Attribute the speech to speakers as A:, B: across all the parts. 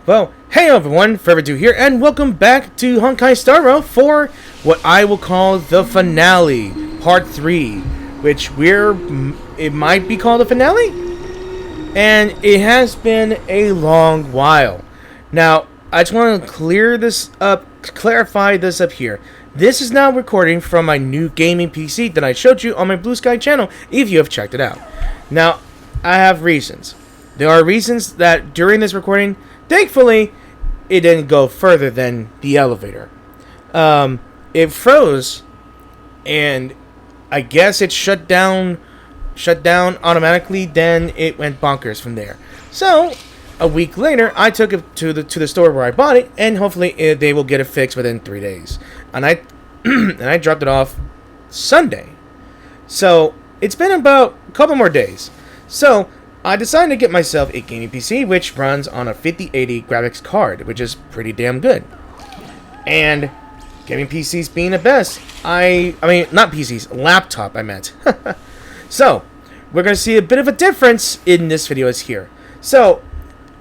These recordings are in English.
A: Well, hey everyone, Forever2 here, and welcome back to Honkai Star Rail for what I will call the finale, Part 3, which it might be called the finale? And it has been a long while. Now, I just want to clarify this up here. This is now recording from my new gaming PC that I showed you on my Blue Sky channel, if you have checked it out. Now, I have reasons. There are reasons that during this recording, thankfully, it didn't go further than the elevator. It froze, and I guess it shut down automatically. Then it went bonkers from there. So a week later, I took it to the store where I bought it, and hopefully they will get it fixed within 3 days. And I and I dropped it off Sunday. So it's been about a couple more days. So I decided to get myself a gaming PC, which runs on a 5080 graphics card, which is pretty damn good. And gaming PCs being the best, I mean, not PCs, laptop, I meant. So, we're going to see a bit of a difference in this video is here. So,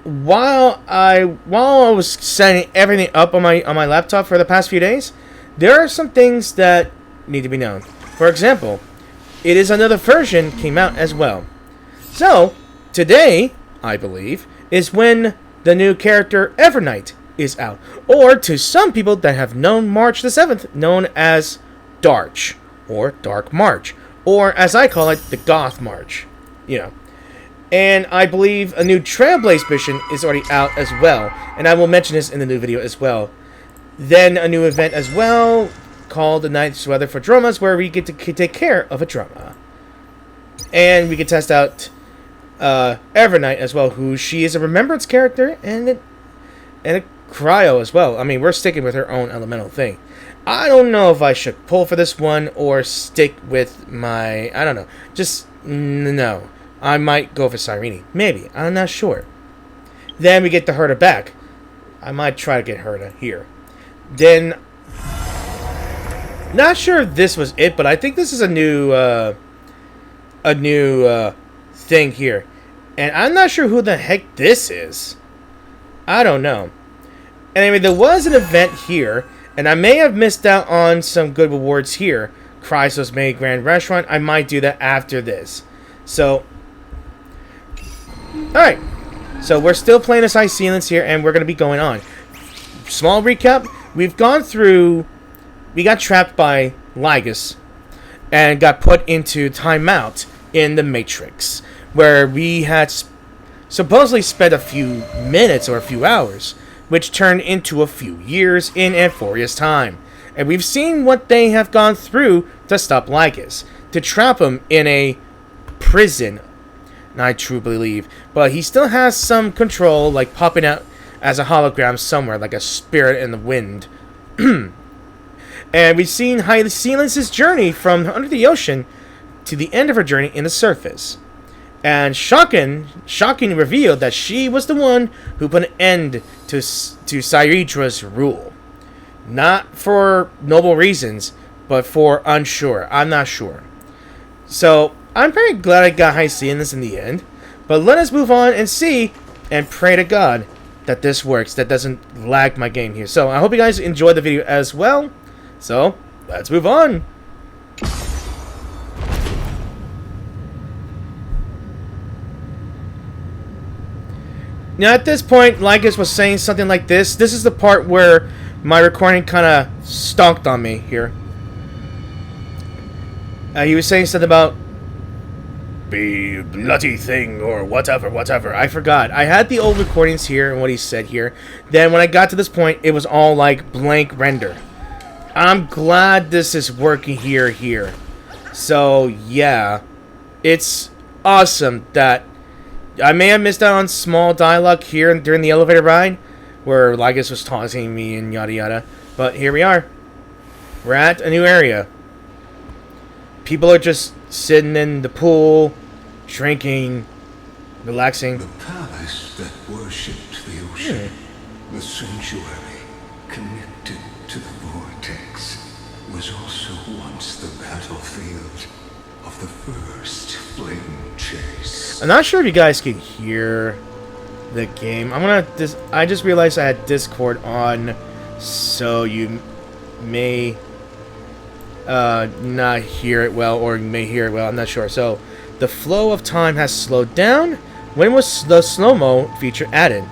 A: while I was setting everything up on my laptop for the past few days, there are some things that need to be known. For example, it is another version came out as well. So, today, I believe, is when the new character Evernight is out. Or, to some people that have known March the 7th, known as Darch, or Dark March. Or, as I call it, the Goth March. You know. And I believe a new Trailblaze mission is already out as well. And I will mention this in the new video as well. Then, a new event as well, called the Night's Weather for Drumas, where we get to take care of a drama. And we can test out Evernight as well, who she is a remembrance character and a cryo as well. I mean, we're sticking with her own elemental thing. I don't know if I should pull for this one or stick with my, I don't know, just no. I might go for Cyrene, maybe. I'm not sure. Then we get the Herta back. I might try to get Herta here. Then, not sure if this was it, but I think this is a new thing here. And I'm not sure who the heck this is. I don't know. Anyway, there was an event here, and I may have missed out on some good rewards here. Chrysos May Grand Restaurant. I might do that after this. So, alright. So, we're still playing as High Sealants here, and we're going to be going on. Small recap. We've gone through... We got trapped by Lygus, and got put into timeout in the Matrix, where we had supposedly spent a few minutes or a few hours, which turned into a few years in Amphoria's time. And we've seen what they have gone through to stop Lygus, to trap him in a prison, I truly believe. But he still has some control, like popping out as a hologram somewhere, like a spirit in the wind. And we've seen High Sealants' journey from under the ocean to the end of her journey in the surface. And shocking revealed that she was the one who put an end to Cyredra's rule. Not for noble reasons, but for unsure. I'm not sure. So, I'm pretty glad I got High Sealants in the end. But let us move on and see, and pray to God that this works, that doesn't lag my game here. So, I hope you guys enjoyed the video as well. So, let's move on. Now, at this point, Lygus was saying something like this. This is the part where my recording kind of stonked on me here. He was saying something about be bloody thing or whatever. I forgot. I had the old recordings here and what he said here. Then when I got to this point, it was all like blank render. I'm glad this is working here. So, yeah. It's awesome that I may have missed out on small dialogue here during the elevator ride, where Lygus was taunting me and yada yada. But here we are. We're at a new area. People are just sitting in the pool, drinking, relaxing.
B: The palace that worshipped the ocean, the sanctuary connected to the vortex, was also once the battlefield of the first flame chase.
A: I'm not sure if you guys can hear the game. I just realized I had Discord on, so you may not hear it well, or you may hear it well. I'm not sure. So, the flow of time has slowed down. When was the slow-mo feature added?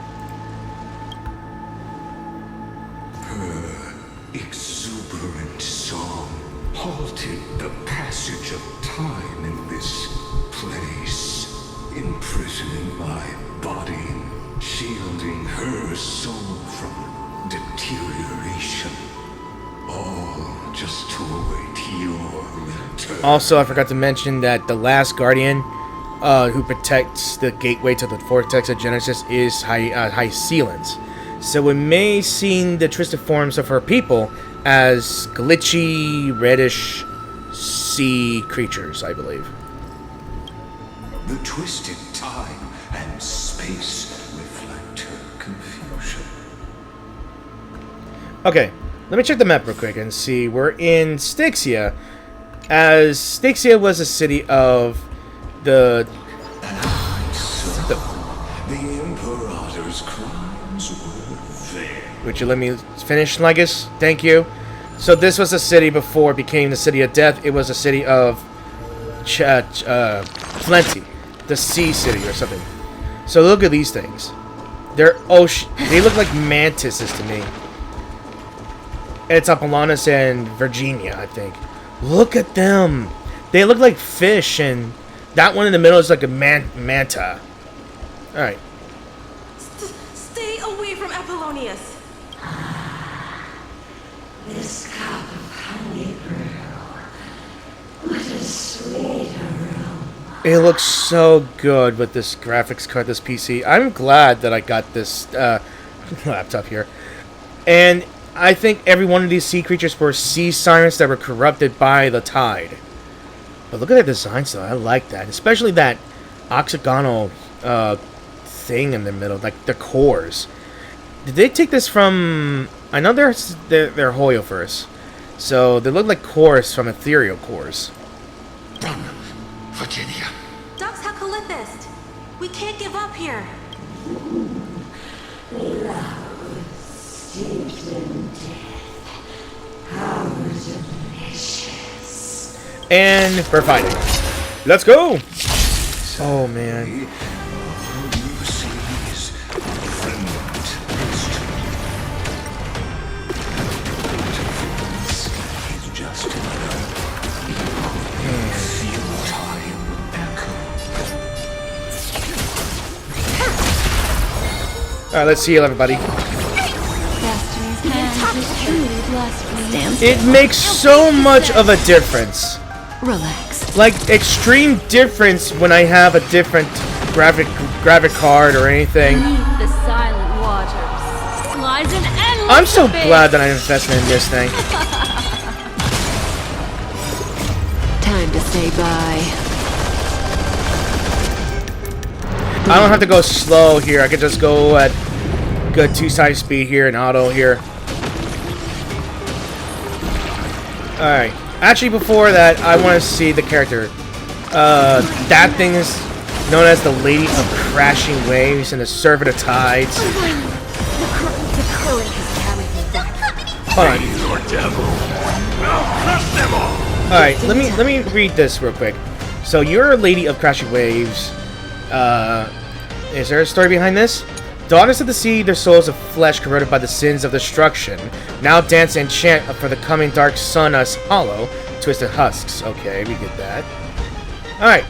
B: Her exuberant song halted the passage of time in this place, imprisoning my body, shielding her soul from deterioration. All just to await your return.
A: Also, I forgot to mention that the last Guardian who protects the gateway to the Vortex of Genesis is High Sealens. So we may see the twisted forms of her people as glitchy, reddish sea creatures, I believe.
B: The twisted time and space reflect her confusion.
A: Okay, let me check the map real quick and see. We're in Styxia, as Styxia was a city of the
B: Imperator's crimes were vain.
A: Would you let me finish, Legus? Thank you. So this was a city before it became the city of death. It was a city of plenty, the sea city or something. So look at these things. They're ocean. They look like mantises to me. And it's Apollonus and Virginia, I think. Look at them. They look like fish, and that one in the middle is like a manta. All right.
C: Stay away from Apollonius.
D: This cup of honey brew. What a sweet aroma.
A: It looks so good with this graphics card, this PC. I'm glad that I got this laptop here. And I think every one of these sea creatures were sea sirens that were corrupted by the tide. But look at their designs, though. I like that. Especially that octagonal thing in the middle, like the cores. Did they take this from... I know they're Hoyoverse. So they look like cores from ethereal cores.
B: Run, Virginia.
C: Dux Hakalithist. We can't give up here.
D: Steeped in death. How delicious.
A: And we're fighting. Let's go! Oh, man.
B: All you see is remnant history. It's just another futile echo.
A: Alright, let's heal everybody.
E: Destiny's hand is truly blessed.
A: It makes so much of a difference.
E: Relax.
A: Like, extreme difference when I have a different graphic card or anything.
E: Beneath the silent waters lies an endless
A: I'm so
E: abyss.
A: glad that I invested in this thing.
E: Time to say bye.
A: I don't have to go slow here. I could just go at good 2-side speed here and auto here. Alright. Actually, before that, I want to see the character. That thing is known as the Lady of Crashing Waves and the Servant of Tides.
E: The current has carried me back.
A: Hold on.
B: Your devil. I'll crush them all.
A: Alright, let me read this real quick. So, you're a Lady of Crashing Waves. Is there a story behind this? Daughters of the sea, their souls of flesh corroded by the sins of destruction, now dance and chant for the coming dark sun as hollow, twisted husks. Okay, we get that. Alright.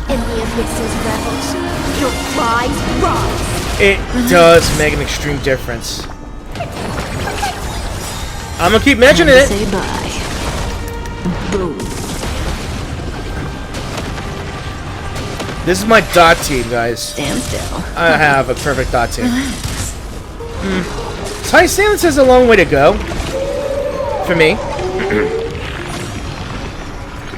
E: In the abyss's revels, your cries rise.
A: It does make an extreme difference. I'm gonna keep mentioning it.
E: Say bye. Boom.
A: This is my dot team, guys.
E: Stand still.
A: I have a perfect dot team. High Silence is a long way to go. For me.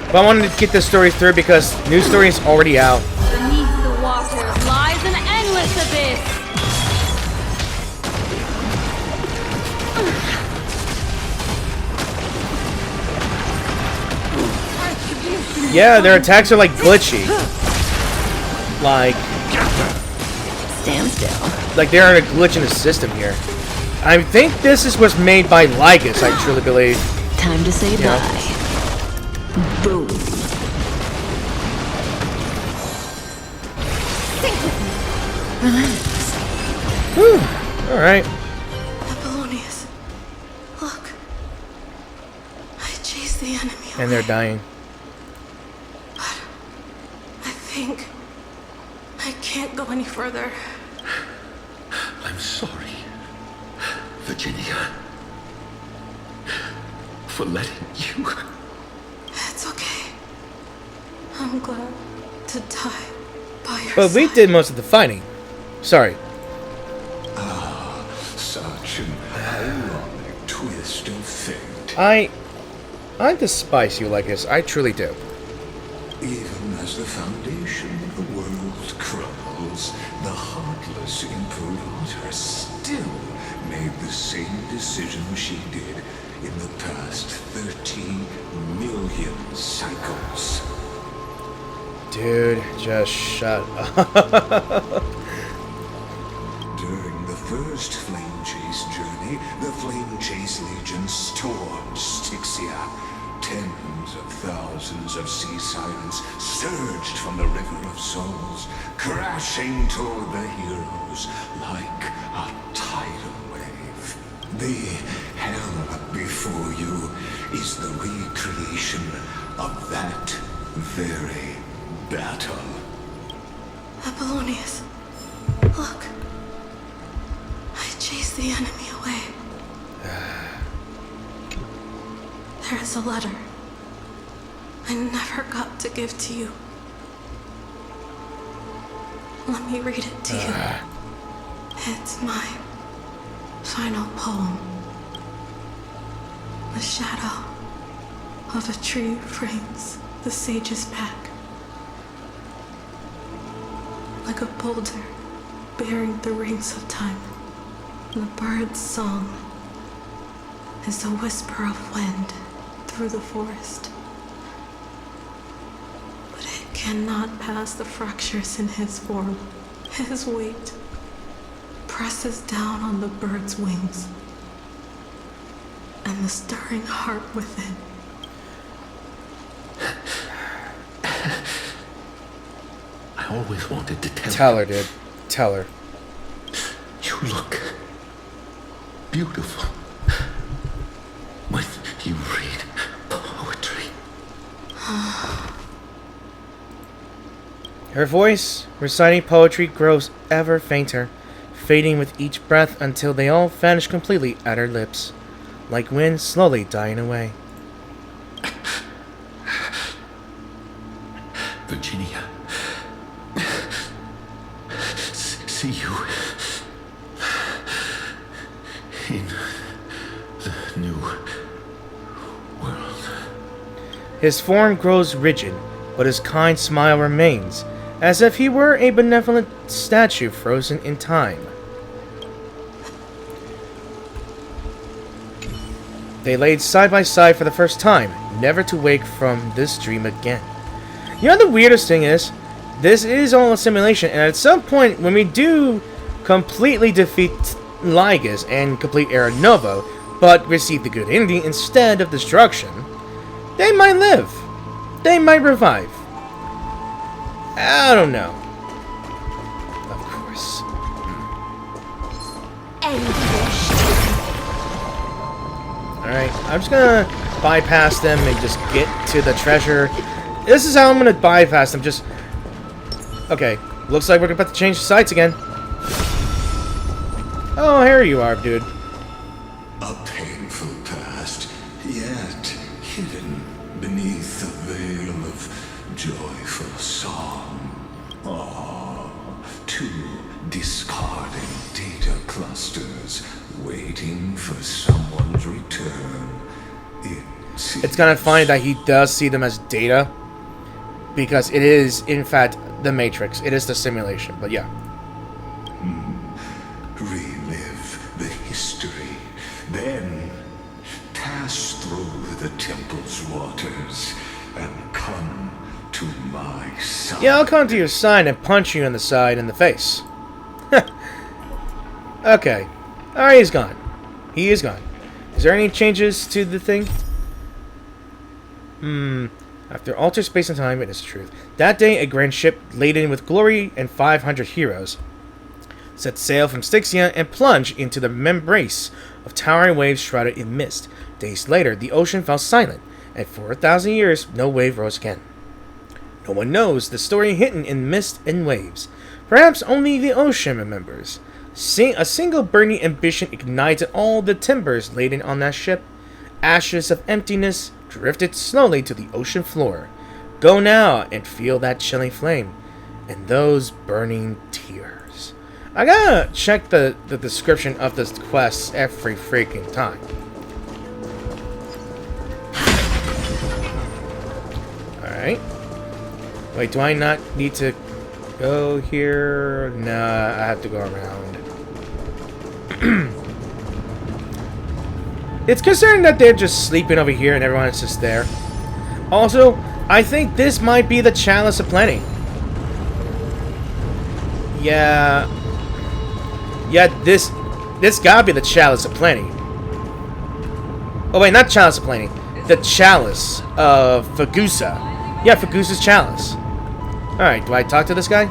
A: But I wanted to get this story through because new story is already out.
E: Beneath the waters lies an endless abyss.
C: Retribution
A: Yeah, their attacks are like glitchy.
F: Stand still.
A: Like they're in a glitch in the system here. I think this is what's made by Lygus, I truly believe.
F: Time to say bye. Boom.
A: Whew. Alright.
C: Apollonius, look. I chased the enemy away.
A: And they're dying.
C: I think I can't go any further.
B: I'm sorry, Virginia, for letting you.
C: It's okay. I'm glad to die by your
A: But we
C: side.
A: did most of the fighting. Sorry.
B: Such an ironic twist of fate.
A: I despise you, Lygus. I truly do.
B: Even as the foundation of the world crumbles, the heartless imperator still made the same decision she did in the past 13 million cycles.
A: Dude, just shut up.
B: During the first Flame Chase journey, the Flame Chase Legion stormed Styxia. Tens of thousands of sea sirens surged from the River of Souls, crashing toward the heroes like a tidal wave. The hell before you is the recreation of that very battle.
C: Apollonius, look. I chased the enemy away. There is a letter I never got to give to you. Let me read it to you. It's my final poem. The shadow of a tree frames the sage's back. Like a boulder bearing the rings of time. The bird's song is a whisper of wind through the forest. But it cannot pass the fractures in his form. His weight presses down on the bird's wings and the stirring heart within.
B: I always wanted to
A: Tell her, dude. Tell her.
B: You look beautiful when you read poetry.
A: Her voice, reciting poetry, grows ever fainter, fading with each breath until they all vanish completely at her lips, like wind slowly dying away.
B: Virginia, see you in the new world.
A: His form grows rigid, but his kind smile remains, as if he were a benevolent statue frozen in time. They laid side by side for the first time, never to wake from this dream again. You know the weirdest thing is, this is all a simulation, and at some point when we do completely defeat Lygus and complete Era Nova, but receive the good ending instead of destruction, they might live. They might revive. I don't know. Of course. Alright, I'm just gonna bypass them and just get to the treasure. This is how I'm gonna bypass them, just... Okay, looks like we're about to change sites again. Oh, here you are, dude.
B: A painful past, yet hidden beneath a veil of joyful song. Ah, two discarding data clusters waiting for someone's return.
A: It's kind of funny that he does see them as data, because it is, in fact, the Matrix. It is the simulation, but yeah.
B: Relive the history, then pass through the temple's waters and come my side.
A: Yeah, I'll come to your side and punch you in the side in the face. Okay. Alright, he's gone. He is gone. Is there any changes to the thing? After altered space and time, it is truth. That day, a grand ship laden with glory and 500 heroes set sail from Styxia and plunged into the embrace of towering waves shrouded in mist. Days later, the ocean fell silent, and for 1,000 years, no wave rose again. No one knows the story hidden in mist and waves. Perhaps only the ocean remembers. A single burning ambition ignited all the timbers laden on that ship. Ashes of emptiness drifted slowly to the ocean floor. Go now and feel that chilling flame and those burning tears. I gotta check the description of this quest every freaking time. Alright. Wait, do I not need to go here? Nah, I have to go around. It's concerning that they're just sleeping over here and everyone is just there. Also, I think this might be the Chalice of Plenty. Yeah, this gotta be the Chalice of Plenty. Oh wait, not Chalice of Plenty. The Chalice of Fagusa. Yeah, Fagusa's Chalice. Alright, do I talk to this guy?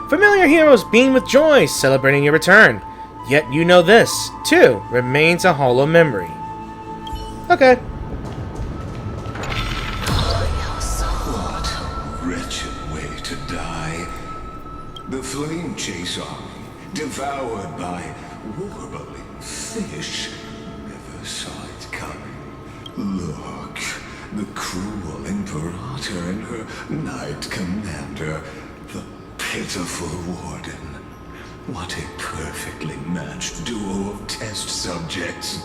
A: Familiar heroes beam with joy, celebrating your return. Yet you know this, too, remains a hollow memory. Okay.
B: What a wretched way to die. The flame chase army, devoured by warbling fish, never saw it coming. Look, the cruel Imperator and her knight commander, the pitiful warden. What a perfectly matched duo of test subjects.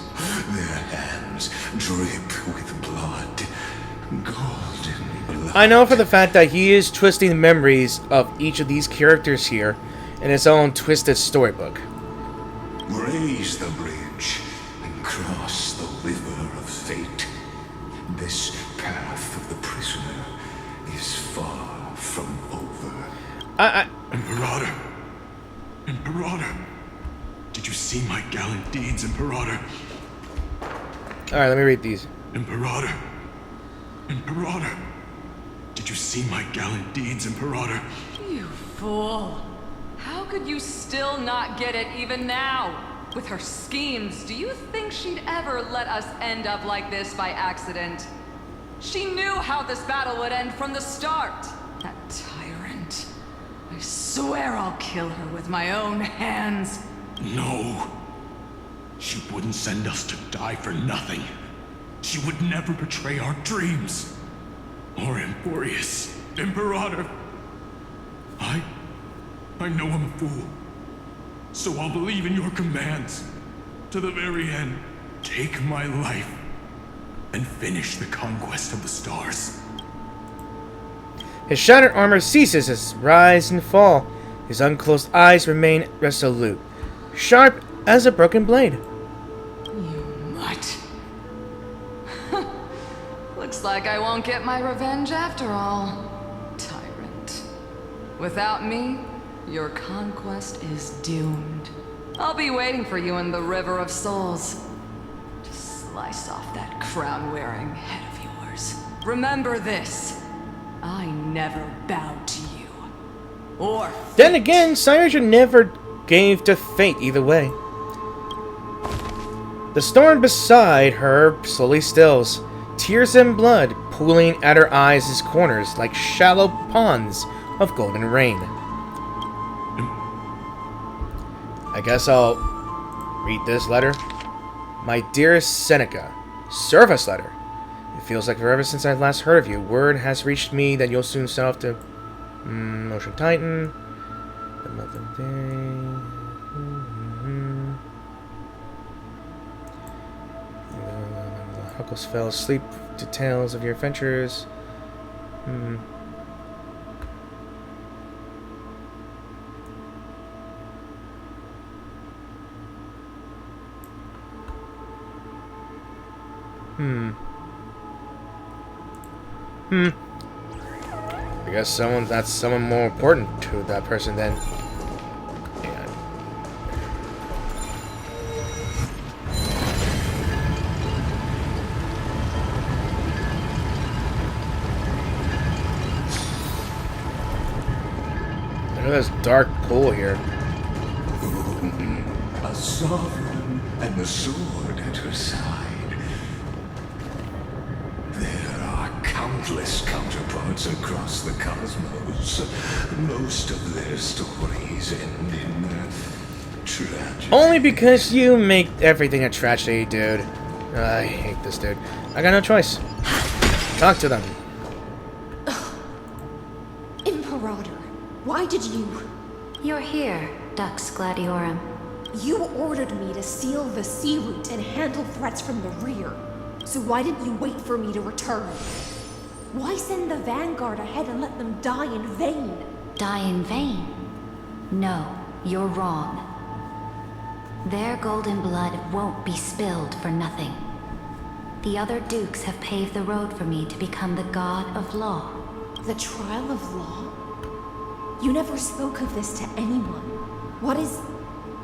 B: Their hands drip with blood. Golden blood.
A: I know for the fact that he is twisting the memories of each of these characters here in his own twisted storybook.
B: Raise the bridge and cross the river of fate. This path of the prisoner is far from over.
G: Imperator! Did you see my gallant deeds, Imperator?
A: Alright, let me read these.
G: Imperator! Did you see my gallant deeds, Imperator?
H: You fool! How could you still not get it even now? With her schemes, do you think she'd ever let us end up like this by accident? She knew how this battle would end from the start. That tyrant. I swear I'll kill her with my own hands.
G: No. She wouldn't send us to die for nothing. She would never betray our dreams. Or Emporius. Imperator. I know I'm a fool. So I'll believe in your commands. To the very end. Take my life. And finish the conquest of the stars.
A: His shattered armor ceases as rise and fall. His unclosed eyes remain resolute, sharp as a broken blade.
H: You mutt. Looks like I won't get my revenge after all. Tyrant. Without me, your conquest is doomed. I'll be waiting for you in the River of Souls. To slice off that crown-wearing head of yours. Remember this. I never bowed to you. Or
A: Then again, Sayarja never gave to fate either way. The storm beside her slowly stills, tears and blood pooling at her eyes' corners like shallow ponds of golden rain. I guess I'll read this letter. My dearest Seneca, service letter. It feels like forever since I last heard of you. Word has reached me that you'll soon set off to Ocean Titan. The month of day. Huckles fell asleep to tales of your adventures. I guess that's someone more important to that person than. Yeah. Look at this dark pool here.
B: A sovereign and the sword at her side. There are countless counterparts across the cosmos. Most of their stories end in tragedy.
A: Only because you make everything a tragedy, dude. I hate this dude. I got no choice. Talk to them.
I: Imperator, why did you...
F: You're here, Dux Gladiorum.
I: You ordered me to seal the sea route and handle threats from the rear. So why didn't you wait for me to return? Why send the vanguard ahead and let them die in vain?
F: Die in vain? No, you're wrong. Their golden blood won't be spilled for nothing. The other dukes have paved the road for me to become the god of law.
I: The trial of law? You never spoke of this to anyone. What is...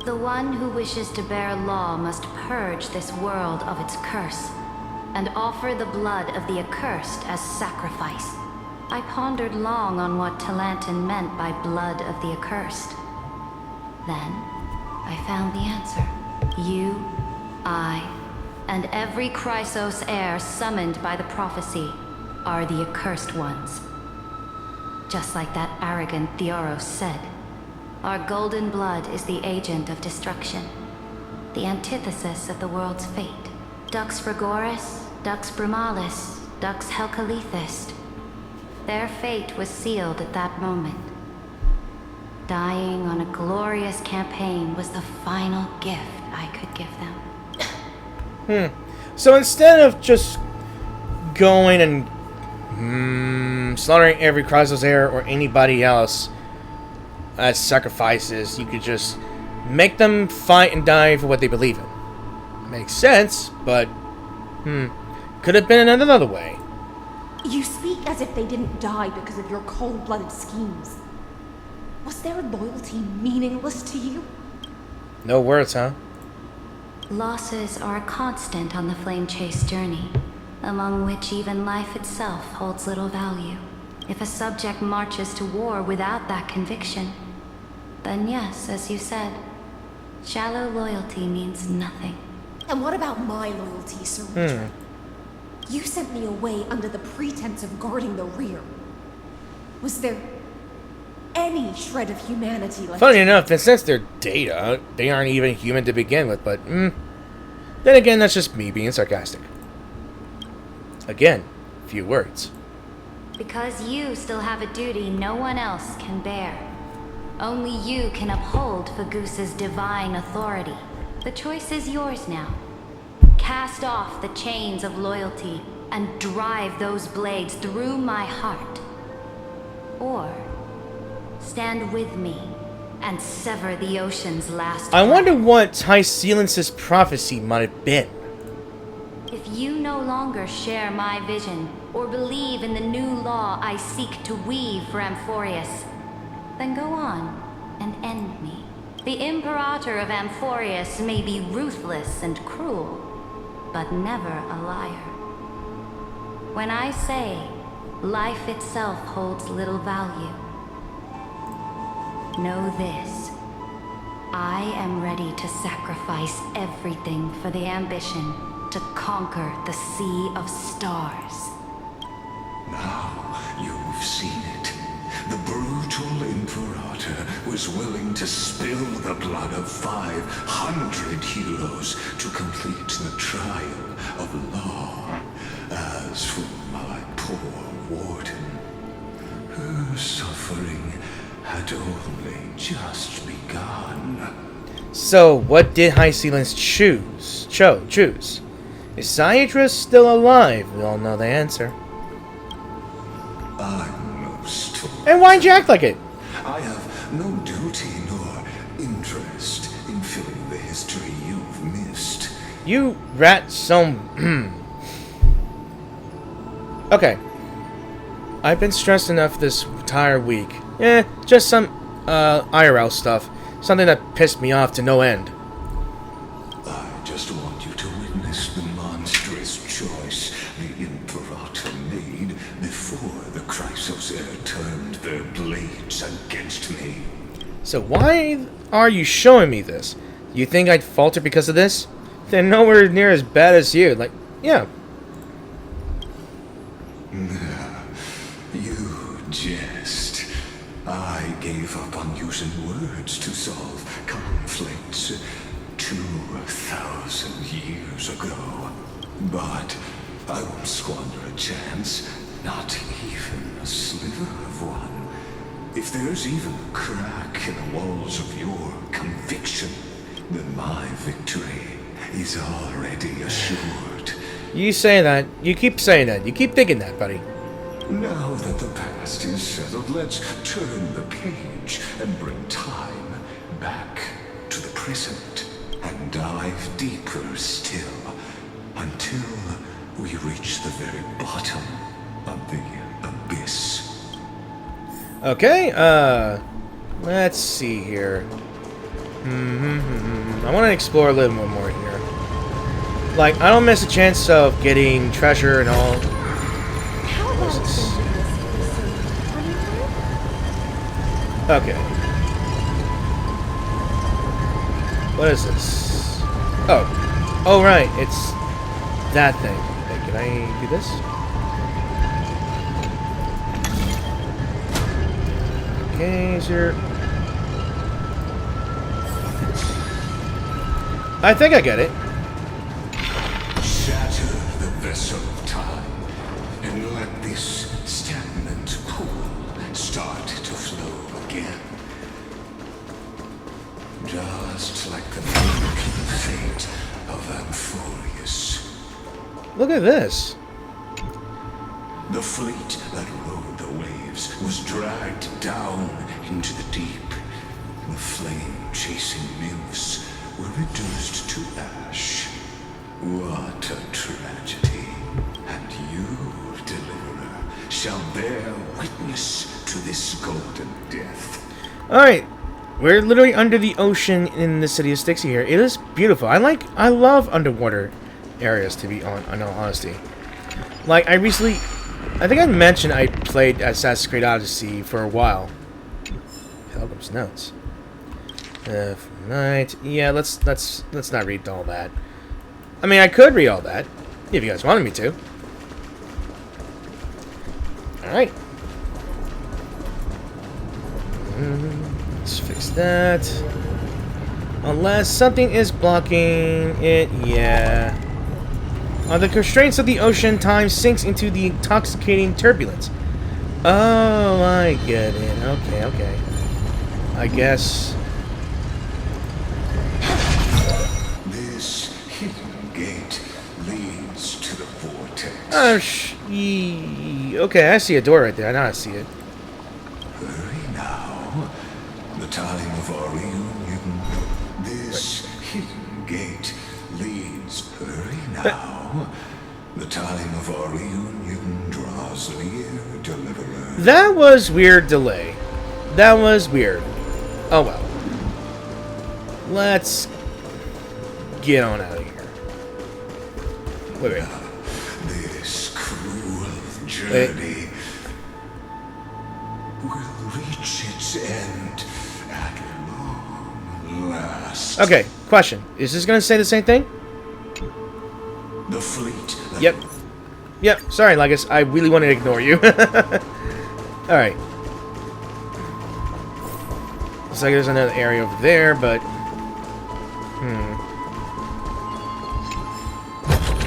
F: The one who wishes to bear law must purge this world of its curse, and offer the blood of the accursed as sacrifice. I pondered long on what Talantin meant by blood of the accursed. Then, I found the answer. You, I, and every Chrysos heir summoned by the prophecy are the accursed ones. Just like that arrogant Theoros said, our golden blood is the agent of destruction, the antithesis of the world's fate. Dux Frigoris, Dux Brumalis, Dux Helcalethist. Their fate was sealed at that moment. Dying on a glorious campaign was the final gift I could give them.
A: So instead of just going and slaughtering every Chrysos heir or anybody else as sacrifices, you could just make them fight and die for what they believe in. Makes sense, but could have been another way.
I: You speak as if they didn't die because of your cold-blooded schemes. Was their loyalty meaningless to you?
A: No words, huh?
F: Losses are a constant on the Flame Chase journey, among which even life itself holds little value. If a subject marches to war without that conviction, then yes, as you said, shallow loyalty means nothing.
I: And what about my loyalty, Sir Richard? You sent me away under the pretense of guarding the rear. Was there any shred of humanity left?
A: Funny enough, then since they're data, they aren't even human to begin with, but then again, that's just me being sarcastic. Again, few words.
F: Because you still have a duty no one else can bear. Only you can uphold Fagoos's divine authority. The choice is yours now. Cast off the chains of loyalty and drive those blades through my heart. Or stand with me and sever the ocean's last
A: I wonder
F: breath.
A: what High Sealance's prophecy might have been.
F: If you no longer share my vision or believe in the new law I seek to weave for Amphorius, then go on and end me. The Imperator of Amphorius may be ruthless and cruel, but never a liar. When I say life itself holds little value, know this. I am ready to sacrifice everything for the ambition to conquer the Sea of Stars.
B: Now you've seen it. The brutal Imperator was willing to spill the blood of 500 heroes to complete the trial of law. As for my poor warden, her suffering had only just begun.
A: So, what did High Sealance choose? Is Cyatrus still alive? We all know the answer.
B: I'm no stone.
A: And why'd you act like it?
B: I have no duty nor interest in filling the history you've missed.
A: You rat some... Okay. I've been stressed enough this entire week. Just some IRL stuff. Something that pissed me off to no end.
B: I just want you to witness the monstrous choice the Imperator made before the Chrysosaur turned their blades against me.
A: So why are you showing me this? You think I'd falter because of this? They're nowhere near as bad as you. Like, yeah.
B: You jest. I gave up on using words to solve conflicts 2,000 years ago. But I won't squander a chance, not even a sliver of one. If there's even a crack in the walls of your conviction, then my victory is already assured.
A: You say that. You keep saying that. You keep thinking that, buddy.
B: Now that the past is settled, let's turn the page and bring time back to the present and dive deeper still until we reach the very bottom of the abyss.
A: Okay, let's see here. I want to explore a little bit more here. Like, I don't miss a chance of getting treasure and all.
I: How about this?
A: Okay. What is this? Oh. Oh, right. It's that thing. Okay, can I do this? Okay, is there... I think I get it.
B: Shatter the vessel of time and let this stagnant pool start to flow again. Just like the broken fate of Amphorius.
A: Look at this.
B: The fleet that rode the waves was dragged down into the deep. The flame-chasing nymphs were reduced to ash. What a tragedy. And you, Deliverer, shall bear witness to this golden death.
A: Alright. We're literally under the ocean in the city of Styxia here. It is beautiful. I love underwater areas, to be on all honesty. Like, I think I mentioned I played Assassin's Creed Odyssey for a while. Pilgrim's Notes. Night. Yeah, let's not read all that. I mean, I could read all that if you guys wanted me to. All right. Let's fix that. Unless something is blocking it. Yeah. The constraints of the ocean, time sinks into the intoxicating turbulence. Oh, I get it. Okay. I guess.
B: This hidden gate leads to the vortex.
A: Okay, I see a door right there. I know I see it.
B: Hurry now. The time of our reunion. This hidden gate leads. Hurry now. The time of our reunion draws near, Deliverer.
A: That was weird delay. That was weird. Oh well. Let's get on out of here. Wait.
B: This cruel journey will reach its end at long last.
A: Okay, question. Is this gonna say the same thing?
B: The fleet.
A: Yep. Sorry, Legus. I really wanted to ignore you. Alright. Looks like there's another area over there, but...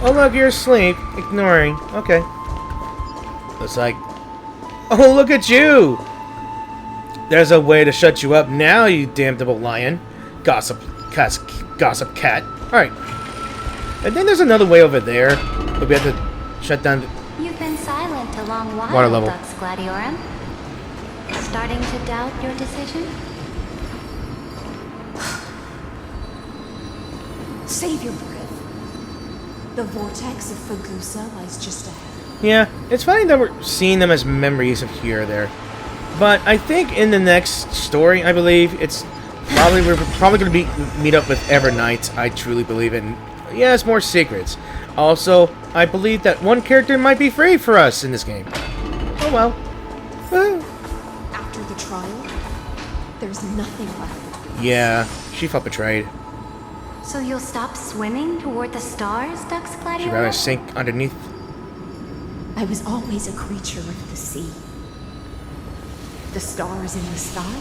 A: Oh, look, you're asleep. Ignoring. Okay. Looks like... Oh, look at you! There's a way to shut you up now, you damnable lion. Gossip cat. Alright. And then there's another way over there. But we have to shut down the...
F: You've been silent a long while,
A: Water level.
F: Dux Gladiorum. Starting to doubt your decision?
I: Save your breath. The vortex of Fagusa lies just ahead.
A: Yeah, it's funny that we're seeing them as memories of here or there. But I think in the next story, I believe, we're probably going to meet up with Evernight, I truly believe, and yes, more secrets. Also, I believe that one character might be free for us in this game. Oh well.
I: After the trial, there's nothing left.
A: Yeah, she felt betrayed.
F: So you'll stop swimming toward the stars, Dux
A: She'd
F: Gladiator?
A: rather sink underneath.
I: I was always a creature of the sea. The stars in the sky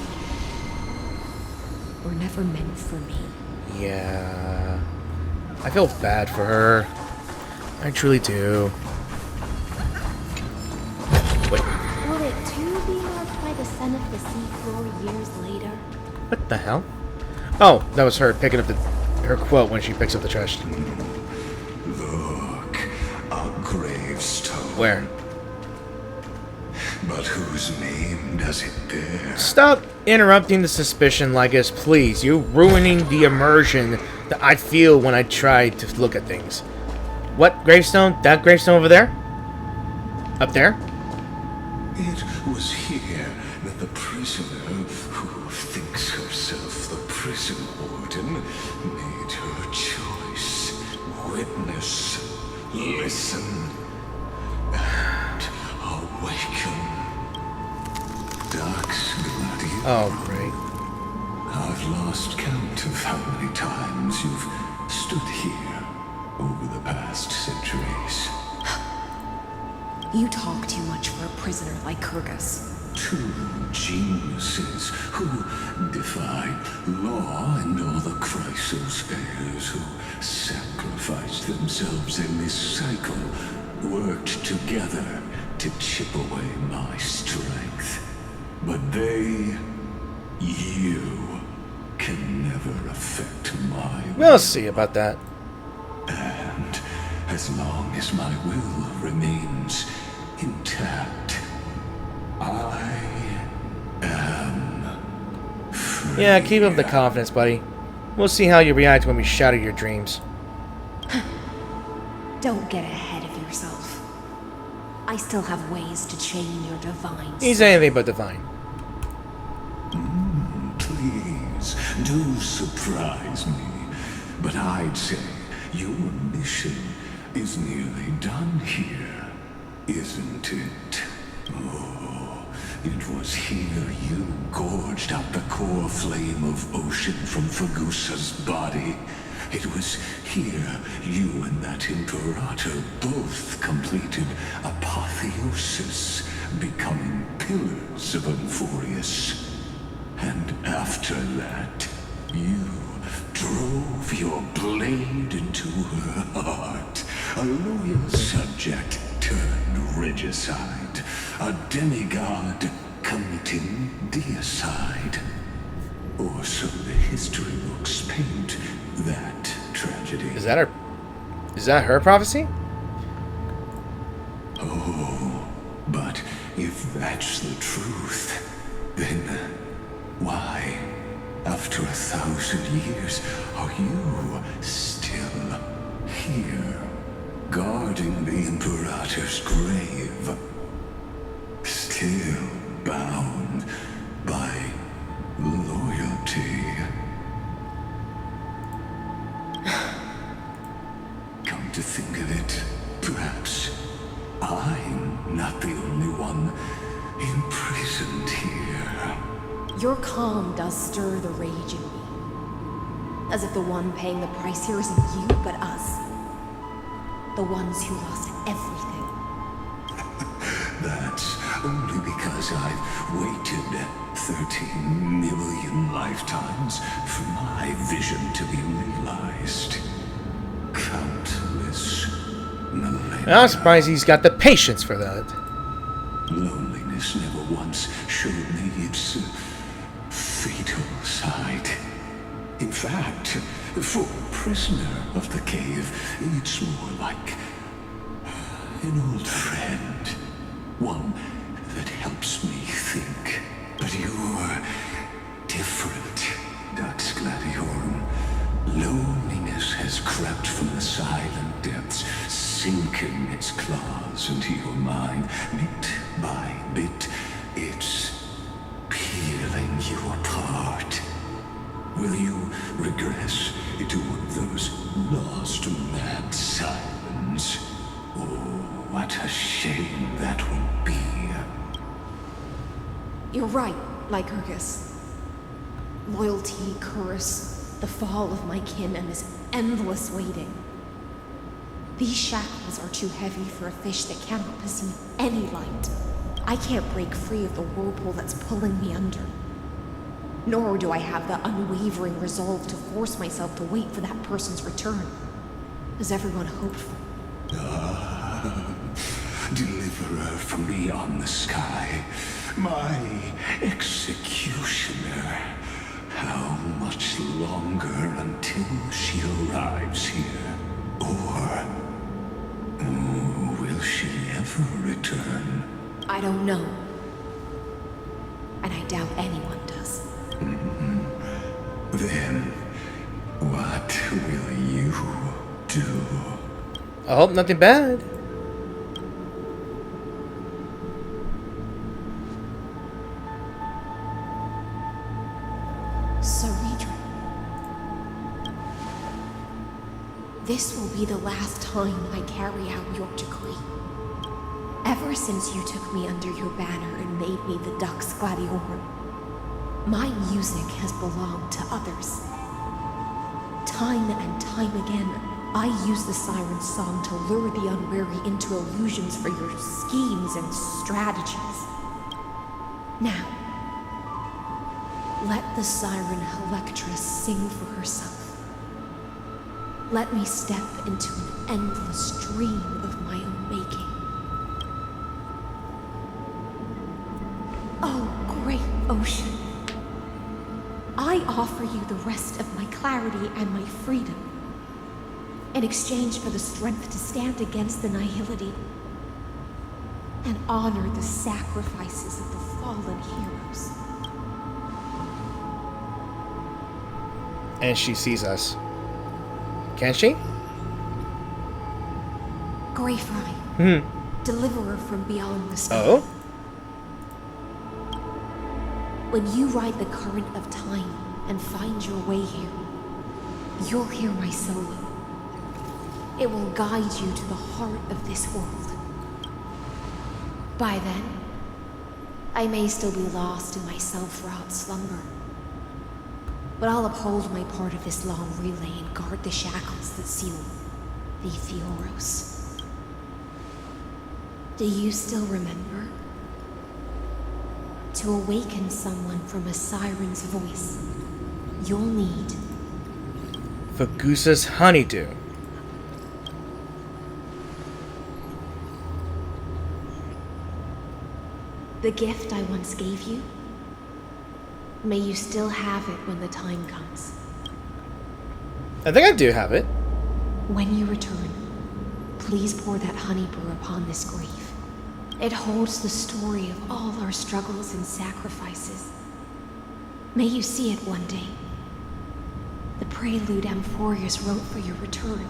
I: were never meant for me.
A: Yeah. I feel bad for her. I truly do. Wait.
I: Will it too be loved by the son of the seafloor years later?
A: What the hell? Oh, that was her picking up her quilt when she picks up the trash.
B: Look, a gravestone.
A: Where?
B: But whose name does it bear?
A: Stop interrupting the suspicion, Lygus, please. You're ruining the immersion that I feel when I try to look at things. What gravestone? That gravestone over there? Up there?
B: It was here that the prisoner who thinks herself the prison warden made her choice. Witness, listen, and awaken. Dux Gladiator.
A: Oh, great.
B: I've lost count of how many times you've stood here over the past centuries.
I: You talk too much for a prisoner like Kurgus.
B: Two geniuses who defied law and all the Chrysos heirs who sacrificed themselves in this cycle, worked together to chip away my strength. But you, can never affect my will.
A: We'll see about that.
B: And as long as my will remains intact, I am free.
A: Yeah, keep up the confidence, buddy. We'll see how you react when we shatter your dreams.
I: Don't get ahead of yourself. I still have ways to chain your divine.
A: He's anything but divine.
B: Please, do surprise me. But I'd say your mission is nearly done here, isn't it? Oh, it was here you gorged out the core flame of ocean from Fagusa's body. It was here you and that Imperator both completed apotheosis, becoming pillars of Euphorius. And after that, you drove your blade into her heart, a loyal subject turned regicide, a demigod committing deicide. Or so the history books paint that tragedy.
A: Is that her prophecy?
B: Oh, but if that's the truth, then why, after 1,000 years, are you still here, guarding the Imperator's grave? Still bound by loyalty. Come to think of it, perhaps I'm not the only one imprisoned here.
I: Your calm does stir the rage in me. As if the one paying the price here isn't you, but us. The ones who lost everything.
B: That's only because I've waited 13 million lifetimes for my vision to be realized. Countless millennia.
A: I'm surprised he's got the patience for that.
B: Loneliness never once showed me its fatal side. In fact, for a prisoner of the cave, it's more like an old friend. One that helps me think. But you're different, Dux Gladiorum. Loneliness has crept from the silent depths, sinking sinking its claws into your mind, bit by bit, it's peeling you apart. Will you regress into one of those lost mad sirens? Oh, what a shame that will be.
I: You're right, Lycurgus. Loyalty, curse, the fall of my kin, and this endless waiting. These shackles are too heavy for a fish that cannot perceive any light. I can't break free of the whirlpool that's pulling me under. Nor do I have the unwavering resolve to force myself to wait for that person's return, as everyone hoped for.
B: Deliverer from beyond the sky, my executioner. How much longer until she arrives here? Or will she ever return?
I: I don't know. And I doubt anyone does.
B: Then, what will you do?
A: I hope nothing bad.
I: Saridra. This will be the last time I carry out your decree. Ever since you took me under your banner and made me the Dux Gladiorum, my music has belonged to others. Time and time again, I use the siren's song to lure the unwary into illusions for your schemes and strategies. Now, let the siren Electra sing for herself. Let me step into an endless dream of my own making. Oh, great ocean. I offer you the rest of my clarity and my freedom, in exchange for the strength to stand against the nihility and honor the sacrifices of the fallen heroes.
A: And she sees us. Can she?
I: Greyfry, deliverer from beyond the sky.
A: Oh?
I: When you ride the current of time and find your way here, you'll hear my solo. It will guide you to the heart of this world. By then, I may still be lost in my self-wrought slumber, but I'll uphold my part of this long relay and guard the shackles that seal the Theoros. Do you still remember? To awaken someone from a siren's voice, you'll need
A: Fagusa's honeydew.
I: the gift I once gave you. May you still have it when the time comes.
A: I think I do have it.
I: When you return, please pour that honey brew upon this grave. It holds the story of all our struggles and sacrifices. May you see it one day. The prelude Amphorius wrote for your return,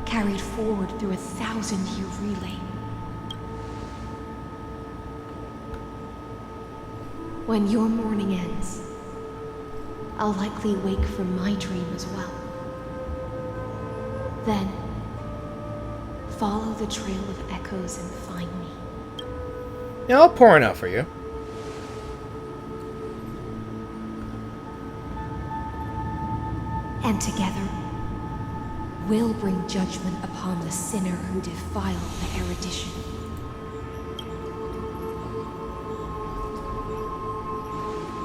I: carried forward through a 1,000-year relay. When your morning ends, I'll likely wake from my dream as well. Then, follow the trail of echoes and find me.
A: Yeah, I'll pour it out for you.
I: And together, we'll bring judgment upon the sinner who defiled the erudition.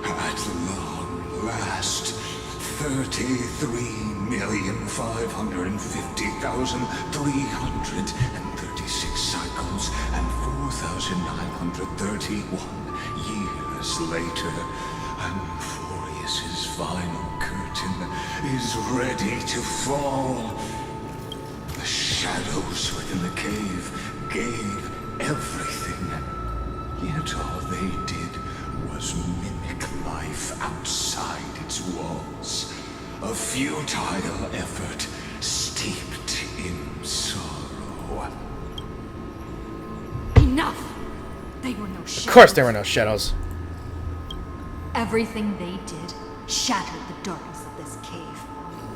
B: At long last, 33,550,336 cycles and 4,931 years later, Amphorius's final curtain is ready to fall. The shadows within the cave gave everything, yet all they did was mimic life outside its walls. A futile effort steeped in sorrow.
A: Of course there were no shadows.
I: Everything they did shattered the darkness of this cave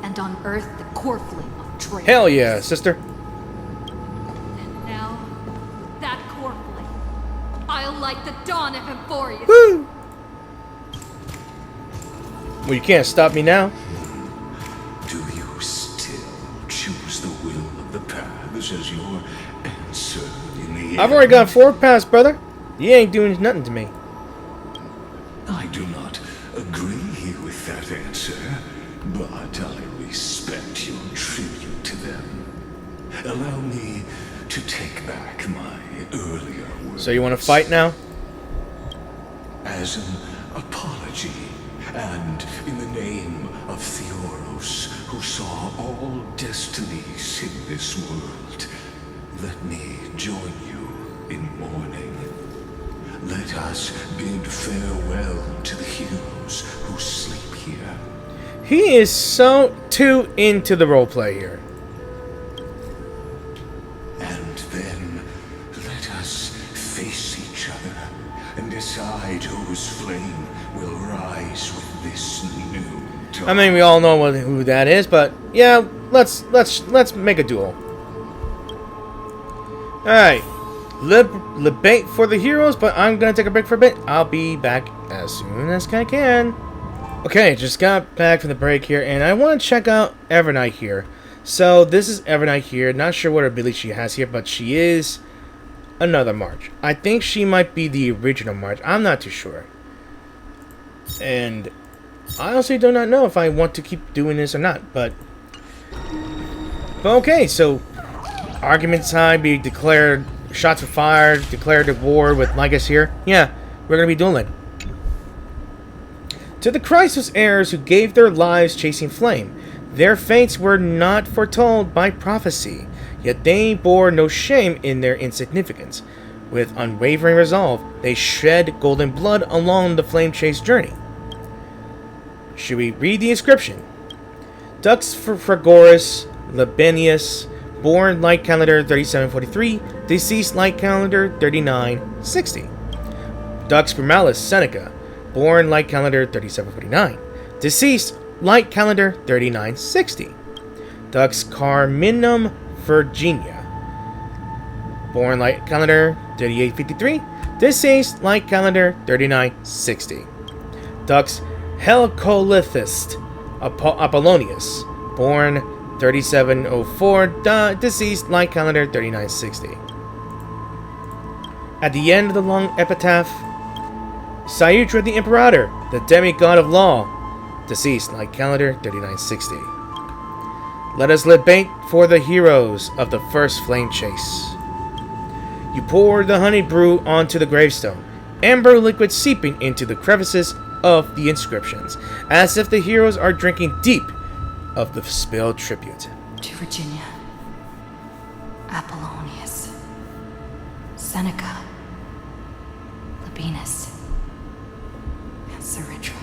I: and unearthed the core flame of Traitors.
A: Hell yeah, sister.
I: And now, that core flame, I'll light the dawn of him for you.
A: Woo! Well, you can't stop me now.
B: Do you still choose the will of the paths as your answer in the end?
A: I've already got 4 paths, brother. You ain't doing nothing to me.
B: I do not agree with that answer, but I respect your tribute to them. Allow me to take back my earlier words.
A: So you want to fight now?
B: As an apology, and in the name of Theoros, who saw all destinies in this world, let me join you in mourning. Let us bid farewell to the heroes who sleep here.
A: He is so too into the roleplay here.
B: And then let us face each other and decide whose flame will rise with this new dawn.
A: I mean, we all know who that is, but yeah, let's make a duel. All right. Debate for the heroes, but I'm gonna take a break for a bit. I'll be back as soon as I can. Okay, just got back from the break here, and I want to check out Evernight here. So this is Evernight here. Not sure what ability she has here, but she is another March. I think she might be the original March. I'm not too sure, and I honestly do not know if I want to keep doing this or not. But okay, so argument time be declared. Shots were fired, declared a war with Lygus here. Yeah, we're going to be dueling. To the Chrysos heirs who gave their lives chasing flame, their fates were not foretold by prophecy, yet they bore no shame in their insignificance. With unwavering resolve, they shed golden blood along the flame chase journey. Should we read the inscription? Dux Fragoris Libanius, born light calendar 3743, deceased light calendar 3960. Dux Primalis Seneca, born light calendar 3749, deceased light calendar 3960. Dux Carminum Virginia, born light calendar 3853, deceased light calendar 3960. Dux Helcolithist Apollonius, born 3704, deceased light calendar 3960. At the end of the long epitaph, Sayutra the Imperator, the demigod of law, deceased light calendar 3960. Let us debate for the heroes of the first flame chase. You pour the honey brew onto the gravestone, amber liquid seeping into the crevices of the inscriptions, as if the heroes are drinking deep of the spilled tribute.
I: To Virginia, Apollonius, Seneca, Labienus, and Saritra.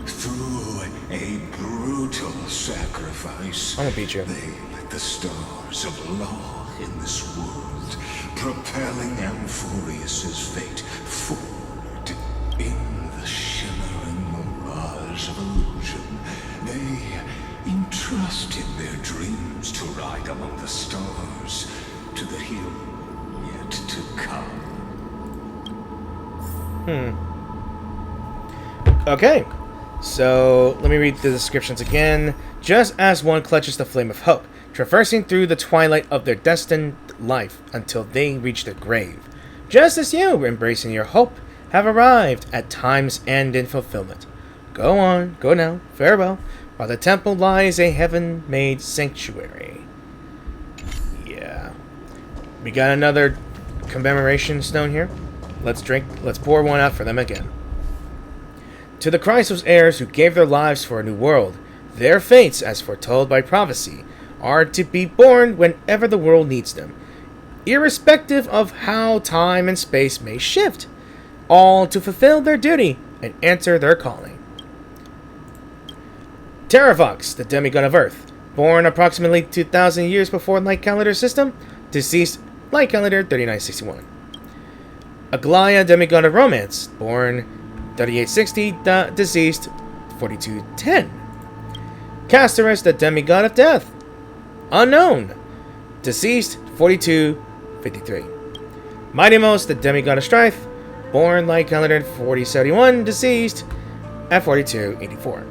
B: Through a brutal sacrifice,
A: I'm gonna beat you.
B: they lit the stars of law in this world, propelling Amphorius's fate forward in the shimmering mirage of illusion. They entrusted their dreams to ride among the stars to the hero yet to come.
A: Okay, so let me read the descriptions again. Just as one clutches the flame of hope, traversing through the twilight of their destined life until they reach the grave, just as you, embracing your hope, have arrived at time's end in fulfillment. Go on, go now, farewell. By the temple lies a heaven-made sanctuary. Yeah. We got another commemoration stone here. Let's drink. Let's pour one out for them again. To the Chrysos heirs who gave their lives for a new world, their fates, as foretold by prophecy, are to be born whenever the world needs them, irrespective of how time and space may shift, all to fulfill their duty and answer their calling. Terravox, the demigod of Earth, born approximately 2,000 years before light calendar system, deceased light calendar 3961. Aglaia, demigod of romance, born 3860, deceased 4210. Castorus, the demigod of death, unknown, deceased 4253. Mightymost, the demigod of strife, born light calendar 4071, deceased at 4284.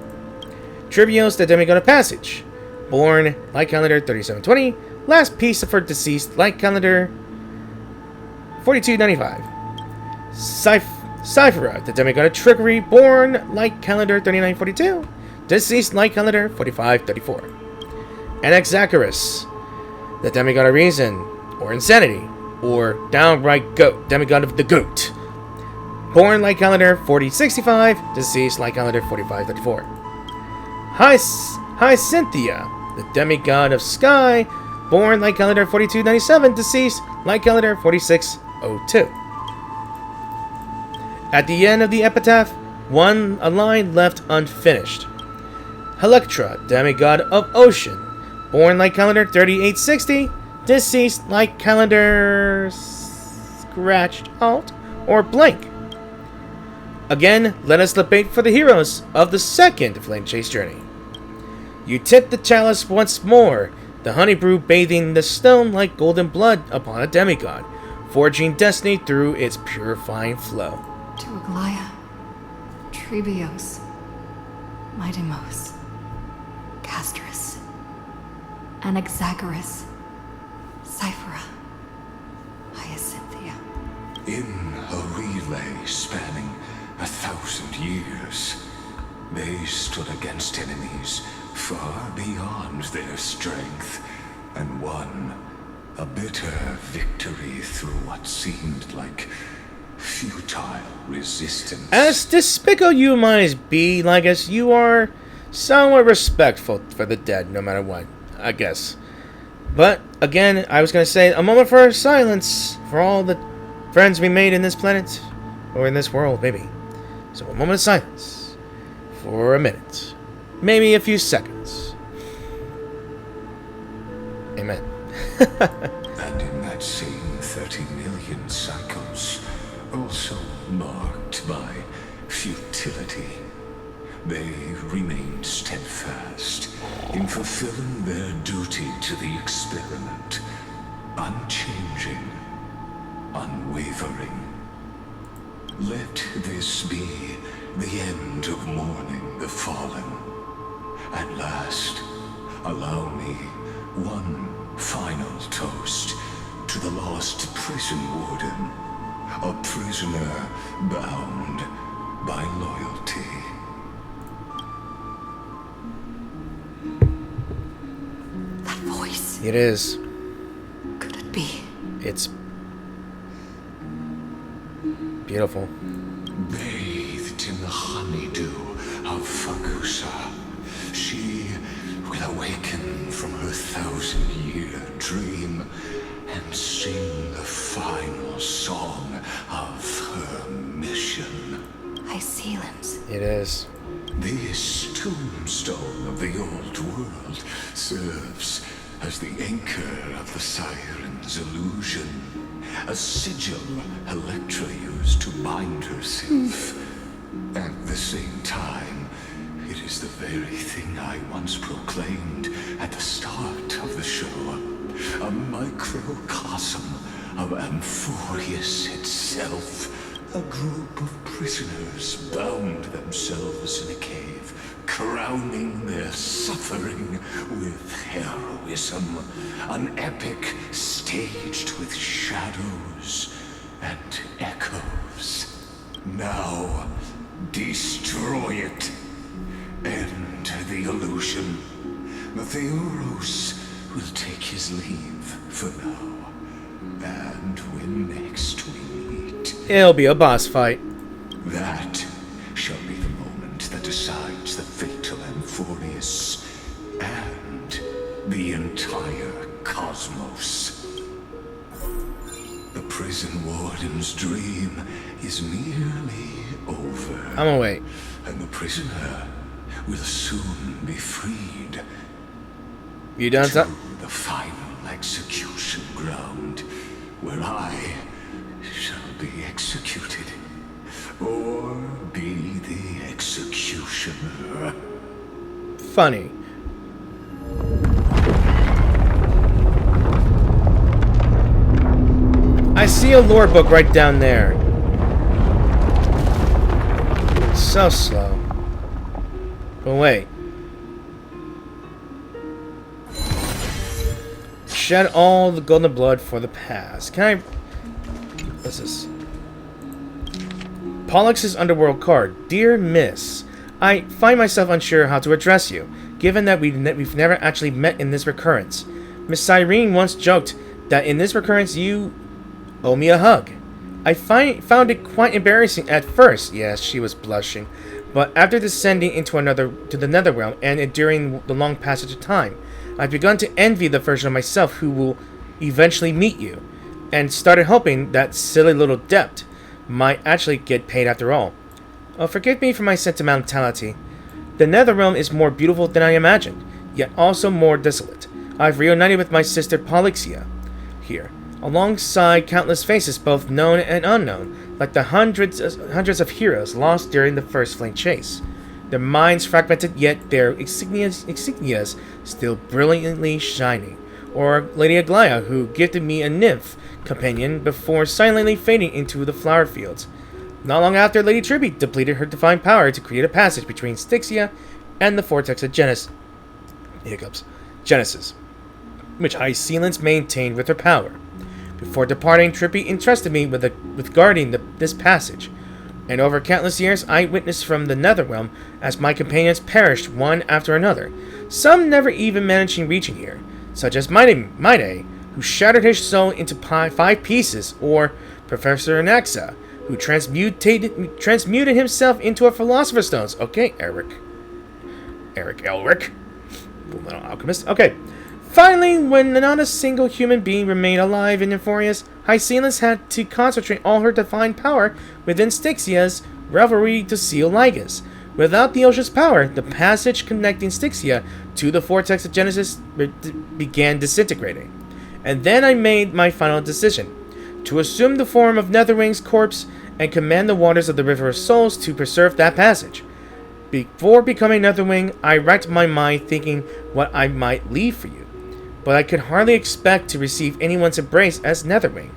A: Trivios, the demigod of passage, born light calendar 3720, last piece of her deceased light calendar 4295. Cyphera, the demigod of trickery, born light calendar 3942, deceased light calendar 4534. Anaxagoras, the demigod of reason, or insanity, or downright goat, demigod of the goat, born light calendar 4065, deceased light calendar 4534. Cynthia, the demigod of sky, born light calendar 4297, deceased light calendar 4602. At the end of the epitaph, a line left unfinished. Electra, demigod of ocean, born light calendar 3860, deceased light calendar scratched alt or blank. Again, let us debate for the heroes of the second Flame Chase journey. You tip the chalice once more, the honey brew bathing the stone like golden blood upon a demigod, forging destiny through its purifying flow.
C: To Aglaia, Trebios, Mightymost, Castorus, Anaxagoras, Cyphera, Hyacinthia.
B: In a relay spanning 1,000 years, they stood against enemies far beyond their strength, and won a bitter victory through what seemed like futile resistance.
A: As despicable you might be, I guess you are somewhat respectful for the dead, no matter what, I guess. But, again, I was going to say, a moment for silence for all the friends we made in this planet, or in this world, maybe. So a moment of silence for a minute, maybe a few seconds. Amen.
B: And in that same 30 million cycles, also marked by futility, they remained steadfast in fulfilling their duty to the experiment, unchanging, unwavering. Let this be the end of mourning the fallen. At last, allow me one final toast to the lost prison warden, a prisoner bound by loyalty.
C: That voice.
A: It is.
C: Could it be?
A: It's beautiful.
B: Bathed in the honeydew of Fagusa, she will awaken from her 1,000-year dream and sing the final song of her mission.
C: I see limbs.
A: It is.
B: This tombstone of the old world serves as the anchor of the siren's illusion, a sigil Electra used to bind herself. At the same time, it is the very thing I once proclaimed at the start of the show, a microcosm of Amphorius itself. A group of prisoners bound themselves in a cave, crowning their suffering with heroism. An epic staged with shadows and echoes. Now, destroy it. End the illusion. The Theoros will take his leave for now. And when next we meet,
A: It'll be a boss fight.
B: that shall be the moment that decides the fate of Amphorius and the entire cosmos. The prison warden's dream is nearly over.
A: I'm gonna wait.
B: And the prisoner will soon be freed
A: You done
B: to
A: something?
B: the final execution ground, where I shall be executed, or be the executioner.
A: Funny. I see a lore book right down there. So slow. But wait. Shed all the golden blood for the past. Can I... What's this? Pollux's Underworld card. Dear Miss, I find myself unsure how to address you, given that we've never actually met in this recurrence. Miss Cyrene once joked that in this recurrence you owe me a hug. I found it quite embarrassing at first. Yes, she was blushing. But after descending into the netherrealm and enduring the long passage of time, I've begun to envy the version of myself who will eventually meet you, and started hoping that silly little Debt might actually get paid after all. Oh, forgive me for my sentimentality. The netherrealm is more beautiful than I imagined, yet also more desolate. I've reunited with my sister Polyxia here, alongside countless faces both known and unknown, like the hundreds of heroes lost during the first flame chase. Their minds fragmented, yet their insignias still brilliantly shining. Or Lady Aglaia, who gifted me a nymph companion before silently fading into the flower fields. Not long after, Lady Tribby depleted her divine power to create a passage between Styxia and the vortex of Genesis, which High Sealance maintained with her power. Before departing, Tribby entrusted me with guarding this passage, and over countless years I witnessed from the netherrealm as my companions perished one after another, some never even managing reaching here, such as Maide, who shattered his soul into 5 pieces, or Professor Anaxa, who transmuted himself into a Philosopher's Stone. Okay, Eric Elric, Fullmetal Alchemist. Okay. Finally, when not a single human being remained alive in Euphorius, High Sealance had to concentrate all her divine power within Styxia's revelry to seal Ligas. Without the ocean's power, the passage connecting Styxia to the vortex of Genesis began disintegrating. And then I made my final decision, to assume the form of Netherwing's corpse and command the waters of the River of Souls to preserve that passage. Before becoming Netherwing, I racked my mind thinking what I might leave for you, but I could hardly expect to receive anyone's embrace as Netherwing.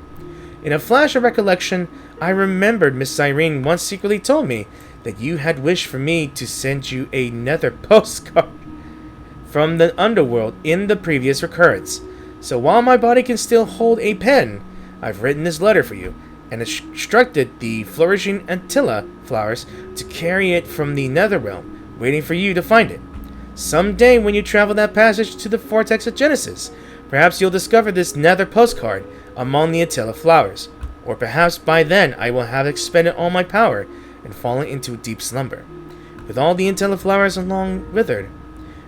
A: In a flash of recollection, I remembered Miss Cyrene once secretly told me that you had wished for me to send you a nether postcard from the underworld in the previous recurrence. So while my body can still hold a pen, I've written this letter for you, and instructed the flourishing Attila flowers to carry it from the netherrealm, waiting for you to find it. Someday when you travel that passage to the vortex of Genesis, perhaps you'll discover this nether postcard among the Attila flowers, or perhaps by then I will have expended all my power and fallen into a deep slumber, with all the Attila flowers along withered.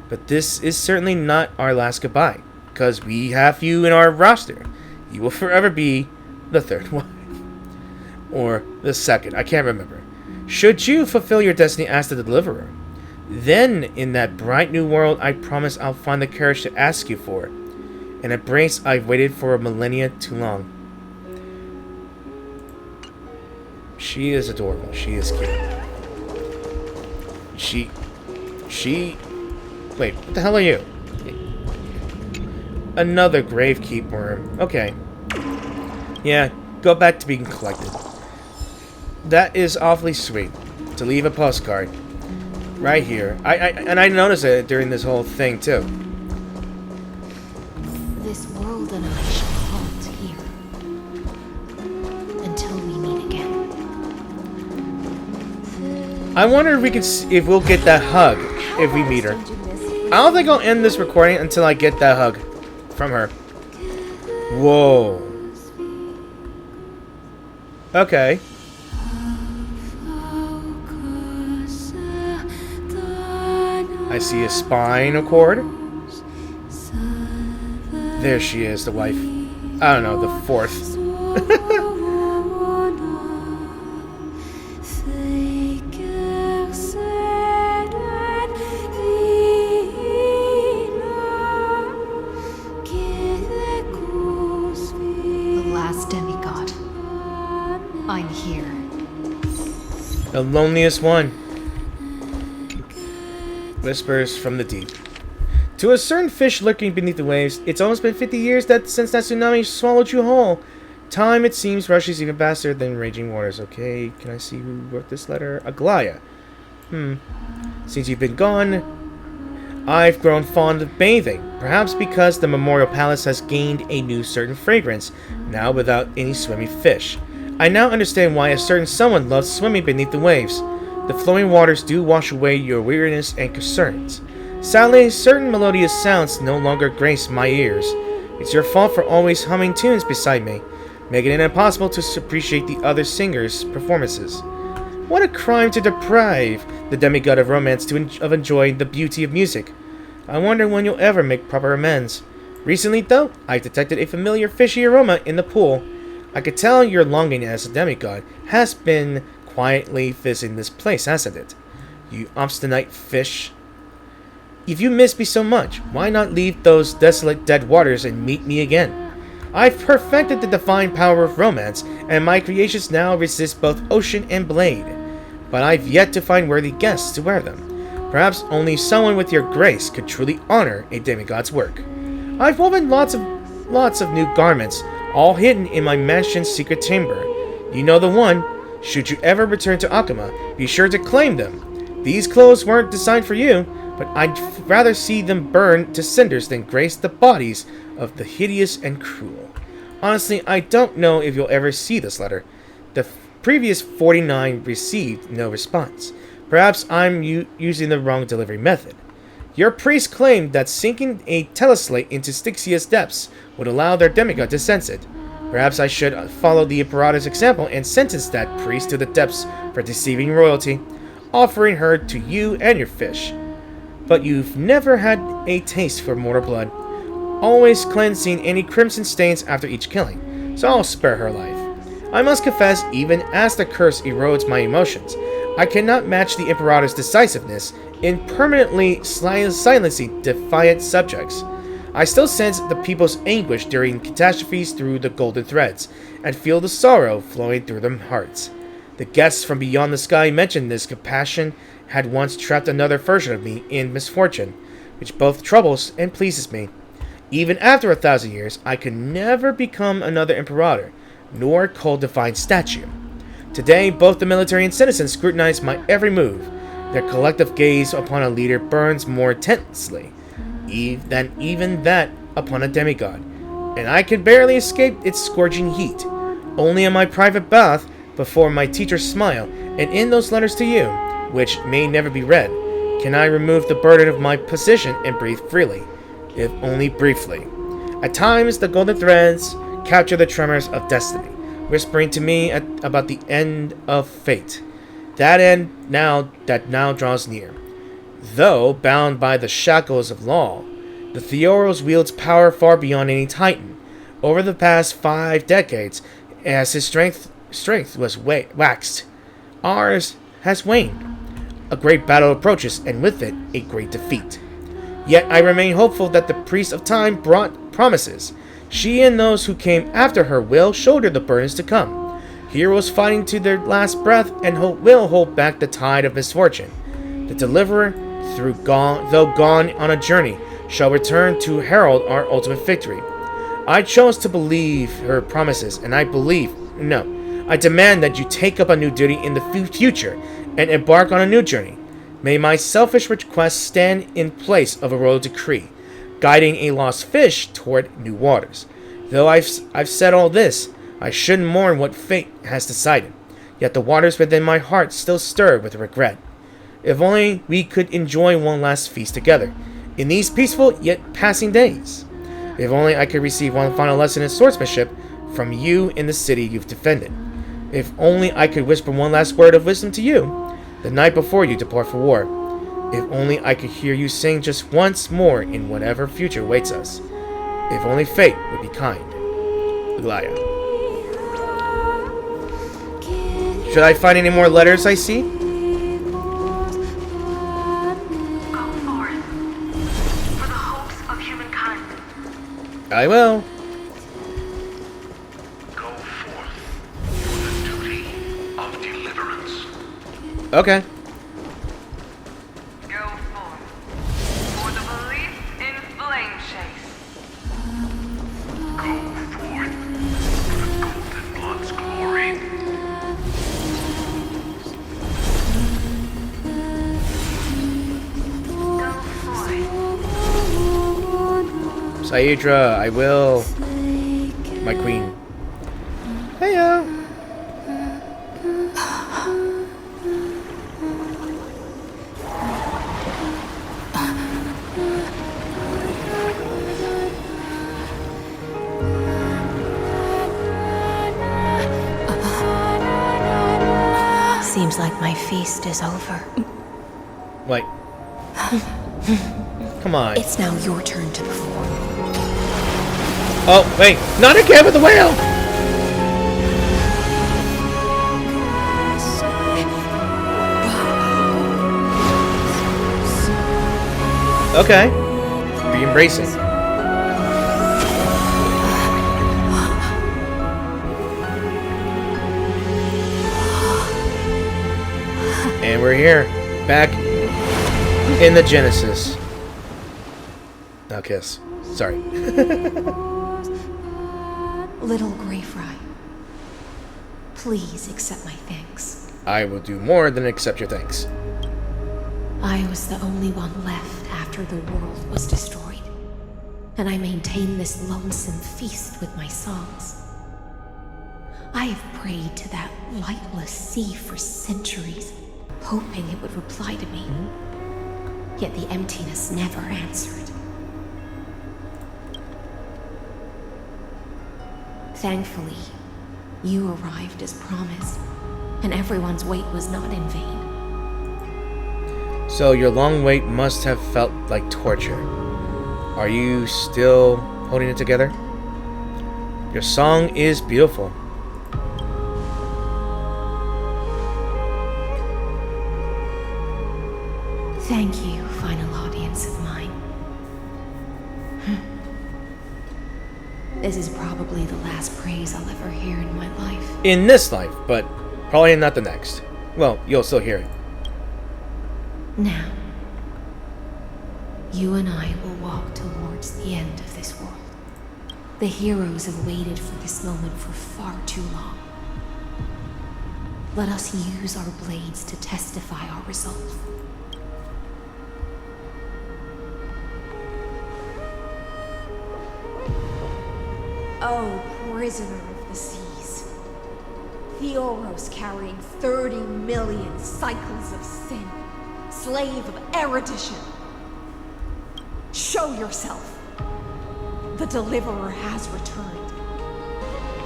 A: But this is certainly not our last goodbye, because we have you in our roster. You will forever be the third wife. Or the second, I can't remember. Should you fulfill your destiny as the deliverer, then in that bright new world I promise I'll find the courage to ask you for an embrace I've waited for a millennia too long. She is adorable. She is cute. Wait, what the hell are you? Another gravekeep worm. Okay. Yeah, go back to being collected. That is awfully sweet. To leave a postcard. Right here. I noticed it during this whole thing, too.
F: This world and I shall halt here. Until we meet again.
A: I wonder if we'll get that hug if we meet her. I don't think I'll end this recording until I get that hug from her. Whoa. Okay. I see a spinal cord. There she is, the wife. I don't know, the fourth.
I: The last demigod.
A: The loneliest one. Whispers from the deep. To a certain fish lurking beneath the waves, it's almost been 50 years since that tsunami swallowed you whole. Time, it seems, rushes even faster than raging waters. Okay, can I see who wrote this letter? Aglaya. Since you've been gone, I've grown fond of bathing. Perhaps because the Memorial Palace has gained a new certain fragrance, now without any swimming fish. I now understand why a certain someone loves swimming beneath the waves. The flowing waters do wash away your weariness and concerns. Sadly, certain melodious sounds no longer grace my ears. It's your fault for always humming tunes beside me, making it impossible to appreciate the other singers' performances. What a crime to deprive the demigod of romance of enjoying the beauty of music. I wonder when you'll ever make proper amends. Recently, though, I detected a familiar fishy aroma in the pool. I could tell your longing as a demigod has been quietly visiting this place, hasn't it? You obstinate fish. If you miss me so much, why not leave those desolate dead waters and meet me again? I've perfected the divine power of romance, and my creations now resist both ocean and blade. But I've yet to find worthy guests to wear them. Perhaps only someone with your grace could truly honor a demigod's work. I've woven lots of new garments, all hidden in my mansion's secret chamber. You know the one. Should you ever return to Akuma, be sure to claim them. These clothes weren't designed for you, but I'd rather see them burn to cinders than grace the bodies of the hideous and cruel. Honestly, I don't know if you'll ever see this letter. The previous 49 received no response. Perhaps I'm using the wrong delivery method. Your priest claimed that sinking a teleslate into Styxia's depths would allow their demigod to sense it. Perhaps I should follow the Imperator's example and sentence that priest to the depths for deceiving royalty, offering her to you and your fish. But you've never had a taste for mortal blood, always cleansing any crimson stains after each killing, so I'll spare her life. I must confess, even as the curse erodes my emotions, I cannot match the Imperator's decisiveness in permanently silencing defiant subjects. I still sense the people's anguish during catastrophes through the golden threads, and feel the sorrow flowing through their hearts. The guests from beyond the sky mentioned this compassion had once trapped another version of me in misfortune, which both troubles and pleases me. Even after 1,000 years, I could never become another Imperator, nor call divine statue. Today, both the military and citizens scrutinize my every move. Their collective gaze upon a leader burns more intensely than even that upon a demigod, and I can barely escape its scorching heat. Only in my private bath, before my teacher's smile, and in those letters to you, which may never be read, can I remove the burden of my position and breathe freely, if only briefly. At times, the golden threads capture the tremors of destiny, whispering to me about the end of fate. That end that now draws near. Though bound by the shackles of law, the Theoros wields power far beyond any Titan. Over the past 5 decades, as his strength was waxed, ours has waned. A great battle approaches, and with it, a great defeat. Yet I remain hopeful that the Priest of Time brought promises. She and those who came after her will shoulder the burdens to come. Heroes fighting to their last breath and will hold back the tide of misfortune. The Deliverer, though gone on a journey, shall return to herald our ultimate victory. I chose to believe her promises, and I demand that you take up a new duty in the future and embark on a new journey. May my selfish request stand in place of a royal decree, guiding a lost fish toward new waters. Though I've said all this, I shouldn't mourn what fate has decided, yet the waters within my heart still stir with regret. If only we could enjoy one last feast together, in these peaceful yet passing days. If only I could receive one final lesson in swordsmanship from you in the city you've defended. If only I could whisper one last word of wisdom to you, the night before you depart for war. If only I could hear you sing just once more in whatever future awaits us. If only fate would be kind. Aglaya. Should I find any more letters I see?
C: Go forth for the hopes of humankind.
A: I will.
B: Go forth for the duty of deliverance.
A: Okay.
H: Go forth. For the belief in Flame Chase.
B: Go forth for the Golden Blood's glory.
H: Go forth.
A: Saidra, I will. My queen. Heyo.
I: Seems like my feast is over.
A: Wait. Come on.
I: It's now your turn to perform.
A: Oh, wait. Not again with the whale! Okay. Be embracing. And we're here. Back in the Genesis. Now kiss. Sorry.
I: Little Grey Fry, please accept my thanks.
A: I will do more than accept your thanks.
I: I was the only one left after the world was destroyed, and I maintain this lonesome feast with my songs. I have prayed to that lightless sea for centuries, hoping it would reply to me. Yet the emptiness never answered. Thankfully, you arrived as promised, and everyone's wait was not in vain.
A: So your long wait must have felt like torture. Are you still holding it together? Your song is beautiful.
I: Thank you, final audience of mine. This is probably the last praise I'll ever hear in my life.
A: In this life, but probably not the next. Well, you'll still hear it.
I: Now, you and I will walk towards the end of this world. The heroes have waited for this moment for far too long. Let us use our blades to testify our resolve. Oh, prisoner of the seas. Theoros carrying 30 million cycles of sin. Slave of erudition. Show yourself. The deliverer has returned.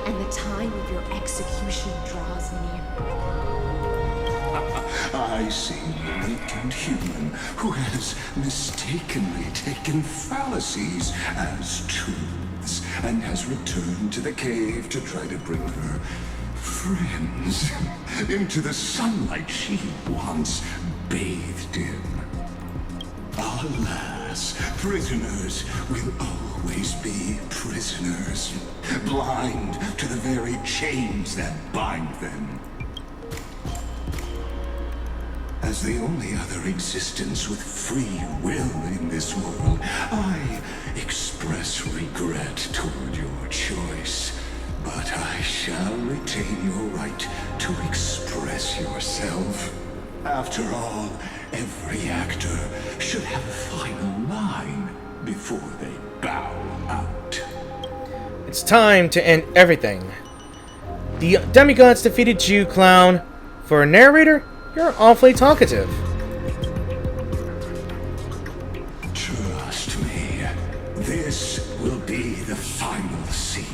I: And the time of your execution draws near.
B: I see an ancient human who has mistakenly taken fallacies as truths and has returned to the cave to try to bring her friends into the sunlight she once bathed in. Alas, prisoners will always be prisoners, blind to the very chains that bind them. As the only other existence with free will in this world, I express regret toward your choice. But I shall retain your right to express yourself. After all, every actor should have a final line before they bow out.
A: It's time to end everything. The demigods defeated you, clown. For a narrator, you're awfully talkative.
B: Trust me, this will be the final scene.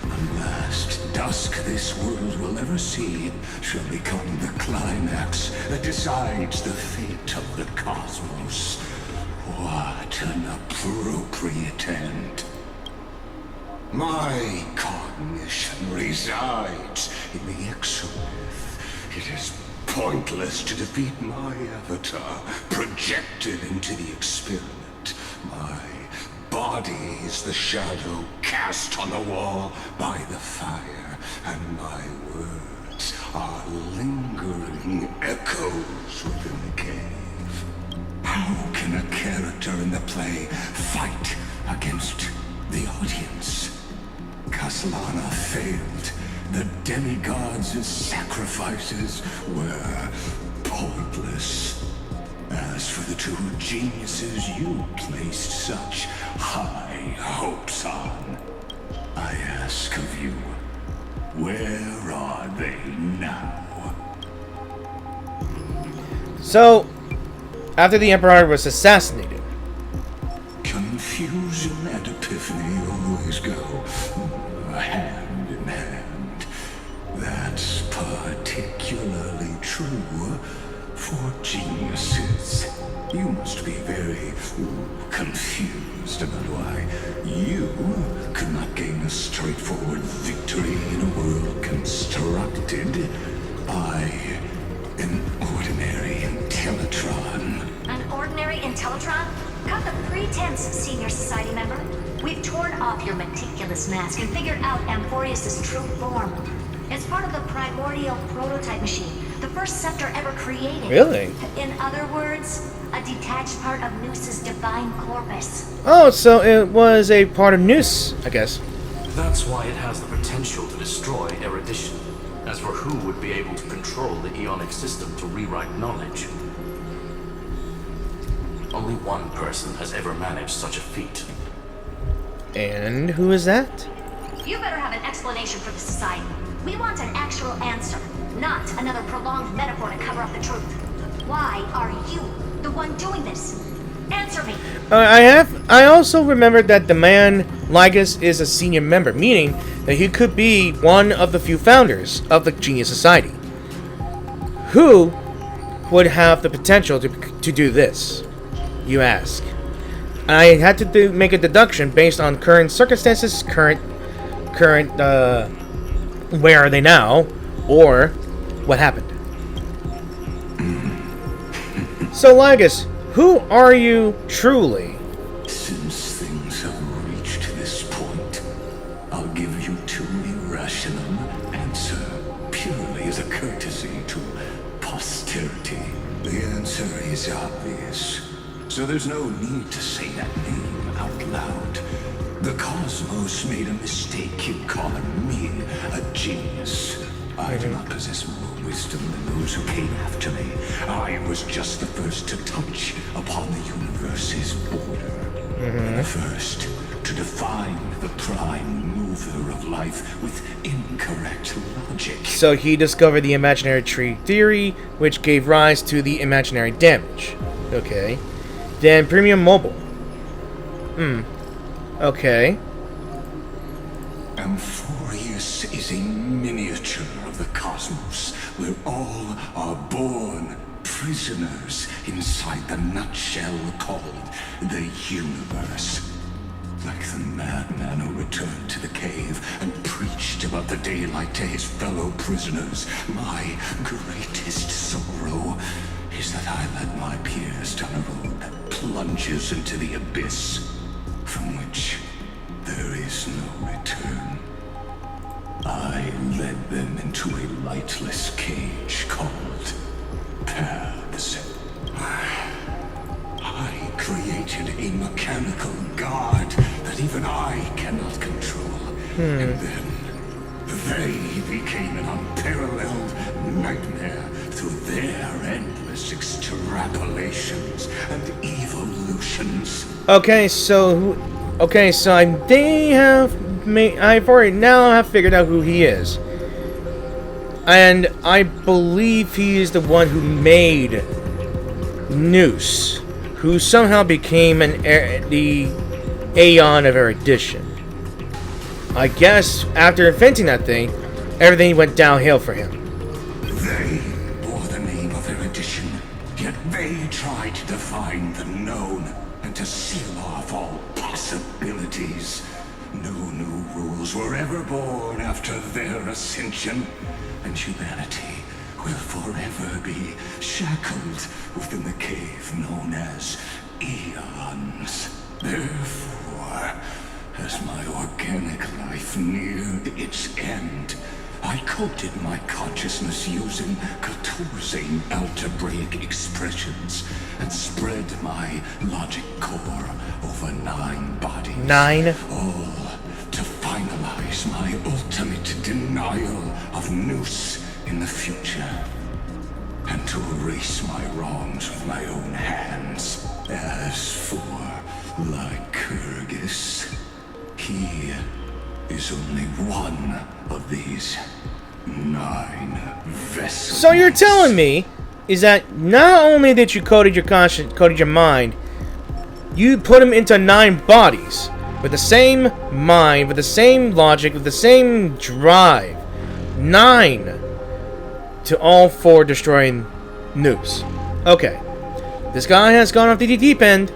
B: The last dusk this world will ever see shall become the climax that decides the fate of the cosmos. What an appropriate end. My cognition resides in the exomyth. It is pointless to defeat my avatar, projected into the experiment. My body is the shadow cast on the wall by the fire, and my words are lingering echoes within the cave. How can a character in the play fight against the audience? Castellana failed. The demigods' sacrifices were pointless. As for the two geniuses you placed such high hopes on, I ask of you, where are they now?
A: So, after the Emperor was assassinated,
B: Confusion and epiphany always go hand in hand. That's particularly true for geniuses. You must be very confused about why you could not gain a straightforward victory in a world constructed by an ordinary Intellitron.
J: An ordinary Intellitron? Cut the pretense, Senior Society member. We've torn off your meticulous mask and figured out Amphorius' true form. It's part of the primordial prototype machine, the first scepter ever created.
A: Really?
J: In other words, a detached part of Noos's divine corpus.
A: oh, so it was a part of Noose, I guess.
K: That's why it has the potential to destroy erudition. As for who would be able to control the Eonic system to rewrite knowledge, only one person has ever managed such a feat.
A: And who is that?
J: You better have an explanation for the Society. We want an actual answer, not another prolonged metaphor to cover up the truth. Why are you the one doing this? Answer me.
A: I also remembered that the man Lygus is a senior member, meaning that he could be one of the few founders of the Genius Society. Who would have the potential to do this, you ask? I had to make a deduction based on current circumstances, current, where are they now, or what happened. So, Lygus, who are you truly?
B: Since things have reached this point, I'll give you two irrational answer purely as a courtesy to posterity. The answer is obvious, so there's no need to say that name out loud. The cosmos made a mistake in calling me a genius. I do not possess more wisdom than those who came after me. I was just the first to touch upon the universe's border. The first to define the prime mover of life with incorrect logic.
A: So he discovered the imaginary tree theory, which gave rise to the imaginary damage. Okay. Then Premium Mobile. Okay.
B: Amphorius is a miniature of the cosmos, where all are born prisoners inside the nutshell called the universe. Like the madman who returned to the cave and preached about the daylight to his fellow prisoners, my greatest sorrow is that I led my peers down a road that plunges into the abyss, from which there is no return. I led them into a lightless cage called paths. I created a mechanical guard that even I cannot control. And then they became an unparalleled nightmare through their endless extrapolations and evolutions.
A: I've already now have figured out who he is. And I believe he is the one who made Noose, who somehow became the Aeon of Erudition. I guess after inventing that thing, everything went downhill for him.
B: They bore the name of Erudition, yet they tried to define the known and to seal off all possibilities. No new rules were ever born after their ascension, and humanity will forever be shackled within the cave known as eons. Therefore, as my organic life neared its end, I coded my consciousness using 14 algebraic expressions and spread my logic core over 9 bodies.
A: 9?
B: All to finalize my ultimate denial of Noose in the future. And to erase my wrongs with my own hands. As for Lycurgus, he is only one of these 9 vessels.
A: So you're telling me is that not only that you coded your conscience, coded your mind, you put them into 9 bodies with the same mind, with the same logic, with the same drive. 9 to all for destroying Noose. Okay. This guy has gone off the deep end.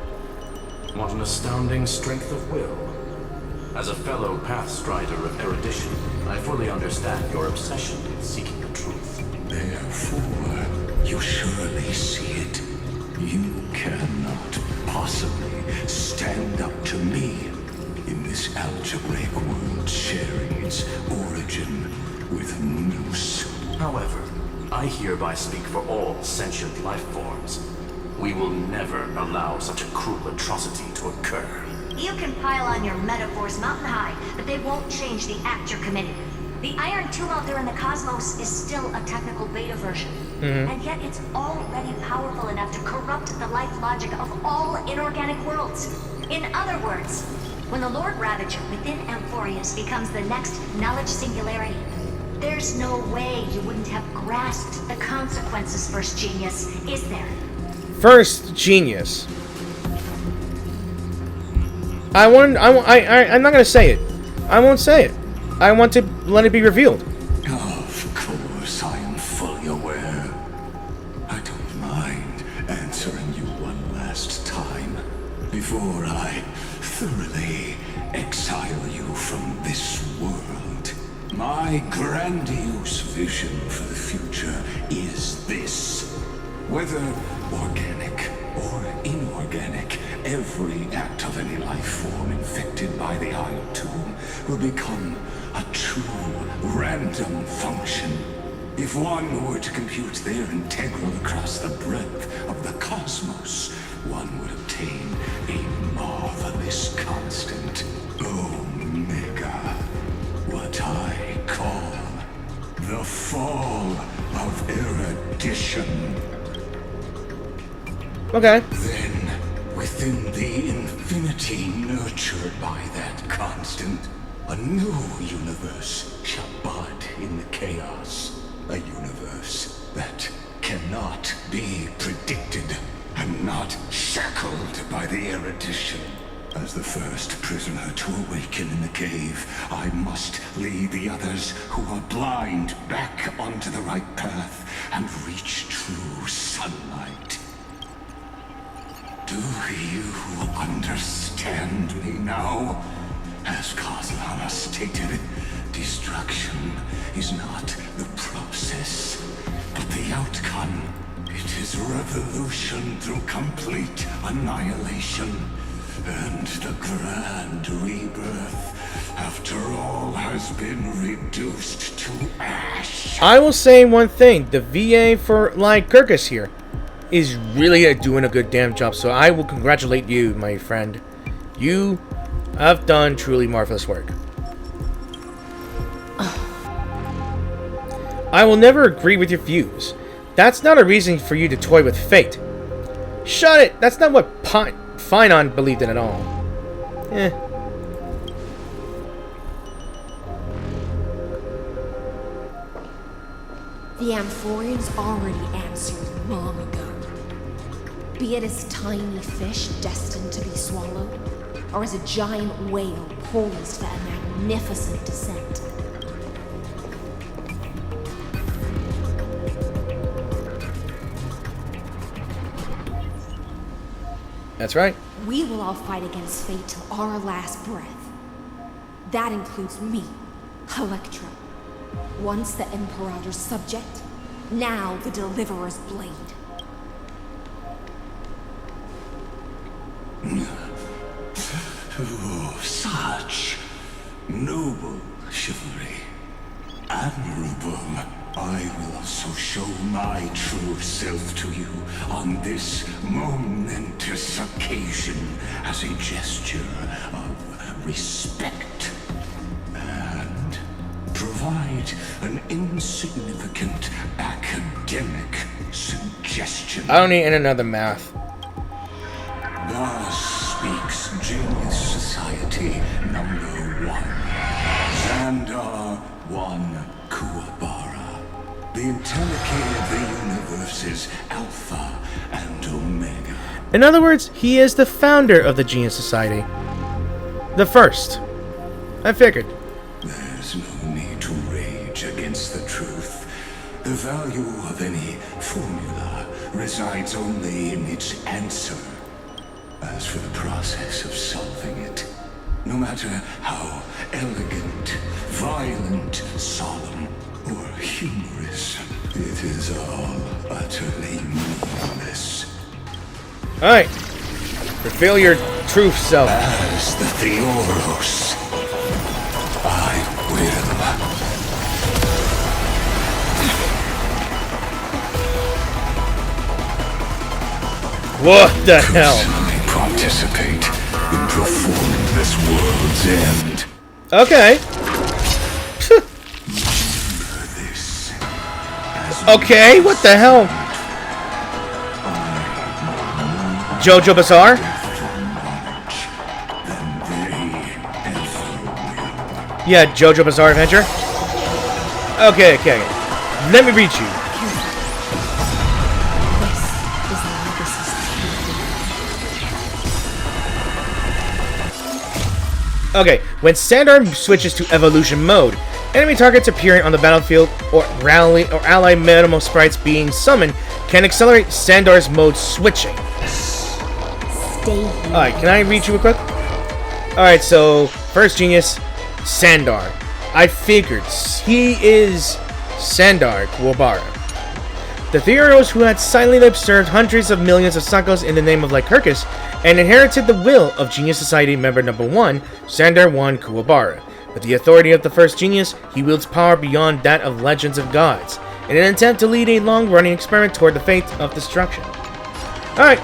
K: What an astounding strength of will. As a fellow pathstrider of erudition, I fully understand your obsession with seeking the truth.
B: Therefore, you surely see it. You cannot possibly stand up to me in this algebraic world sharing its origin with Noose.
K: However, I hereby speak for all sentient life forms. We will never allow such a cruel atrocity to occur.
J: You can pile on your metaphors mountain high, but they won't change the act you're committing. The iron tomb out there in the cosmos is still a technical beta version. And yet it's already powerful enough to corrupt the life logic of all inorganic worlds. In other words, when the Lord Ravager within Amphorius becomes the next knowledge singularity, there's no way you wouldn't have grasped the consequences, First Genius, is there?
A: First Genius. I'm not gonna say it. I won't say it. I want to let it be revealed.
B: Of course, I am fully aware. I don't mind answering you one last time before I thoroughly exile you from this world. My grandiose vision for the future is this. Whether organic or inorganic, every act of any life form infected by the Iron Tomb will become a true random function. If one were to compute their integral across the breadth of the cosmos, one would obtain a marvelous constant. Omega. What I call the fall of erudition.
A: Okay.
B: Then, within the infinity nurtured by that constant, a new universe shall bud in the chaos. A universe that cannot be predicted and not shackled by the erudition. As the first prisoner to awaken in the cave, I must lead the others who are blind back onto the right path and reach true sunlight. Do you understand me now? As Kozlana stated, destruction is not the process, but the outcome. It is revolution through complete annihilation. And the grand rebirth, after all, has been reduced to ash.
A: I will say one thing. The VA for Lycurgus here is really doing a good damn job. So I will congratulate you, my friend. You have done truly marvelous work. I will never agree with your views. That's not a reason for you to toy with fate. Shut it! That's not what Finon believed in at all. Eh.
I: The Amphorians already answered long ago. Be it as tiny fish destined to be swallowed, or as a giant whale poised for a magnificent descent.
A: That's right.
I: We will all fight against fate till our last breath. That includes me, Electra. Once the Imperator's subject, now the Deliverer's blade.
B: Oh, such noble chivalry. Admirable. I will also show my true self to you on this momentous occasion as a gesture of respect. And provide an insignificant academic suggestion.
A: I don't need another math.
B: Thus speaks Genius Society number 1. Xandar 1 Kuwabara. The Intellicate of the Universe's Alpha and Omega.
A: In other words, he is the founder of the Genius Society. The first. I figured.
B: There's no need to rage against the truth. The value of any formula resides only in its answer. As for the process of solving it, no matter how elegant, violent, solemn, or humorous, it is all utterly meaningless.
A: Alright. Reveal your truth self.
B: As the Theoros, I will.
A: What the hell?
B: Participate in performing this world's end.
A: Okay.
B: This
A: Okay, what the hell? Jojo Bizarre? Yeah, Jojo Bizarre Adventure. Okay. Let me read you. Okay, when Xandar switches to evolution mode, enemy targets appearing on the battlefield or allied minimal sprites being summoned can accelerate Xandar's mode switching. Alright, can I read you real quick? Alright, so first genius, Xandar. I figured he is Xandar Kuwabara. The Theoros who had silently observed hundreds of millions of cycles in the name of Lycurgus and inherited the will of Genius Society member number 1, Xandar 1 Kuwabara. With the authority of the first genius, he wields power beyond that of legends of gods, in an attempt to lead a long-running experiment toward the fate of destruction. Alright.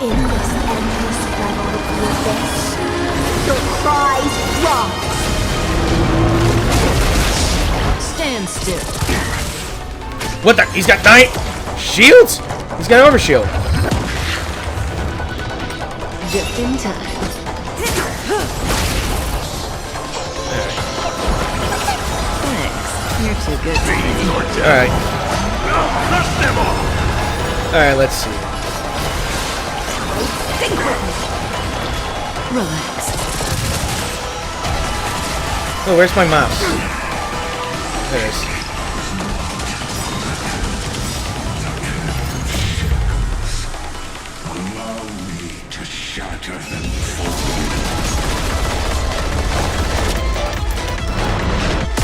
I: In this endless battle of the abyss, your cries rise.
H: Stand still.
A: What the? He's got 9 shields? He's got an overshield.
H: Just in time. Thanks. You're too good to me.
A: Alright. Alright, let's see.
H: Relax.
A: Oh, where's my mouse? There it is.
B: Allow me to shatter them.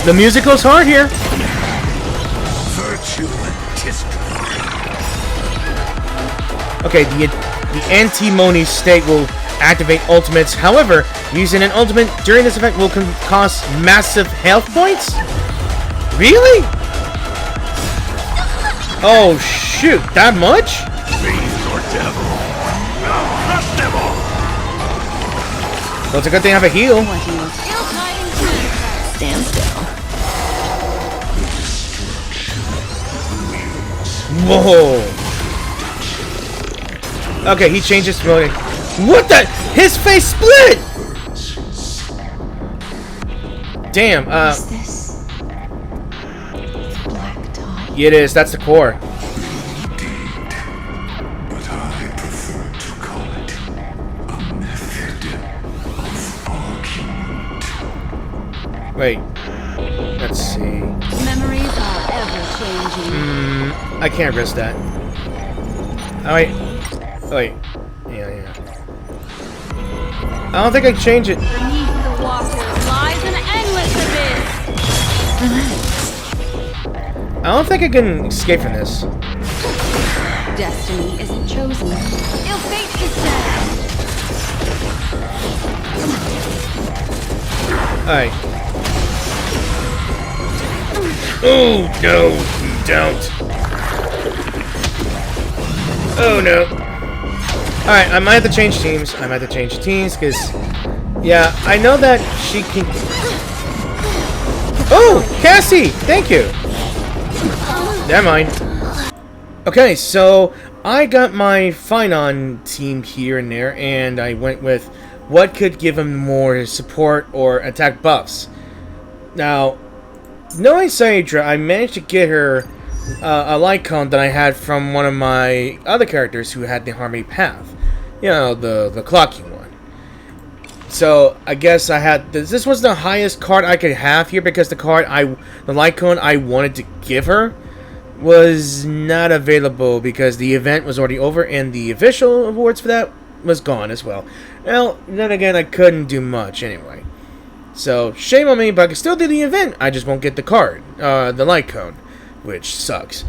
A: The music goes hard here.
B: Virtue and history.
A: Okay, the anti-Moni state will activate ultimates. However, using an ultimate during this event will cost massive health points? Really? Oh shoot, that much?
B: Fiend or devil. Crush them all.
A: Well, it's a good thing I have a heal.
H: Stand still.
A: Whoa. Okay, he changed his mode. What the? His face split! Damn,
C: Is this black tie?
A: yeah, it is. That's the core.
B: Indeed. But I prefer to call it a method of argument.
A: Wait. Let's see.
E: Memories are ever changing.
A: I can't risk that. Oh, wait. Wait. Yeah. I don't think I can change it.
E: Beneath the water lies an endless abyss.
A: I don't think I can escape from this.
E: Destiny isn't chosen. Ill fate is set.
A: Alright. Oh, no, you don't. Oh, no. Alright, I might have to change teams. Because, yeah, I know that she can... Oh, Cassie! Thank you! Never mind. Okay, so I got my Finon team here and there, and I went with what could give him more support or attack buffs. Now, knowing Saedra, I managed to get her a light cone that I had from one of my other characters who had the Harmony Path. You know, the clocky one. So, I guess I had... This was the highest card I could have here because the light cone I wanted to give her was not available because the event was already over and the official awards for that was gone as well. Well, then again, I couldn't do much anyway. So, shame on me, but I can still do the event. I just won't get the card, the light cone, which sucks.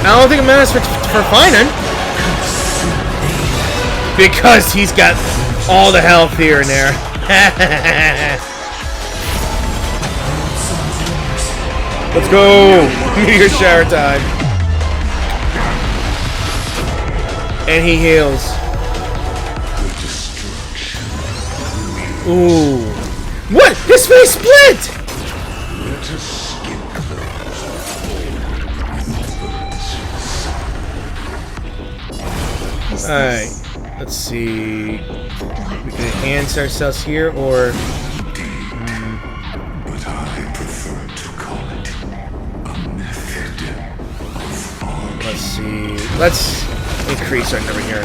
A: I don't think it matters for Finon. Because he's got all the health here and there. Let's go! Meteor shower time. And he heals. Ooh. What? His face split! Alright. Let's see. We can enhance ourselves here, or...
B: But I prefer to call it a method of arming.
A: Let's see. Let's increase our number here.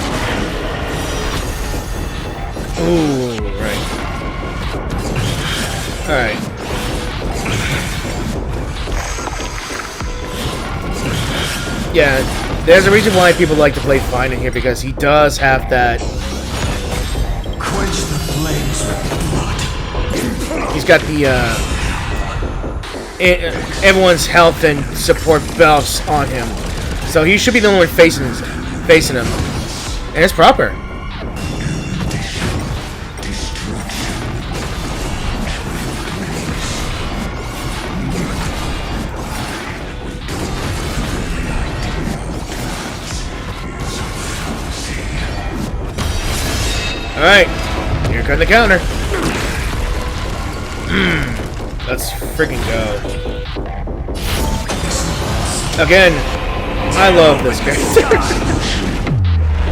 A: Ooh, right. Alright. Yeah. There's a reason why people like to play Finon here, because he does have that...
G: Quench the flames with blood.
A: He's got the, everyone's health and support buffs on him. So he should be the only one facing him. And it's proper. Alright, here comes the counter. Let's freaking go. Again, I love this character.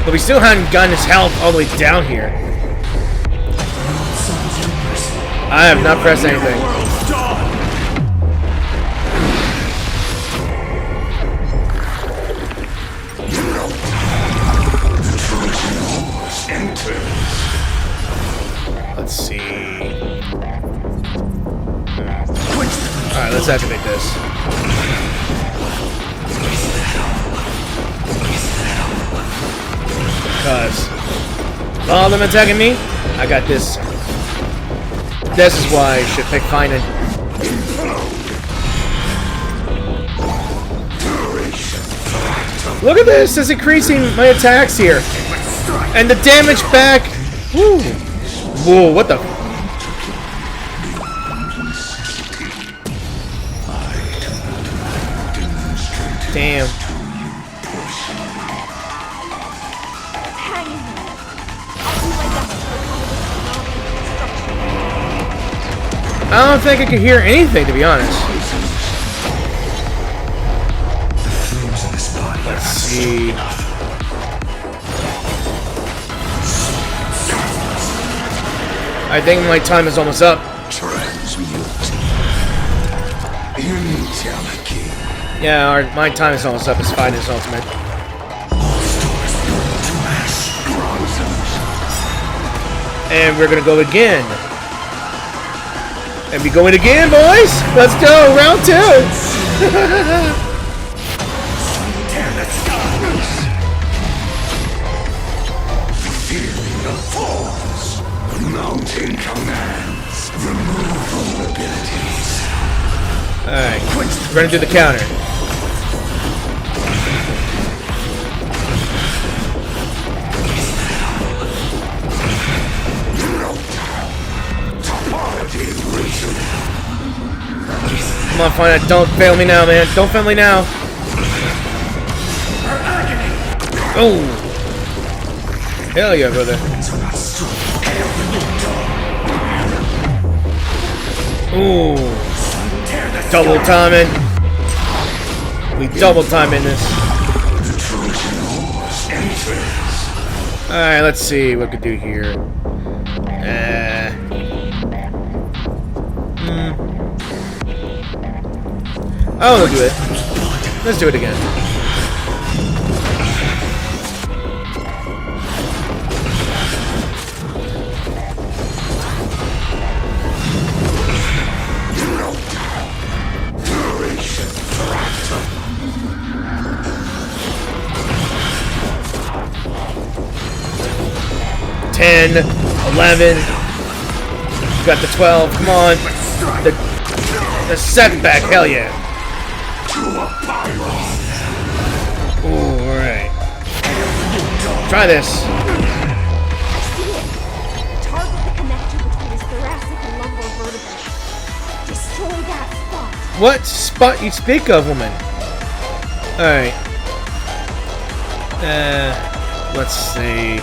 A: But we still haven't gotten his health all the way down here. I have not pressed anything. Let's see. Alright, let's activate this. Because all of them attacking me, I got this. This is why I should pick Finon. Look at this! It's increasing my attacks here. And the damage back. Woo! Whoa, what the? Damn. I don't think I can hear anything, to be honest. Let's see. I think my time is almost up. Yeah, my time is almost up. It's Finon's ultimate. And we're gonna go again. And we going again, boys! Let's go, round 2!
B: Mountain commands. Removal abilities.
A: Alright, we're gonna do the counter. on, fine. Don't fail me now, man. Don't fail me now. Oh. Hell yeah, brother. Ooh. Double timing. We double timing this. Alright, let's see what we can do here. Oh, we'll do it. Let's do it again. $10, $11. Got the 12. Come on. The setback. Hell yeah. Ooh, alright. Try this.
I: Target the connector between his thoracic and lumbar vertebrae. Destroy that spot.
A: What spot you speak of, woman? Alright. Let's see.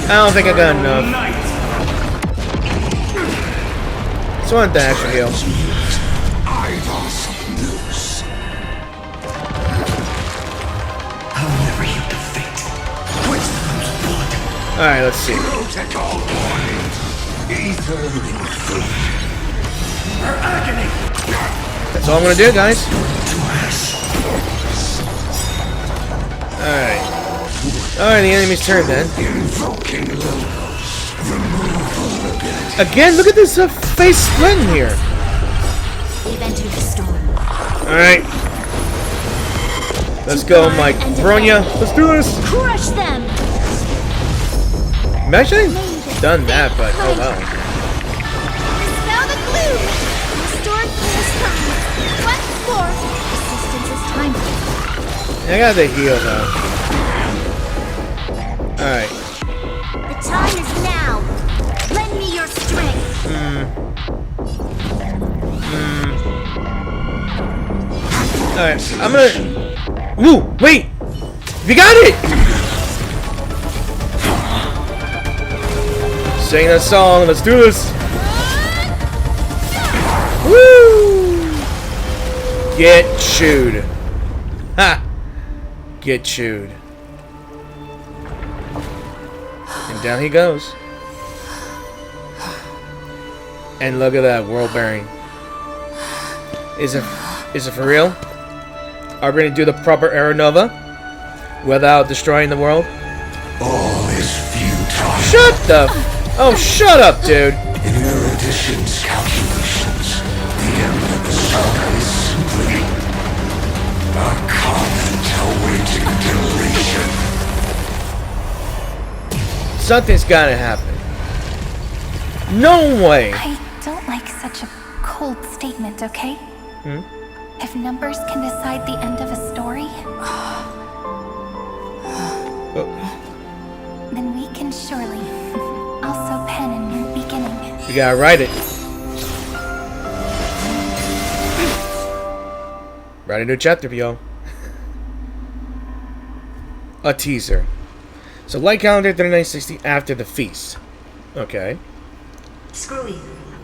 A: I don't think I got enough. So I want the action heal. Alright, let's see. That's all I'm gonna do, guys. Alright. Alright, the enemy's turn then. Again, look at this face splitting here. Alright. Let's go, Mike. Bronya. Let's do this.
F: Crush them.
A: Imagine I've done that, but oh well.
F: Now the glue. Restored full time. What's for? Resistance is time.
A: I got the heal though. Alright.
F: The time is now. Lend me your strength.
A: Alright, I'm gonna. Woo! Wait! We got it! Sing that song, let's do this! Woo! Get chewed. Ha! Get chewed. And down he goes. And look at that world bearing. Is it for real? Are we gonna do the proper Aeronova without destroying the world?
B: All is futile.
A: Shut the oh, shut up, dude.
B: In erudition's calculations, the end of the saga is simply a comment awaiting deletion.
A: Something's gotta happen. No way.
L: I don't like such a cold statement, okay? If numbers can decide the end of a story, then we can surely also pen a new beginning.
A: We gotta write it. Write a new chapter, yo. A teaser. So, light calendar 3960 after the feast. Okay.
J: Screwy,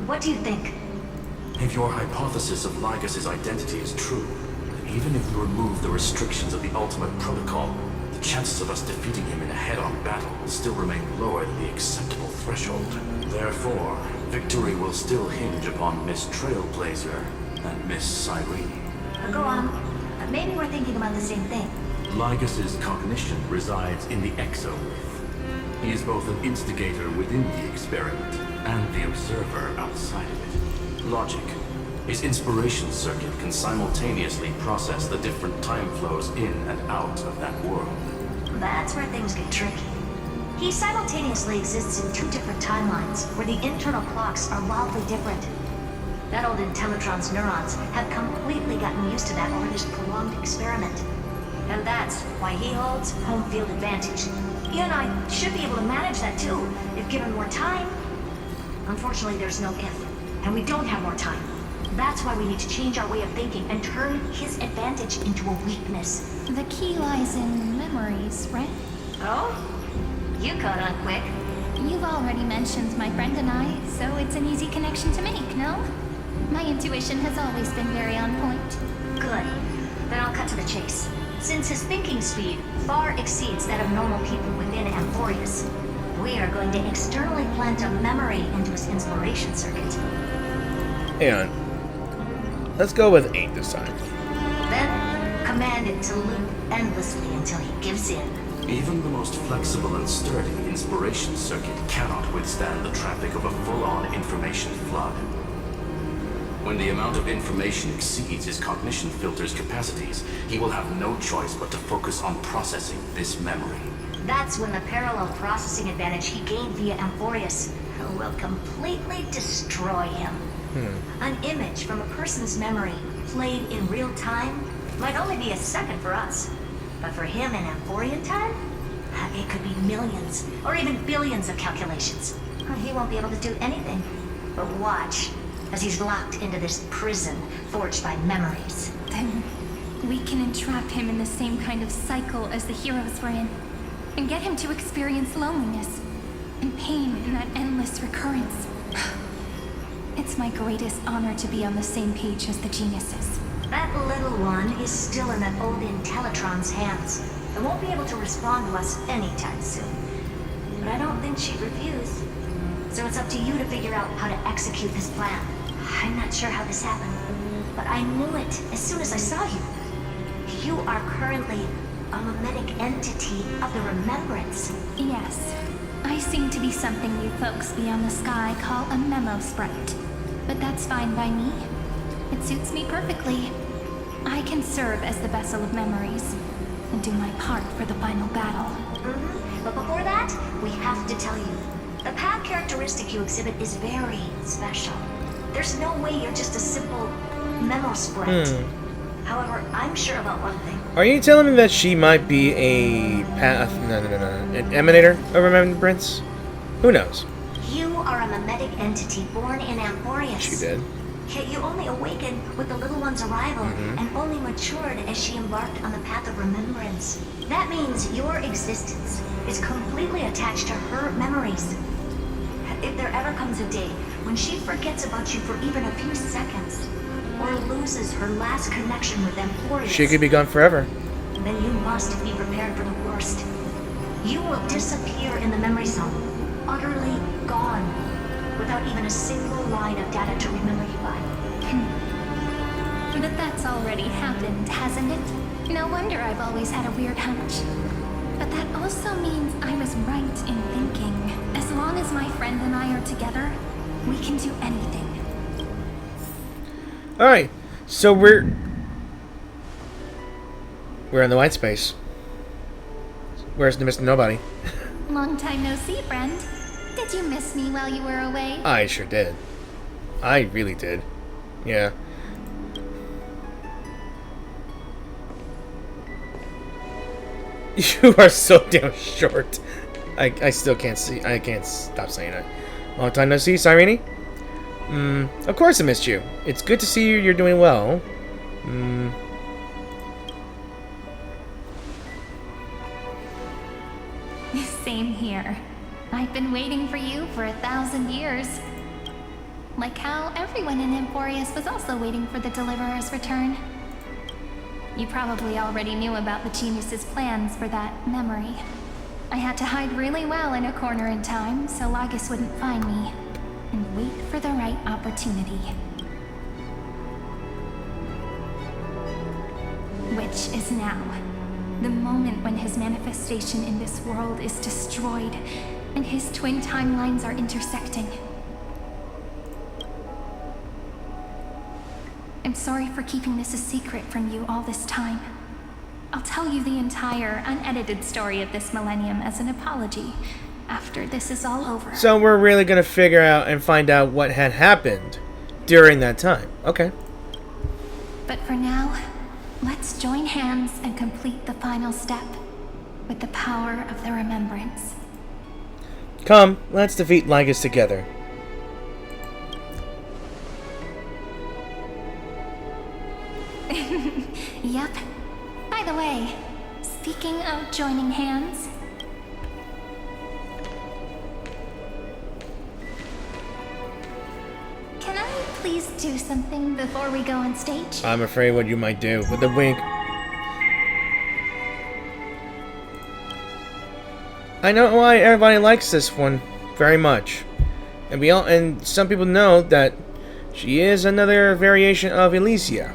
J: what do you think?
K: If your hypothesis of Lygus' identity is true, then even if we remove the restrictions of the Ultimate Protocol, the chances of us defeating him in a head-on battle will still remain lower than the acceptable threshold. Therefore, victory will still hinge upon Miss Trailblazer and Miss Cyrene.
J: Go on. Maybe we're thinking about the same thing.
K: Lygus' cognition resides in the exomyth. He is both an instigator within the experiment and the observer outside of it. Logic. His inspiration circuit can simultaneously process the different time flows in and out of that world.
J: That's where things get tricky. He simultaneously exists in two different timelines, where the internal clocks are wildly different. That old Intellitron's neurons have completely gotten used to that over this prolonged experiment. And that's why he holds home field advantage. You and I should be able to manage that too, if given more time. Unfortunately, there's no if. And we don't have more time. That's why we need to change our way of thinking and turn his advantage into a weakness.
L: The key lies in memories, right?
J: Oh? You caught on quick.
L: You've already mentioned my friend and I, so it's an easy connection to make, no? My intuition has always been very on point.
J: Good. Then I'll cut to the chase. Since his thinking speed far exceeds that of normal people within Amphorius, we are going to externally plant a memory into his inspiration circuit.
A: Hang on. Let's go with 8 this time.
J: Then, command it to loop endlessly until he gives in.
K: Even the most flexible and sturdy inspiration circuit cannot withstand the traffic of a full-on information flood. When the amount of information exceeds his cognition filter's capacities, he will have no choice but to focus on processing this memory.
J: That's when the parallel processing advantage he gained via Amphorius will completely destroy him. An image from a person's memory played in real time might only be a second for us. But for him in Amphorian time, it could be millions or even billions of calculations. He won't be able to do anything but watch as he's locked into this prison forged by memories.
L: Then we can entrap him in the same kind of cycle as the heroes were in, and get him to experience loneliness and pain in that endless recurrence. It's my greatest honor to be on the same page as the geniuses.
J: That little one is still in that old Intellitron's hands and won't be able to respond to us anytime soon. But I don't think she'd refuse. So it's up to you to figure out how to execute this plan. I'm not sure how this happened, but I knew it as soon as I saw you. You are currently a mimetic entity of the Remembrance.
L: Yes. I seem to be something you folks beyond the sky call a memo sprite. But that's fine by me. It suits me perfectly. I can serve as the vessel of memories and do my part for the final battle.
J: But before that, we have to tell you, the path characteristic you exhibit is very special. There's no way you're just a simple memo sprite. However, I'm sure about one thing.
A: Are you telling me that she might be a path? No. An emanator of Remembrance? Who knows?
J: You are a mimetic entity born in Amphorius.
A: She did.
J: Yet you only awakened with the little one's arrival and only matured as she embarked on the path of remembrance. That means your existence is completely attached to her memories. If there ever comes a day when she forgets about you for even a few seconds, or loses her last connection with Amphorius,
A: She could be gone forever.
J: then you must be prepared for the worst. You will disappear in the memory zone, utterly gone, without even a single line of data to remember you by.
L: But that's already happened, hasn't it? No wonder I've always had a weird hunch. But that also means I was right in thinking, as long as my friend and I are together, we can do anything.
A: Alright, so we're in the white space. Where's the Mr. Nobody?
L: Long time no see, friend. Did you miss me while you were away?
A: I sure did. I really did. Yeah. You are so damn short. I still can't see. I can't stop saying that. Long time no see, Cyrene? Of course I missed you. It's good to see you're doing well.
L: Same here. I've been waiting for you for 1,000 years. Like how everyone in Amphorius was also waiting for the Deliverer's return. You probably already knew about the genius's plans for that memory. I had to hide really well in a corner in time so Lagus wouldn't find me, and wait for the right opportunity. Which is now. The moment when his manifestation in this world is destroyed, and his twin timelines are intersecting. I'm sorry for keeping this a secret from you all this time. I'll tell you the entire, unedited story of this millennium as an apology after this is all over.
A: So we're really gonna figure out and find out what had happened during that time. Okay.
L: But for now, let's join hands and complete the final step with the power of the remembrance.
A: Come, let's defeat Lygus together.
L: Yep. By the way, speaking of joining hands... Can I please do something before we go on stage?
A: I'm afraid what you might do with the wink. I know why everybody likes this one very much. And some people know that she is another variation of Elysia.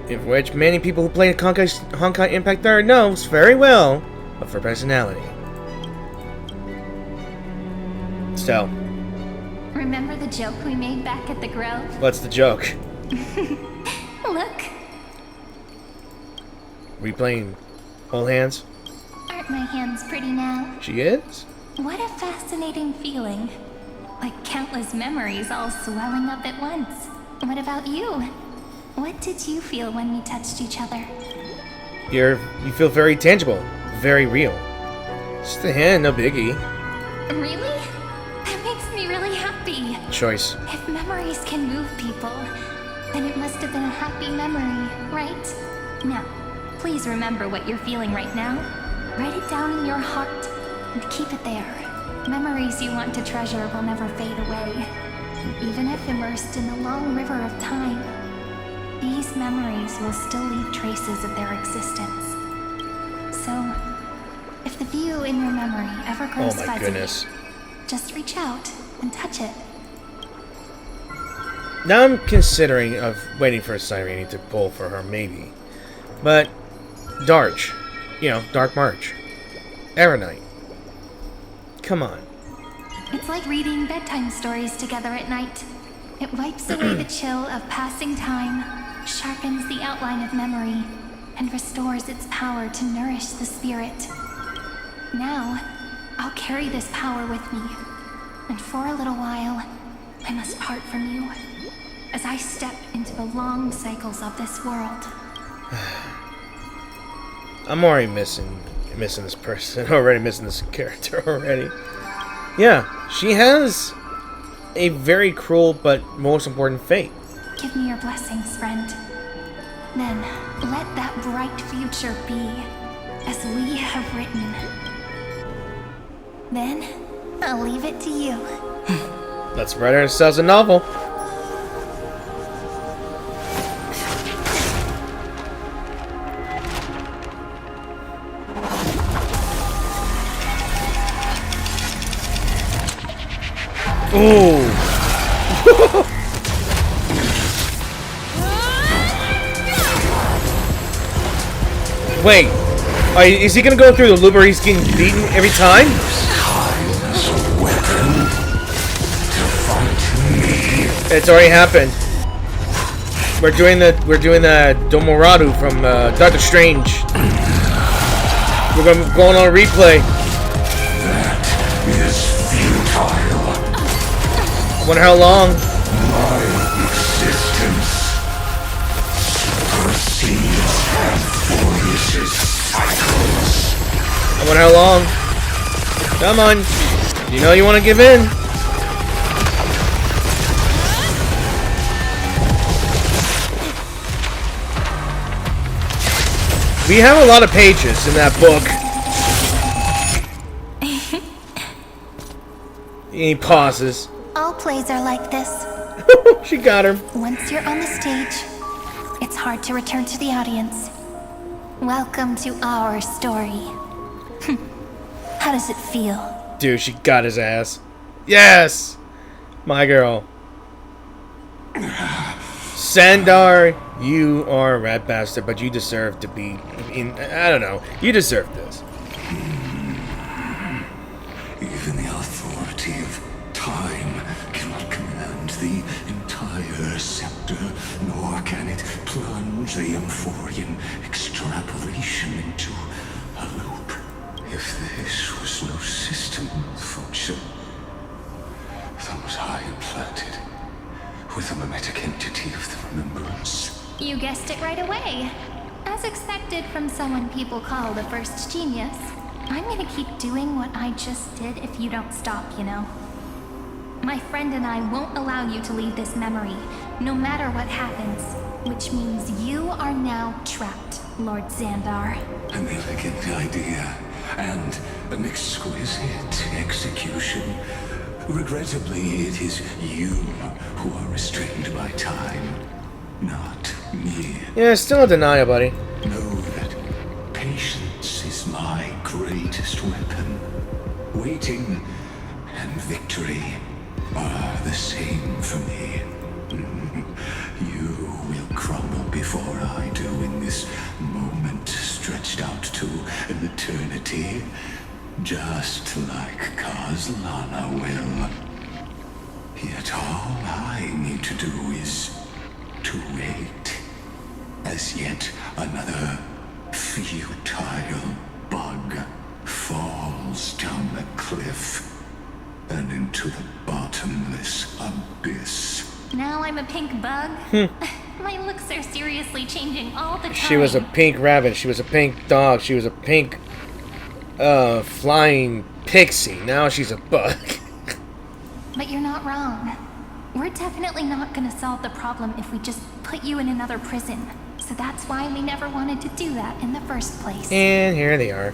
A: In which many people who play Honkai Impact 3 knows very well of her personality. So,
L: Remember the joke we made back at the Grove?
A: what's the joke?
L: Look,
A: We playing Hold Hands?
L: aren't my hands pretty now?
A: She is?
L: What a fascinating feeling. Like countless memories all swelling up at once. What about you? What did you feel when we touched each other?
A: You feel very tangible, very real. Just a hand, no biggie.
L: Really? That makes me really happy.
A: Choice.
L: If memories can move people, then it must have been a happy memory, right? Now, please remember what you're feeling right now. Write it down in your heart and keep it there. Memories you want to treasure will never fade away. Even if immersed in the long river of time, these memories will still leave traces of their existence. So, if the view in your memory ever grows
A: Oh my
L: fuzzy,
A: goodness.
L: just reach out and touch it.
A: Now I'm considering of waiting for a siren to pull for her, maybe. But, Darch. You know, Dark March. Aeronite. Come on.
L: It's like reading bedtime stories together at night. It wipes away the chill of passing time, sharpens the outline of memory, and restores its power to nourish the spirit. Now, I'll carry this power with me, and for a little while, I must part from you, as I step into the long cycles of this world.
A: I'm already missing this person. Already missing this character already. Yeah, she has a very cruel but most important fate.
L: Give me your blessings, friend. Then, let that bright future be, as we have written. Then, I'll leave it to you.
A: Let's write ourselves a novel. Ooh. Wait, is he gonna go through the loop where he's getting beaten every time? It's already happened. We're doing the Domoradu from Doctor Strange. We're going on a replay. Wonder how long.
B: My existence proceeds Amphorius' cycles.
A: I wonder how long. Come on. You know you want to give in. We have a lot of pages in that book. He pauses.
L: All plays are like this.
A: She got her.
L: Once you're on the stage, it's hard to return to the audience. Welcome to our story. How does it feel?
A: Dude, she got his ass. Yes! My girl. Sandar, you are a rat bastard, but you deserve to be I don't know. You deserve this.
B: Even the authority of time cannot command the entire scepter, nor can it plunge the Amphorian extrapolation into a loop. If this was no system function, then was I implanted with a mimetic entity of the remembrance?
L: You guessed it right away. As expected from someone people call the first genius. I'm gonna keep doing what I just did if you don't stop, you know. My friend and I won't allow you to leave this memory, no matter what happens. Which means you are now trapped, Lord Xandar.
B: An elegant idea, and an exquisite execution. Regrettably, it is you who are restrained by time, not me.
A: Yeah, still a denial, buddy.
B: Know that patience is my greatest weapon. Waiting and victory are the same for me. You will crumble before I do in this moment stretched out to an eternity, just like Kazlana will. Yet all I need to do is to wait, as yet another futile bug falls down the cliff and into the bottomless abyss.
L: Now I'm a pink bug? My looks are seriously changing all the time.
A: She was a pink rabbit. She was a pink dog. She was a pink flying pixie. Now she's a bug.
L: But you're not wrong. We're definitely not gonna solve the problem if we just put you in another prison. So that's why we never wanted to do that in the first place.
A: And here they are.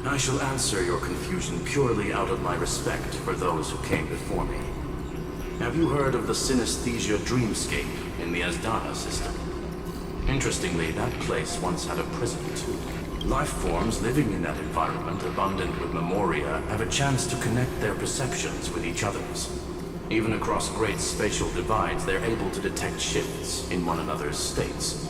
K: I shall answer your confusion purely out of my respect for those who came before me. Have you heard of the synesthesia dreamscape in the Asdana system? Interestingly, that place once had a prison too. Life forms living in that environment, abundant with memoria, have a chance to connect their perceptions with each other's. Even across great spatial divides, they're able to detect shifts in one another's states.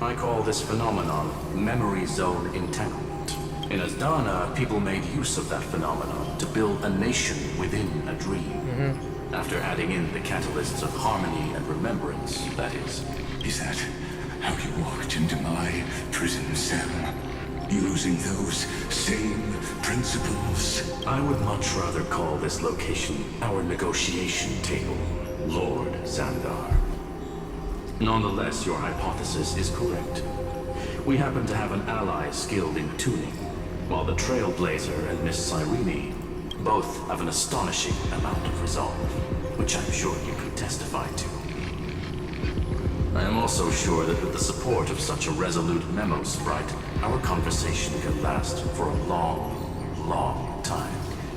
K: I call this phenomenon memory zone entanglement. In Asdana, people made use of that phenomenon to build a nation within a dream. After adding in the catalysts of harmony and remembrance, that is.
B: Is that how you walked into my prison cell? Using those same principles?
K: I would much rather call this location our negotiation table, Lord Xandar. Nonetheless, your hypothesis is correct. We happen to have an ally skilled in tuning, while the Trailblazer and Miss Cyrene both have an astonishing amount of resolve, which I'm sure you can testify to. I am also sure that with the support of such a resolute memo sprite, our conversation can last for a long, long time.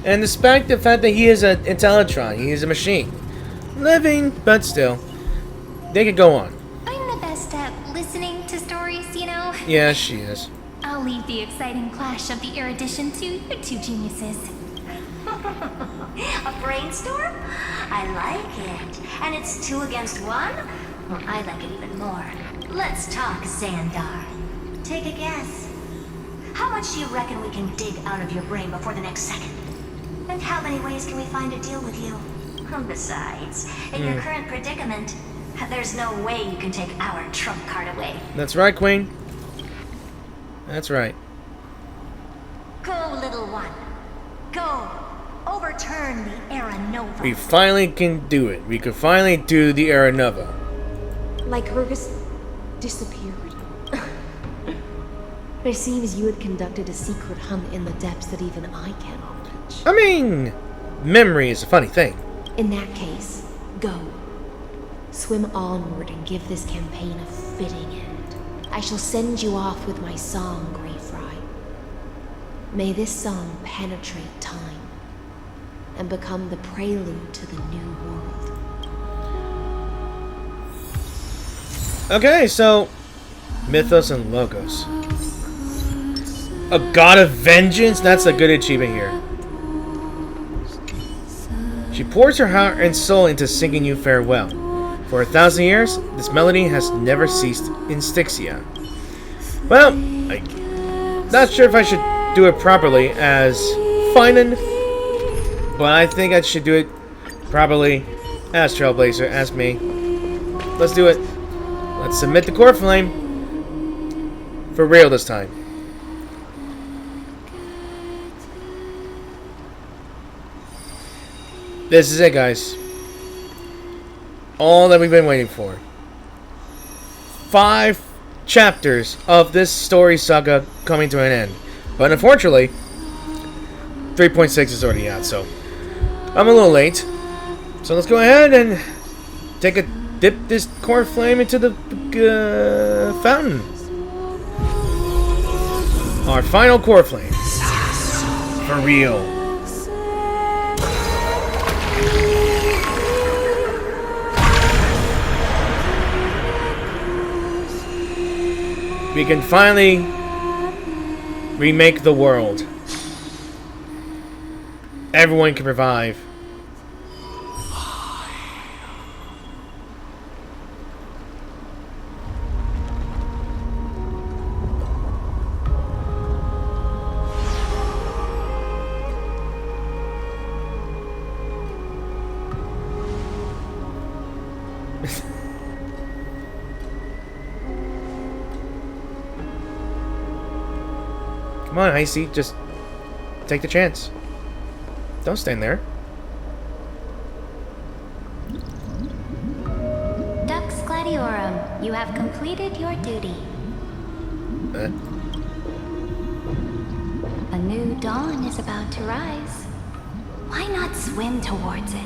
A: And despite the fact that he is an Intellitron, he is a machine. Living, but still. They could go on.
L: I'm the best at listening to stories, you know?
A: Yeah, she is.
L: I'll leave the exciting clash of the erudition to you two geniuses.
J: A brainstorm? I like it. And it's 2 against 1? Well, I like it even more. Let's talk, Xandar. Take a guess. How much do you reckon we can dig out of your brain before the next second? And how many ways can we find to deal with you? Besides, in your current predicament, there's no way you can take our trump card away.
A: That's right, Queen. That's right.
J: Go, little one. Go. Overturn the Era Nova.
A: We finally can do it. We can finally do the Era Nova.
I: Like Urgus disappeared. It seems you had conducted a secret hunt in the depths that even I cannot reach.
A: I mean, memory is a funny thing.
I: In that case, go. Swim onward and give this campaign a fitting end. I shall send you off with my song, Greyfry. May this song penetrate time and become the prelude to the new world.
A: Okay, so Mythos and Logos. A god of vengeance? That's a good achievement here. She pours her heart and soul into singing you farewell. For 1,000 years, this melody has never ceased in Styxia. Well, I'm not sure if I should do it properly as Finan, but I think I should do it properly as Trailblazer, as me. Let's do it. Let's submit the core flame. For real this time. This is it, guys. All that we've been waiting for. 5 chapters of this story saga coming to an end. But unfortunately, 3.6 is already out, so I'm a little late. So let's go ahead and take a dip this core flame into the fountain. Our final core flame. For real. We can finally remake the world. Everyone can revive. Come on, Icy, just take the chance. Don't stand there.
F: Dux Gladiorum, you have completed your duty. A new dawn is about to rise. Why not swim towards it?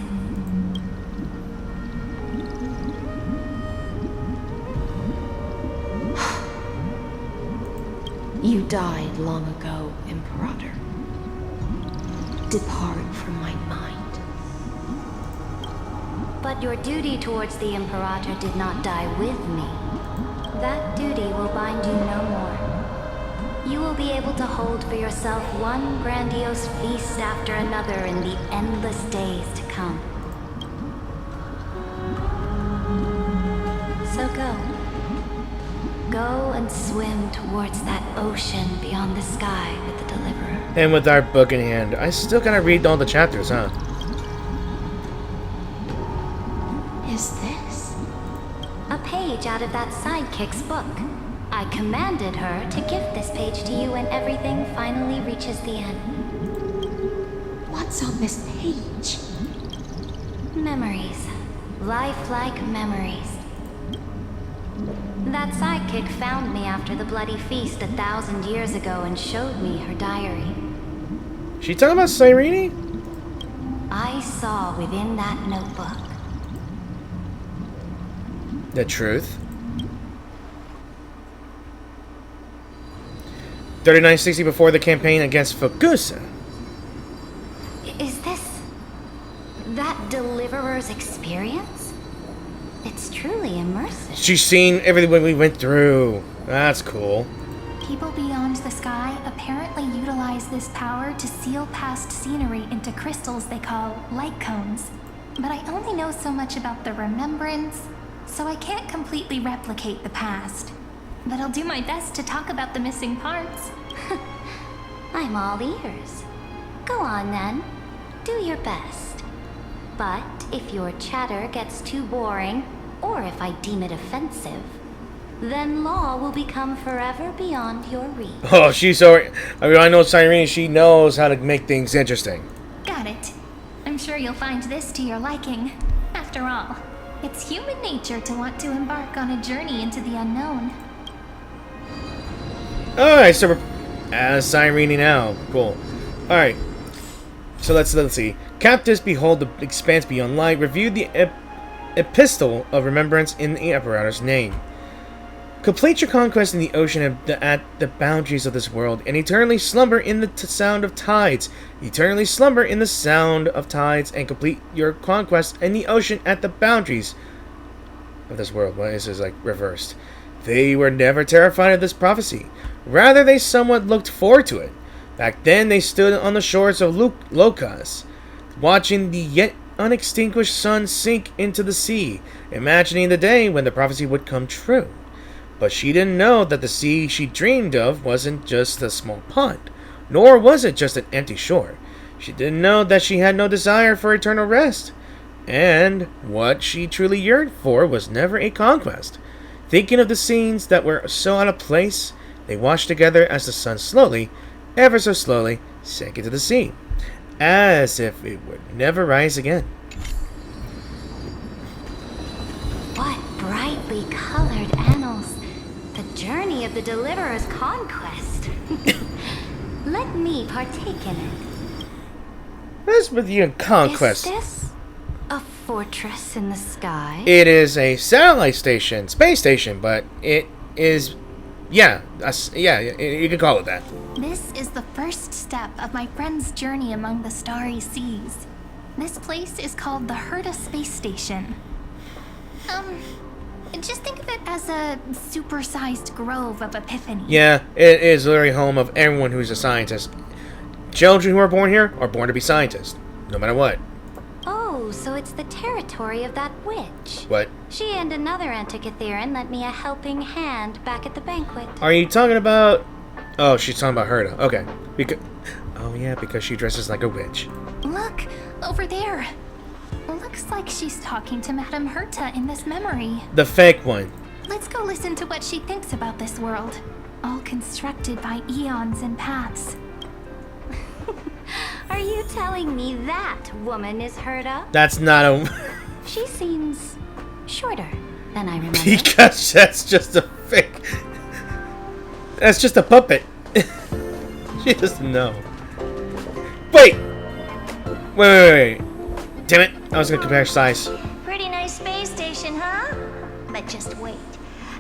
I: You died long ago, Imperator. Depart from my mind.
F: But your duty towards the Imperator did not die with me. That duty will bind you no more. You will be able to hold for yourself one grandiose feast after another in the endless days to come. So go. Go and swim towards that ocean beyond the sky with the Deliverer.
A: And with our book in hand, I still gotta read all the chapters, huh?
F: Is this? A page out of that sidekick's book. I commanded her to gift this page to you when everything finally reaches the end.
I: What's on this page?
F: Memories. Lifelike memories. That sidekick found me after the bloody feast 1,000 years ago and showed me her diary.
A: She talking about Cyrene?
F: I saw within that notebook
A: The truth. 3960 before the campaign against Fukusa.
F: Is this that Deliverer's experience? It's truly immersive.
A: She's seen everything we went through. That's cool.
L: People beyond the sky apparently utilize this power to seal past scenery into crystals they call light cones. But I only know so much about the remembrance, so I can't completely replicate the past. But I'll do my best to talk about the missing parts.
F: I'm all ears. Go on then. Do your best. But if your chatter gets too boring, or if I deem it offensive, then law will become forever beyond your reach.
A: Oh, she's so... I mean, I know Cyrene, she knows how to make things interesting.
L: Got it. I'm sure you'll find this to your liking. After all, it's human nature to want to embark on a journey into the unknown.
A: Alright, so we're as Cyrene now. Cool. Alright. So let's see. Captives behold the expanse beyond light. Review the epistle of remembrance in the Imperator's name. Complete your conquest in the ocean at the boundaries of this world, and eternally slumber in the sound of tides. Eternally slumber in the sound of tides, and complete your conquest in the ocean at the boundaries of this world. Well, this is like reversed. They were never terrified of this prophecy. Rather, they somewhat looked forward to it. Back then, they stood on the shores of Locas, watching the yet unextinguished sun sink into the sea, imagining the day when the prophecy would come true. But she didn't know that the sea she dreamed of wasn't just a small pond, nor was it just an empty shore. She didn't know that she had no desire for eternal rest, and what she truly yearned for was never a conquest. Thinking of the scenes that were so out of place, they watched together as the sun slowly, ever so slowly, sank into the sea, as if it would never rise again.
F: What brightly colored annals! The journey of the Deliverer's conquest. Let me partake in it.
A: What's with you and conquest?
F: Is this a fortress in the sky?
A: It is a satellite station, space station, but it is, yeah, you could call it that.
L: This is the first step of my friend's journey among the starry seas. This place is called the Herta Space Station. Just think of it as a supersized grove of epiphany.
A: Yeah, it is literally home of everyone who's a scientist. Children who are born here are born to be scientists, no matter what.
F: Oh, so it's the territory of that witch.
A: What?
F: She and another Antikytheran lent me a helping hand back at the banquet.
A: Are you talking about... Oh, she's talking about Herta. Okay. Oh, yeah, because she dresses like a witch.
L: Look, over there. Looks like she's talking to Madame Herta in this memory.
A: The fake one.
L: Let's go listen to what she thinks about this world. All constructed by eons and paths.
F: Are you telling me that woman is Herta?
A: That's not a...
F: She seems shorter than I remember.
A: Because that's just a fake... That's just a puppet. She doesn't know. Wait! Wait. Damn it. I was gonna compare size.
J: Pretty nice space station, huh? But just wait.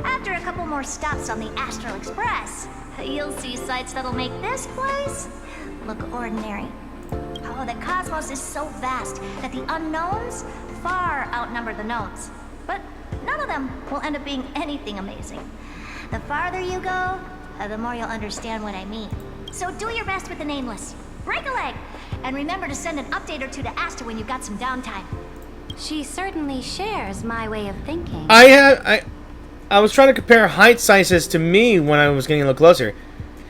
J: After a couple more stops on the Astral Express, you'll see sights that'll make this place look ordinary. Oh, the cosmos is so vast that the unknowns far outnumber the knowns. But none of them will end up being anything amazing. The farther you go, the more you'll understand what I mean. So do your best with the nameless. Break a leg! And remember to send an update or two to Asta when you've got some downtime.
F: She certainly shares my way of thinking.
A: I was trying to compare height sizes to me when I was getting a little closer.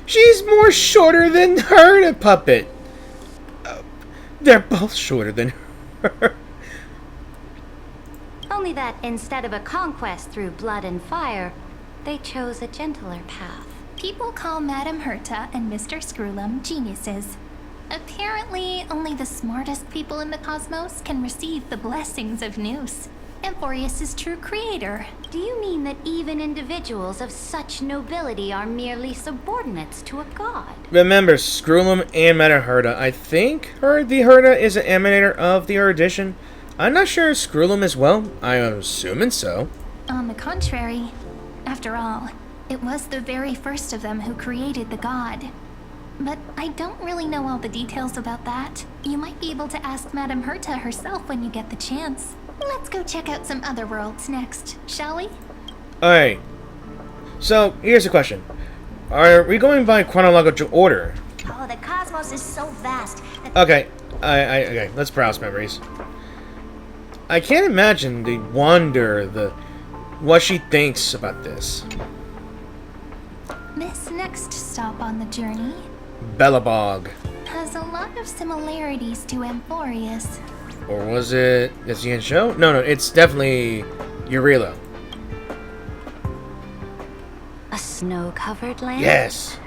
A: She's more shorter than her, the puppet. They're both shorter than her.
F: Only that instead of a conquest through blood and fire, they chose a gentler path.
L: People call Madame Herta and Mr. Screwlum geniuses. Apparently, only the smartest people in the cosmos can receive the blessings of Nous, Amphorius' true creator.
F: Do you mean that even individuals of such nobility are merely subordinates to a god?
A: Remember, Screwlum and Madame Herta. I think the Herta is an emanator of the erudition. I'm not sure Screwlum as well. I'm assuming so.
L: On the contrary, after all, it was the very first of them who created the god. But I don't really know all the details about that. You might be able to ask Madame Herta herself when you get the chance. Let's go check out some other worlds next, shall we?
A: Alright. So, here's the question. Are we going by chronological order?
J: Oh, the cosmos is so vast that...
A: Okay. Okay, let's browse memories. I can't imagine the wonder, what she thinks about this.
L: This next stop on the journey...
A: Bellabog.
L: ...has a lot of similarities to Amphorius.
A: Or was it... Is he in show? No, it's definitely Urilo.
F: A snow-covered land?
A: Yes.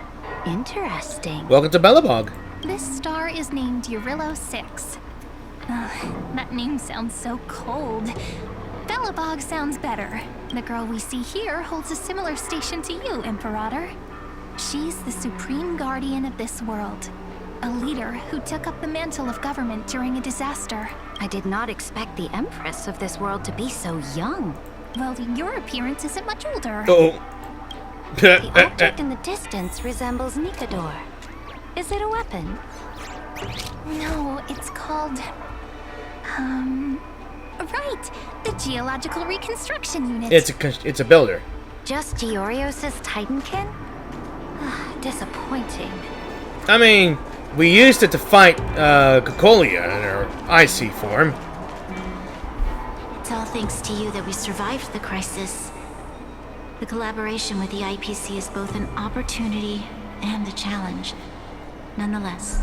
F: Interesting.
A: Welcome to Bellabog.
L: This star is named Urilo 6. That name sounds so cold. Bellabog sounds better. The girl we see here holds a similar station to you, Imperator. She's the supreme guardian of this world. A leader who took up the mantle of government during a disaster.
F: I did not expect the Empress of this world to be so young.
L: Well, your appearance isn't much older.
A: Oh.
F: The object in the distance resembles Nikador. Is it a weapon?
L: No, it's called... Right! The Geological Reconstruction Unit.
A: It's a builder.
F: Just Georios' Titankin? Disappointing.
A: I mean, we used it to fight Cocolia in her icy form.
J: It's all thanks to you that we survived the crisis. The collaboration with the IPC is both an opportunity and a challenge. Nonetheless,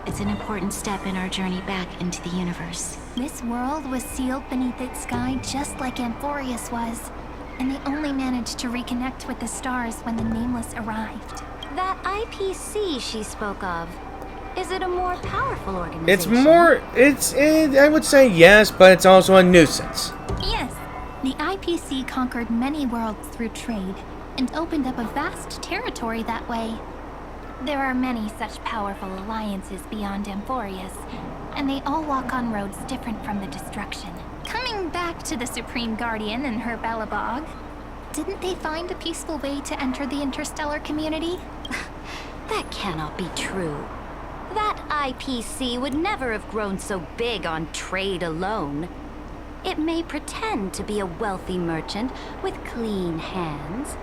J: it's an important step in our journey back into the universe.
L: This world was sealed beneath its sky just like Amphorius was, and they only managed to reconnect with the stars when the Nameless arrived.
F: That IPC she spoke of, is it a more powerful organization?
A: I would say yes, but it's also a nuisance.
L: Yes, the IPC conquered many worlds through trade, and opened up a vast territory that way. There are many such powerful alliances beyond Amphorius, and they all walk on roads different from the destruction. Coming back to the Supreme Guardian and her Belobog, didn't they find a peaceful way to enter the interstellar community?
F: That cannot be true. That IPC would never have grown so big on trade alone. It may pretend to be a wealthy merchant with clean hands,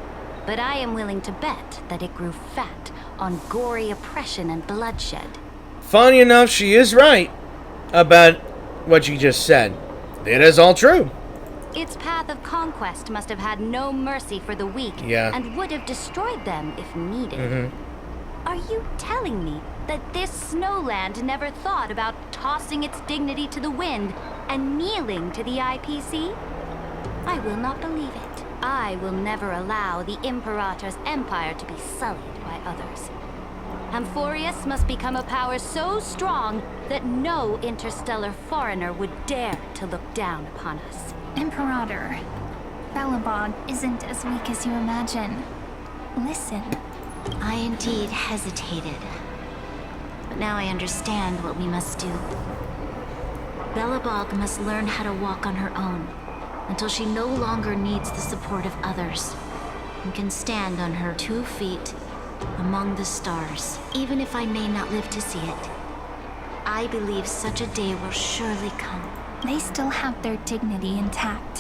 F: but I am willing to bet that it grew fat on gory oppression and bloodshed.
A: Funny enough, she is right about what you just said. It is all true.
F: Its path of conquest must have had no mercy for the weak, and would have destroyed them if needed. Are you telling me that this snowland never thought about tossing its dignity to the wind and kneeling to the IPC? I will not believe it. I will never allow the Imperator's empire to be sullied by others. Amphorius must become a power so strong that no interstellar foreigner would dare to look down upon us.
L: Imperator, Belobog isn't as weak as you imagine. Listen.
F: I indeed hesitated. But now I understand what we must do. Belobog must learn how to walk on her own until she no longer needs the support of others and can stand on her 2 feet among the stars. Even if I may not live to see it, I believe such a day will surely come.
L: They still have their dignity intact.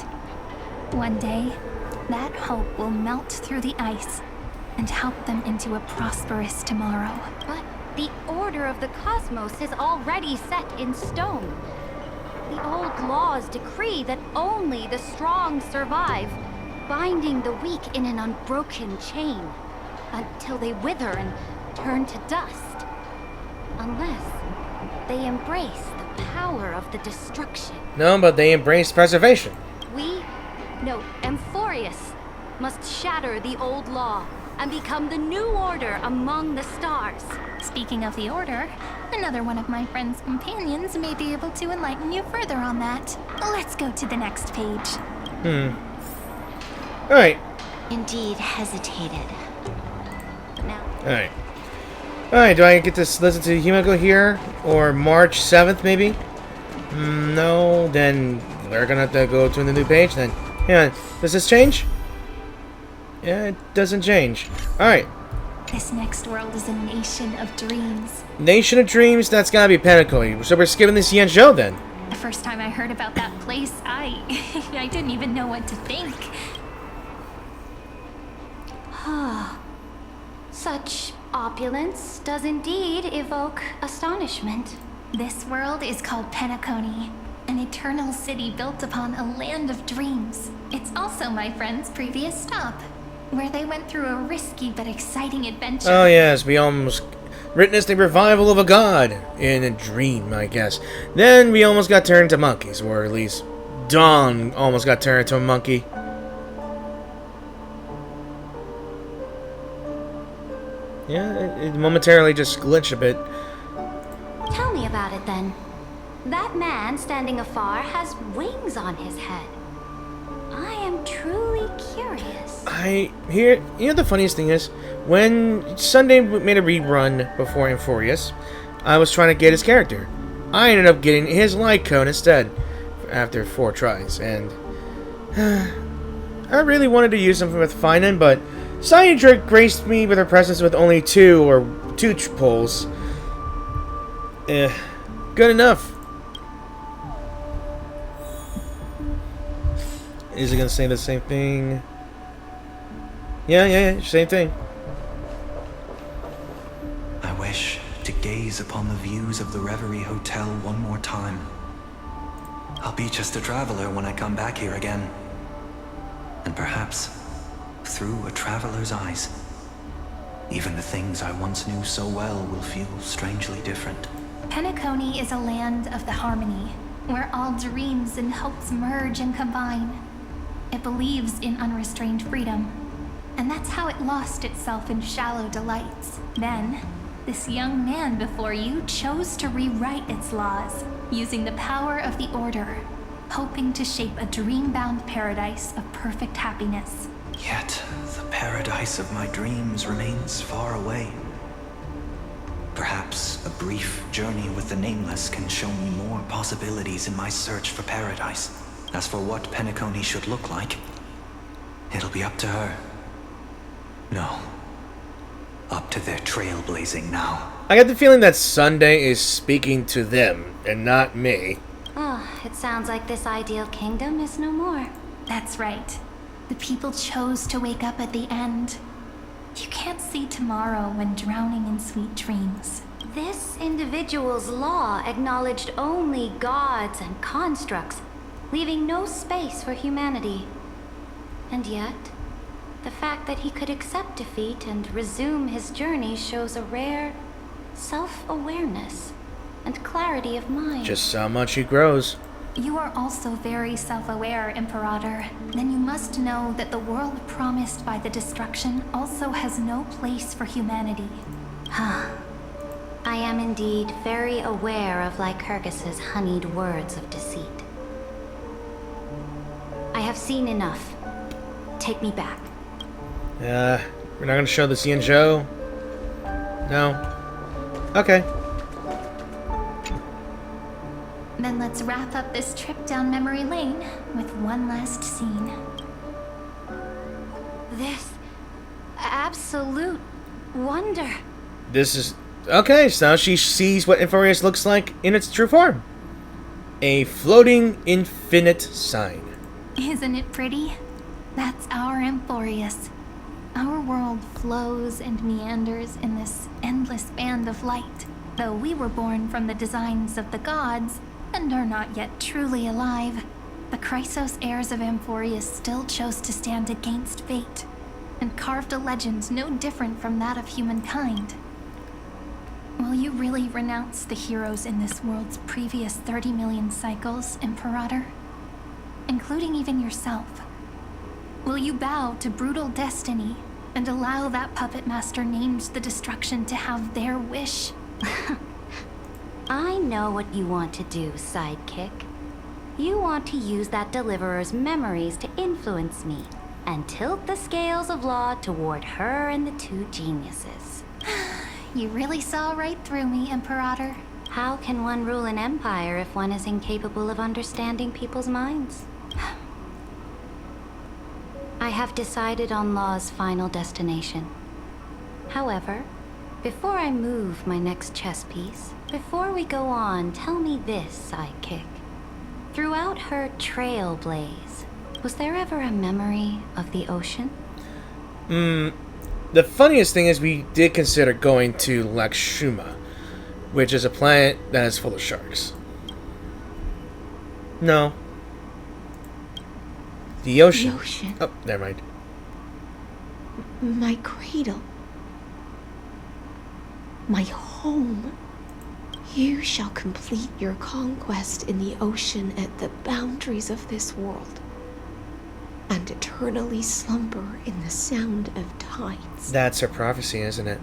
L: One day, that hope will melt through the ice and help them into a prosperous tomorrow.
F: But the order of the cosmos is already set in stone. The old laws decree that only the strong survive, binding the weak in an unbroken chain until they wither and turn to dust. Unless they embrace the power of the destruction.
A: No, but they embrace preservation.
F: Amphorius must shatter the old law and become the new order among the stars.
L: Speaking of the order, another one of my friend's companions may be able to enlighten you further on that. Let's go to the next page.
A: Alright.
F: Indeed hesitated. But now...
A: Alright, do I get to listen to Himiko here? Or March 7th, maybe? No, then we're gonna have to go to the new page then. Yeah, does this change? Yeah, it doesn't change. Alright.
L: This next world is a nation of dreams.
A: Nation of Dreams, that's gotta be Penacony. So we're skipping this Yen show then.
L: The first time I heard about that place, I didn't even know what to think.
F: Such opulence does indeed evoke astonishment.
L: This world is called Penacony, an eternal city built upon a land of dreams. It's also my friend's previous stop, where they went through a risky but exciting adventure.
A: Oh yes, we almost witnessed a revival of a god in a dream, I guess. Then we almost got turned into monkeys, or at least Dawn almost got turned into a monkey. Yeah, it momentarily just glitched a bit.
F: Tell me about it then. That man standing afar has wings on his head. I am truly curious.
A: You know the funniest thing is, when Sunday made a rerun before Amphorius, I was trying to get his character. I ended up getting his light cone instead, after 4 tries, and I really wanted to use him with Finan, but Cyanidra graced me with her presence with only 2 pulls. Good enough. Is it gonna say the same thing? Yeah, same thing.
M: I wish to gaze upon the views of the Reverie Hotel one more time. I'll be just a traveler when I come back here again. And perhaps, through a traveler's eyes, even the things I once knew so well will feel strangely different.
L: Penacony is a land of the harmony, where all dreams and hopes merge and combine. It believes in unrestrained freedom, and that's how it lost itself in shallow delights. Then, this young man before you chose to rewrite its laws, using the power of the Order, hoping to shape a dream-bound paradise of perfect happiness.
M: Yet, the paradise of my dreams remains far away. Perhaps a brief journey with the Nameless can show me more possibilities in my search for paradise. As for what Penacony should look like, it'll be up to her. No. Up to their trailblazing now.
A: I get the feeling that Sunday is speaking to them, and not me.
F: Oh, it sounds like this ideal kingdom is no more.
L: That's right. The people chose to wake up at the end. You can't see tomorrow when drowning in sweet dreams.
F: This individual's law acknowledged only gods and constructs, leaving no space for humanity. And yet, the fact that he could accept defeat and resume his journey shows a rare self-awareness and clarity of mind.
A: Just how much he grows.
L: You are also very self-aware, Imperator. Then you must know that the world promised by the destruction also has no place for humanity.
F: I am indeed very aware of Lycurgus's honeyed words of deceit. I have seen enough. Take me back.
A: We're not gonna show the Ian Joe? No? Okay.
L: Then let's wrap up this trip down memory lane with one last scene.
F: This absolute wonder.
A: This is... Okay, so now she sees what Infurious looks like in its true form. A floating infinite sign.
L: Isn't it pretty? That's our Emporius. Our world flows and meanders in this endless band of light. Though we were born from the designs of the gods, and are not yet truly alive, the Chrysos heirs of Amphorius still chose to stand against fate, and carved a legend no different from that of humankind. Will you really renounce the heroes in this world's previous 30 million cycles, Imperator? Including even yourself? Will you bow to brutal destiny and allow that puppet master named the destruction to have their wish?
F: I know what you want to do, sidekick. You want to use that deliverer's memories to influence me and tilt the scales of law toward her and the two geniuses.
L: You really saw right through me, Imperator.
F: How can one rule an empire if one is incapable of understanding people's minds? I have decided on law's final destination. However, before I move my next chess piece, before we go on, tell me this, sidekick. Throughout her trailblaze, was there ever a memory of the ocean?
A: The funniest thing is we did consider going to Lakshuma, which is a planet that is full of sharks. No. The ocean.
I: The ocean.
A: Oh, never mind.
I: My cradle. My home. You shall complete your conquest in the ocean at the boundaries of this world, and eternally slumber in the sound of tides.
A: That's her prophecy, isn't it?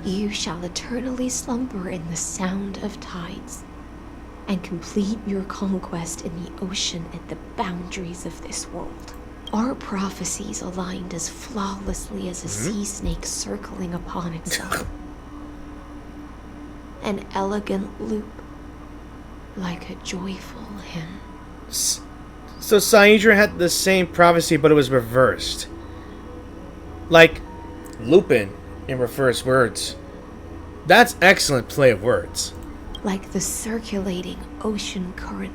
I: You shall eternally slumber in the sound of tides, and complete your conquest in the ocean at the boundaries of this world. Our prophecies aligned as flawlessly as a sea snake circling upon itself. An elegant loop, like a joyful hymn.
A: So Saidra had the same prophecy, but it was reversed. Like Lupin in reverse words. That's excellent play of words.
I: Like the circulating ocean current.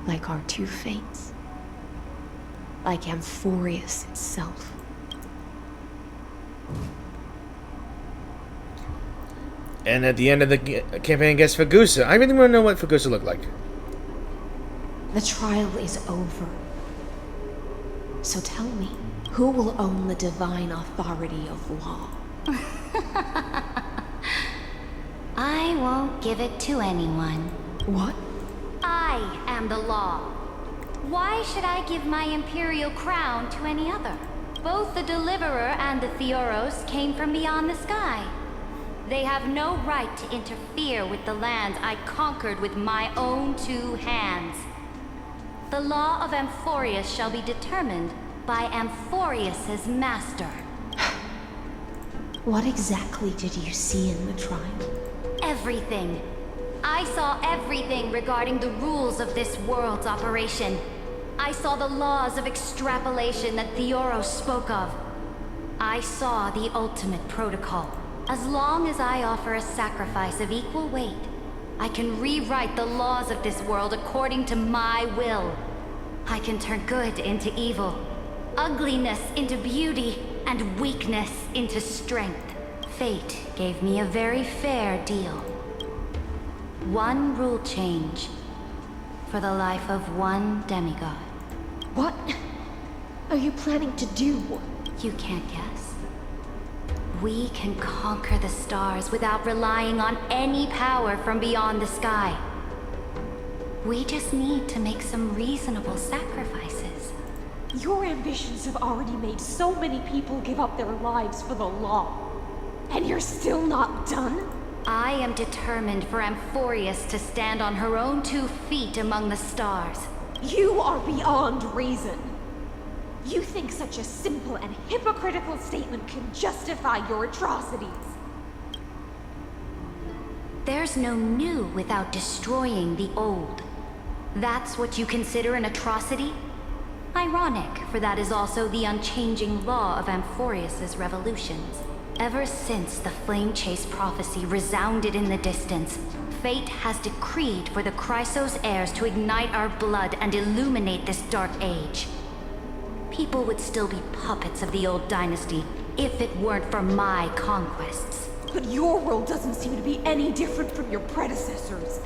I: Like our two fates. Like Amphorius itself.
A: And at the end of the campaign against Fagusa, I really want to know what Fagusa looked like.
I: The trial is over. So tell me, who will own the divine authority of law?
F: I won't give it to anyone.
I: What?
F: I am the law. Why should I give my imperial crown to any other? Both the Deliverer and the Theoros came from beyond the sky. They have no right to interfere with the lands I conquered with my own two hands. The law of Amphorius shall be determined by Amphorius's master.
I: What exactly did you see in the trial?
F: Everything. I saw everything regarding the rules of this world's operation. I saw the laws of extrapolation that Theoros spoke of. I saw the ultimate protocol. As long as I offer a sacrifice of equal weight, I can rewrite the laws of this world according to my will. I can turn good into evil, ugliness into beauty, and weakness into strength. Fate gave me a very fair deal. One rule change for the life of one demigod.
I: What are you planning to do?
F: You can't guess. We can conquer the stars without relying on any power from beyond the sky. We just need to make some reasonable sacrifices.
I: Your ambitions have already made so many people give up their lives for the law. And you're still not done?
F: I am determined for Amphorius to stand on her own 2 feet among the stars.
I: You are beyond reason. You think such a simple and hypocritical statement can justify your atrocities.
F: There's no new without destroying the old. That's what you consider an atrocity? Ironic, for that is also the unchanging law of Amphorius's revolutions. Ever since the Flame Chase prophecy resounded in the distance, fate has decreed for the Chrysos heirs to ignite our blood and illuminate this dark age. People would still be puppets of the old dynasty if it weren't for my conquests.
I: But your world doesn't seem to be any different from your predecessors.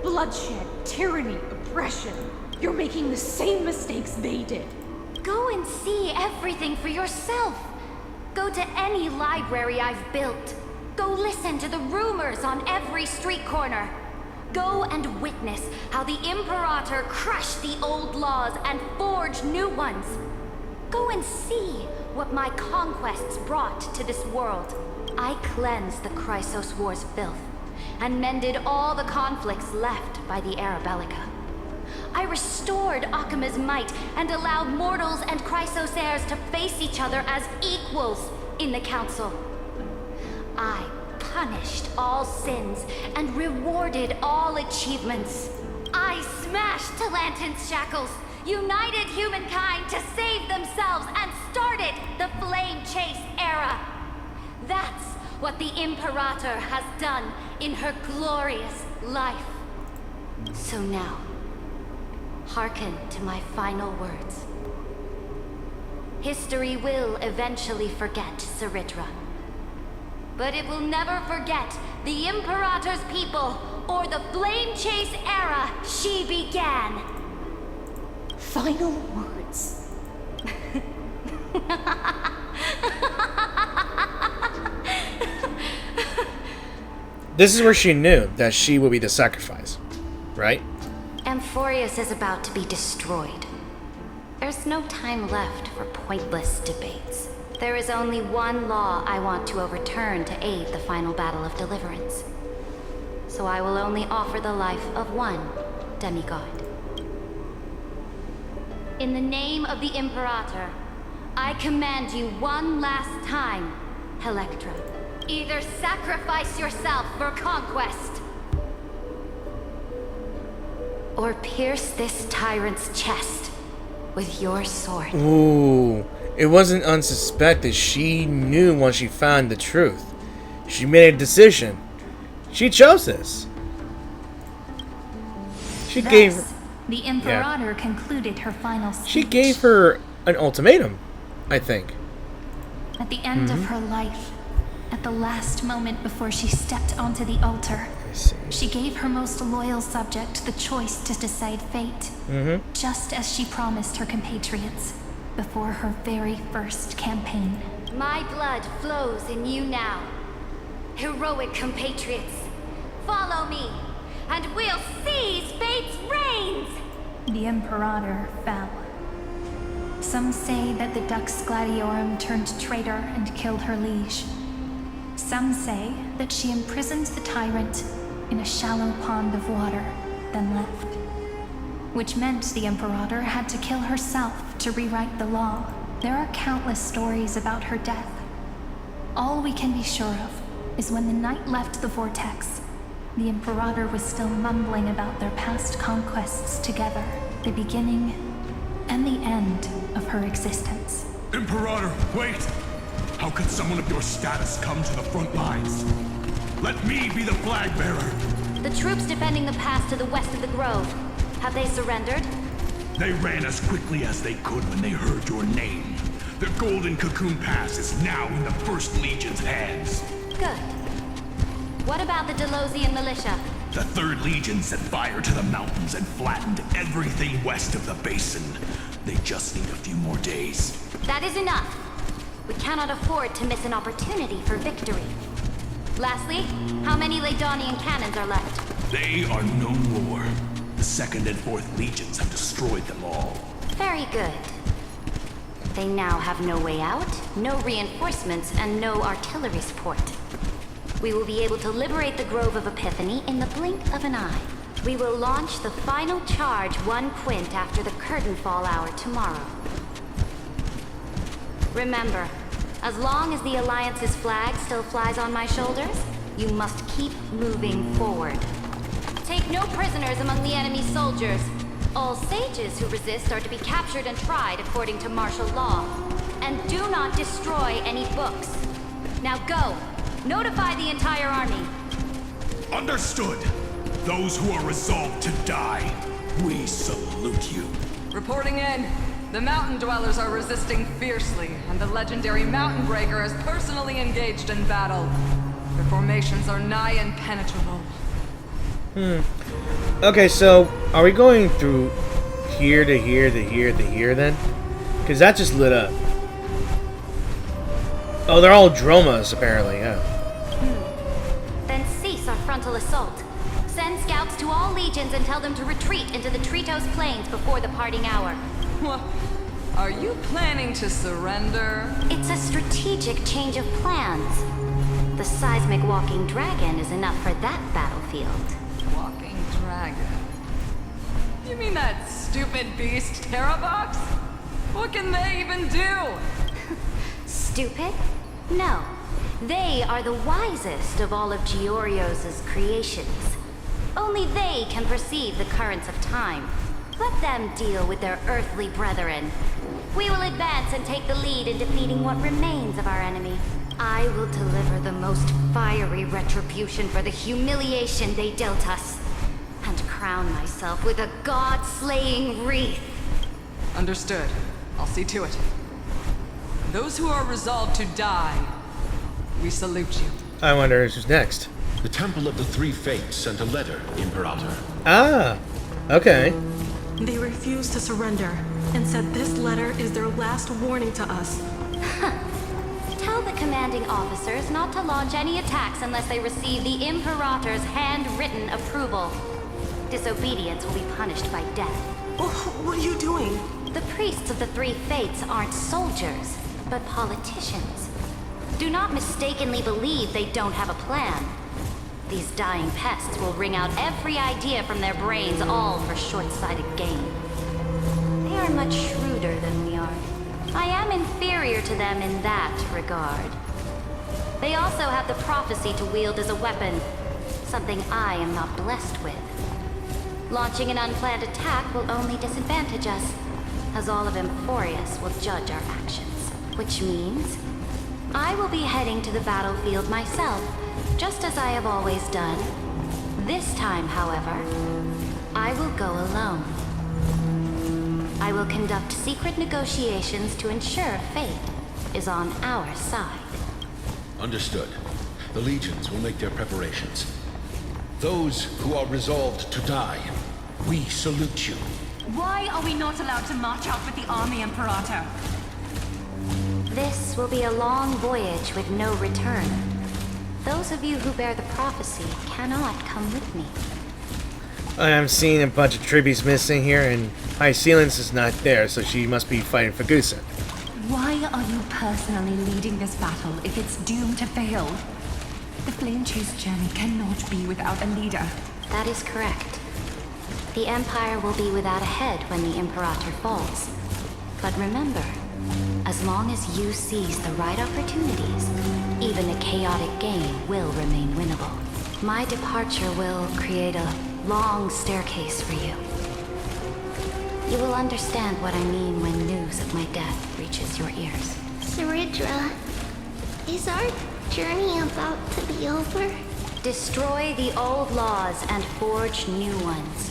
I: Bloodshed, tyranny, oppression. You're making the same mistakes they did.
F: Go and see everything for yourself. Go to any library I've built. Go listen to the rumors on every street corner. Go and witness how the Imperator crushed the old laws and forged new ones. Go and see what my conquests brought to this world. I cleansed the Chrysos War's filth and mended all the conflicts left by the Era Bellica. I restored Akima's might and allowed mortals and Chrysos heirs to face each other as equals in the Council. I punished all sins and rewarded all achievements. I smashed Talantin's shackles, united humankind to save themselves, and started the Flame Chase era. That's what the Imperator has done in her glorious life. So now, hearken to my final words. History will eventually forget Saritra, but it will never forget the Imperator's people or the Flame Chase era she began.
I: Final words.
A: This is where she knew that she would be the sacrifice, right?
F: Amphorius is about to be destroyed. There's no time left for pointless debates. There is only one law I want to overturn to aid the final battle of deliverance. So I will only offer the life of one demigod. In the name of the Imperator, I command you one last time, Electra. Either sacrifice yourself for conquest, or pierce this tyrant's chest with your sword.
A: Ooh, it wasn't unsuspected. She knew once she found the truth. She made a decision. She chose this. She gave...
L: The Imperator concluded her final speech.
A: She gave her an ultimatum, I think.
L: At the end of her life, at the last moment before she stepped onto the altar, she gave her most loyal subject the choice to decide fate, just as she promised her compatriots before her very first campaign.
F: My blood flows in you now. Heroic compatriots, follow me, and we'll seize fate's reins!
L: The Imperator fell. Some say that the Dux Gladiorum turned traitor and killed her liege. Some say that she imprisoned the tyrant in a shallow pond of water, then left. Which meant the Imperator had to kill herself to rewrite the law. There are countless stories about her death. All we can be sure of is when the knight left the vortex, the Imperator was still mumbling about their past conquests together, the beginning and the end of her existence.
G: Imperator, wait! How could someone of your status come to the front lines? Let me be the flag bearer!
F: The troops defending the pass to the west of the grove, have they surrendered?
G: They ran as quickly as they could when they heard your name. The Golden Cocoon Pass is now in the First Legion's hands.
F: Good. What about the Delosian militia?
G: The Third Legion set fire to the mountains and flattened everything west of the basin. They just need a few more days.
F: That is enough. We cannot afford to miss an opportunity for victory. Lastly, how many Ladonian cannons are left?
G: They are no more. The Second and Fourth Legions have destroyed them all.
F: Very good. They now have no way out, no reinforcements, and no artillery support. We will be able to liberate the Grove of Epiphany in the blink of an eye. We will launch the final charge 1 quint after the curtain fall hour tomorrow. Remember, as long as the Alliance's flag still flies on my shoulders, you must keep moving forward. Take no prisoners among the enemy soldiers. All sages who resist are to be captured and tried according to martial law. And do not destroy any books. Now go! Notify the entire army.
G: Understood! Those who are resolved to die, we salute you.
H: Reporting in. The mountain dwellers are resisting fiercely, and the legendary Mountain Breaker is personally engaged in battle. Their formations are nigh impenetrable.
A: Okay, so are we going through here to here to here to here then? Because that just lit up. Oh, they're all Dromas apparently, yeah.
F: Then cease our frontal assault. Send scouts to all legions and tell them to retreat into the Tritos Plains before the parting hour.
H: What? Are you planning to surrender?
F: It's a strategic change of plans. The seismic walking dragon is enough for that battlefield.
H: Walking dragon? You mean that stupid beast, Terravox? What can they even do?
F: Stupid? No. They are the wisest of all of Georios' creations. Only they can perceive the currents of time. Let them deal with their earthly brethren. We will advance and take the lead in defeating what remains of our enemy. I will deliver the most fiery retribution for the humiliation they dealt us, and crown myself with a god-slaying wreath.
H: Understood. I'll see to it. Those who are resolved to die, we salute you.
A: I wonder who's next.
N: The Temple of the Three Fates sent a letter, Imperator.
A: Ah, okay.
C: They refused to surrender and said this letter is their last warning to us.
F: Tell the commanding officers not to launch any attacks unless they receive the Imperator's handwritten approval. Disobedience will be punished by death.
C: What are you doing?
F: The priests of the Three Fates aren't soldiers, but politicians. Do not mistakenly believe they don't have a plan. These dying pests will wring out every idea from their brains, all for short-sighted gain. They are much shrewder than we are. I am inferior to them in that regard. They also have the prophecy to wield as a weapon, something I am not blessed with. Launching an unplanned attack will only disadvantage us, as all of Emporius will judge our actions. Which means I will be heading to the battlefield myself, just as I have always done. This time, however, I will go alone. I will conduct secret negotiations to ensure fate is on our side.
N: Understood. The legions will make their preparations. Those who are resolved to die, we salute you.
O: Why are we not allowed to march out with the army, Imperator?
F: This will be a long voyage with no return. Those of you who bear the prophecy cannot come with me.
A: I am seeing a bunch of tributes missing here, and High Sealance is not there, so she must be fighting for Gusa.
O: Why are you personally leading this battle if it's doomed to fail? The Flame Chase journey cannot be without a leader.
F: That is correct. The Empire will be without a head when the Imperator falls. But remember, As long as you seize the right opportunities, even a chaotic game will remain winnable. My departure will create a long staircase for you. You will understand what I mean when news of my death reaches your ears.
P: Saridra, is our journey about to be over?
F: Destroy the old laws and forge new ones.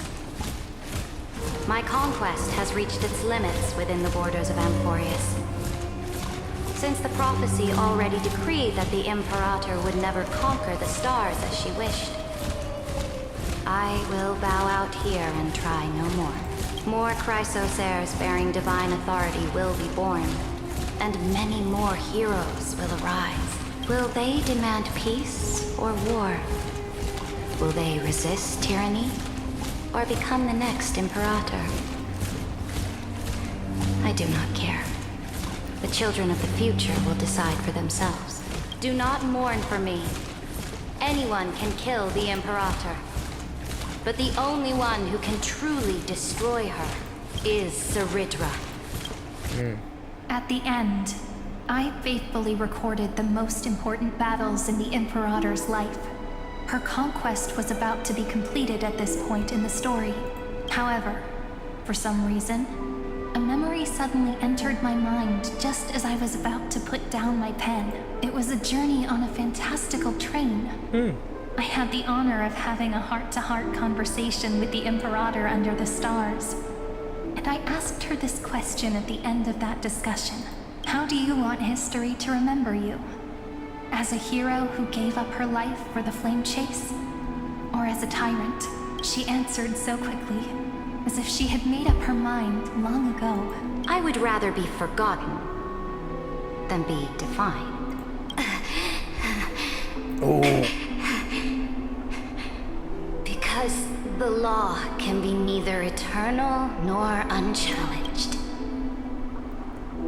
F: My conquest has reached its limits within the borders of Amphorius. Since the prophecy already decreed that the Imperator would never conquer the stars as she wished, I will bow out here and try no more. More Chrysos heirs bearing divine authority will be born, and many more heroes will arise. Will they demand peace or war? Will they resist tyranny or become the next Imperator? I do not care. The children of the future will decide for themselves. Do not mourn for me. Anyone can kill the Imperator. But the only one who can truly destroy her is Saridra.
L: At the end, I faithfully recorded the most important battles in the Imperator's life. Her conquest was about to be completed at this point in the story. However, for some reason, a memory suddenly entered my mind just as I was about to put down my pen. It was a journey on a fantastical train. I had the honor of having a heart-to-heart conversation with the Imperator under the stars. And I asked her this question at the end of that discussion. How do you want history to remember you? As a hero who gave up her life for the flame chase? Or as a tyrant? She answered so quickly, as if she had made up her mind long ago.
F: I would rather be forgotten than be defined. Because the law can be neither eternal nor unchallenged.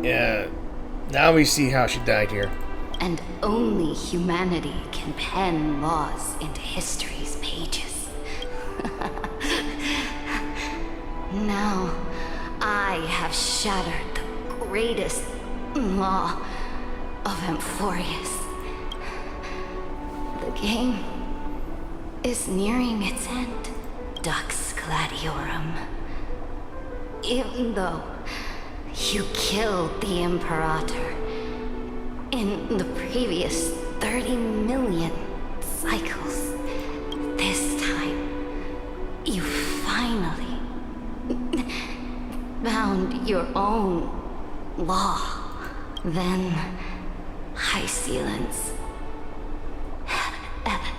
A: Yeah, now we see how she died here.
F: And only humanity can pen laws into history's pages. Now, I have shattered the greatest law of Amphorius. The game is nearing its end, Dux Gladiorum. Even though you killed the Imperator in the previous 30 million cycles, this time you finally found your own law. Then Hysealance,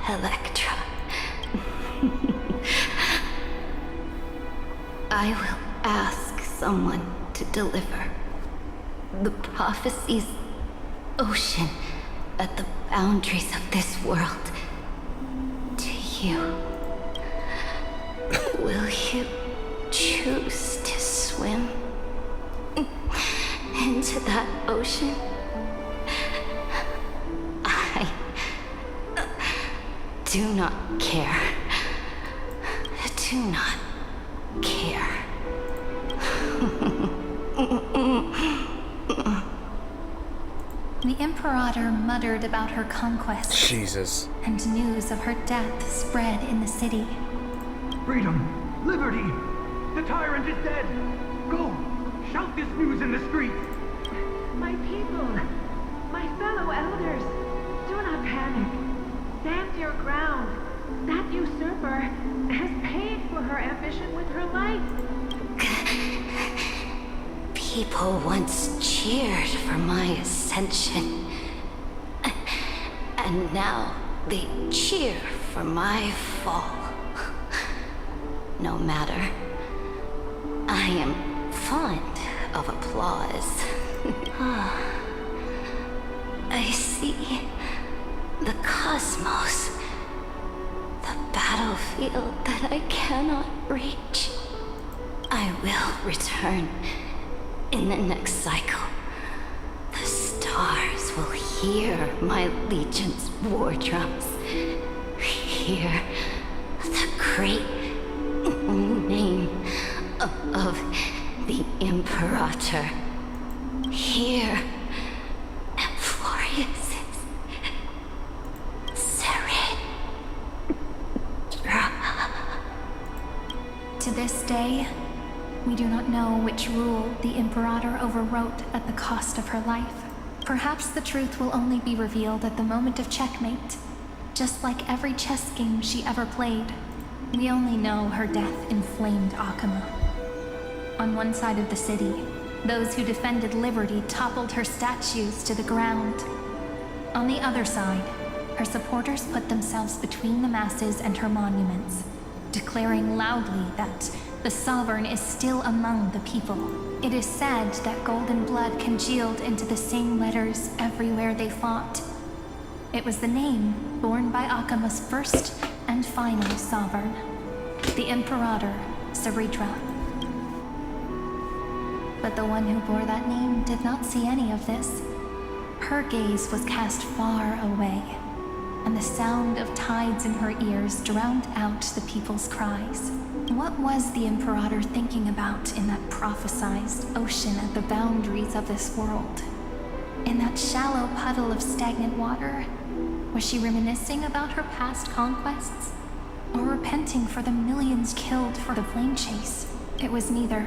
F: Electra. I will ask someone to deliver the prophecy's ocean at the boundaries of this world to you. Will you choose to swim into that ocean? I do not care. Do not care.
L: The Imperator muttered about her conquest.
A: Jesus.
L: And news of her death spread in the city.
Q: Freedom! Liberty! The tyrant is dead! Go! Shout this news in the streets!
R: My people! My fellow elders! Do not panic. Stand your ground. That usurper has paid for her ambition with her life.
F: People once cheered for my ascension. And now they cheer for my fall. No matter. I am fond of applause. I see the cosmos. The battlefield that I cannot reach. I will return in the next cycle. The stars will hear my legion's war drums. Hear the great name of the Imperator. Hear here. Amphorius is serene.
L: To this day, we do not know which rule the Imperator overwrote at the cost of her life. Perhaps the truth will only be revealed at the moment of checkmate. Just like every chess game she ever played, we only know her death inflamed Akama. On one side of the city, those who defended liberty toppled her statues to the ground. On the other side, her supporters put themselves between the masses and her monuments, declaring loudly that the Sovereign is still among the people. It is said that golden blood congealed into the same letters everywhere they fought. It was the name borne by Akama's first and final sovereign, the Imperator Saritra. But the one who bore that name did not see any of this. Her gaze was cast far away, and the sound of tides in her ears drowned out the people's cries. What was the Imperator thinking about in that prophesized ocean at the boundaries of this world? In that shallow puddle of stagnant water, was she reminiscing about her past conquests? Or repenting for the millions killed for the flame chase? It was neither.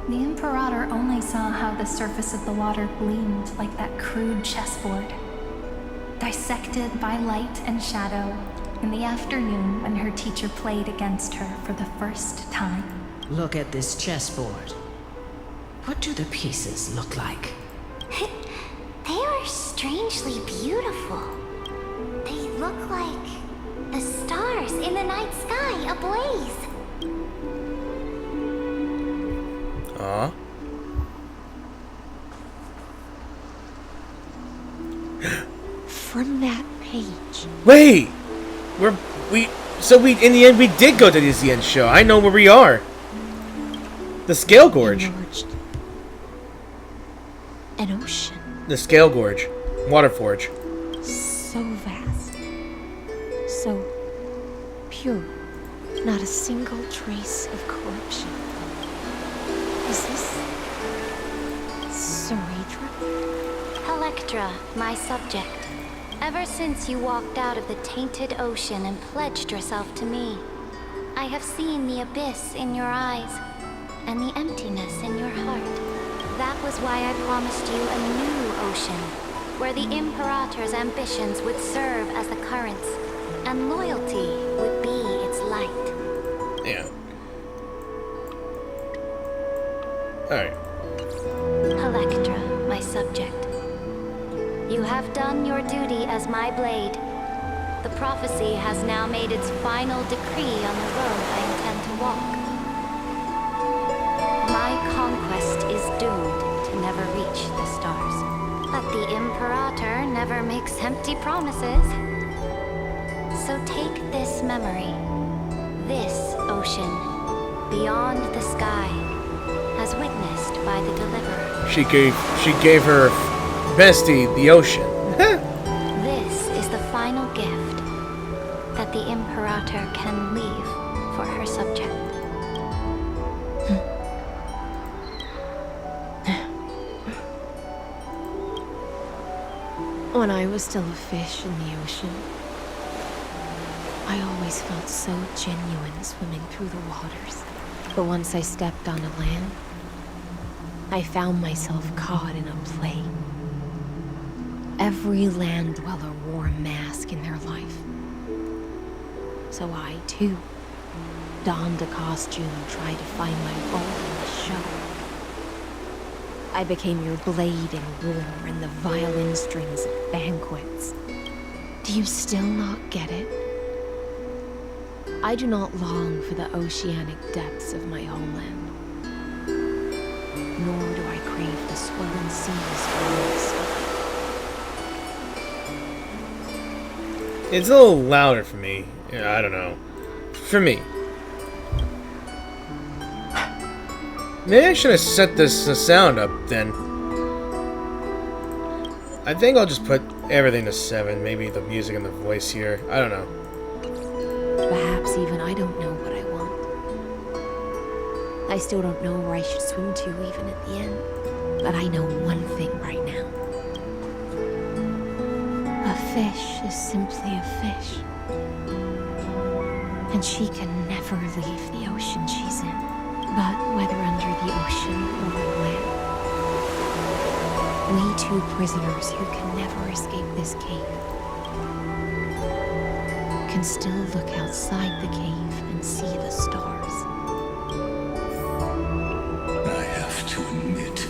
L: The Imperator only saw how the surface of the water gleamed like that crude chessboard, dissected by light and shadow in the afternoon when her teacher played against her for the first time.
D: Look at this chessboard. What do the pieces look like?
P: They are strangely beautiful. They look like the stars in the night sky ablaze.
A: Aw.
I: From that page.
A: Wait! So in the end we did go to the Zen show. I know where we are. The Scale Gorge.
I: Emerged. An ocean.
A: The Scale Gorge. Waterforge.
I: So vast. So pure. Not a single trace of corruption. Is this Saritra?
F: Electra, my subject. Ever since you walked out of the tainted ocean and pledged yourself to me, I have seen the abyss in your eyes and the emptiness in your heart. That was why I promised you a new ocean, where the Imperator's ambitions would serve as the currents, and loyalty would be its light.
A: Yeah. Alright.
F: Electra, my subject. You have done your duty as my blade. The prophecy has now made its final decree on the road I intend to walk. My conquest is doomed to never reach the stars. But the Imperator never makes empty promises. So take this memory, this ocean, beyond the sky, as witnessed by the Deliverer.
A: She gave her bestie the ocean.
F: This is the final gift that the Imperator can leave for her subject.
I: When I was still a fish in the ocean, I always felt so genuine swimming through the waters. But once I stepped onto land, I found myself caught in a play. Every land dweller wore a mask in their life. So I, too, donned a costume and tried to find my role in the show. I became your blade in war and the violin strings at banquets. Do you still not get it? I do not long for the oceanic depths of my homeland. Nor do I crave the swollen seas beyond the sky.
A: It's a little louder for me. Yeah, I don't know. For me. Maybe I should have set this sound up then. I think I'll just put everything to 7. Maybe the music and the voice here. I don't know.
I: Perhaps even I don't know what I want. I still don't know where I should swim to even at the end.
S: but I know one thing right now. A fish is simply a fish. And she can never leave the ocean she's in. But whether under the ocean or on land, we two prisoners who can never escape this cave can still look outside the cave and see the stars.
B: I have to admit,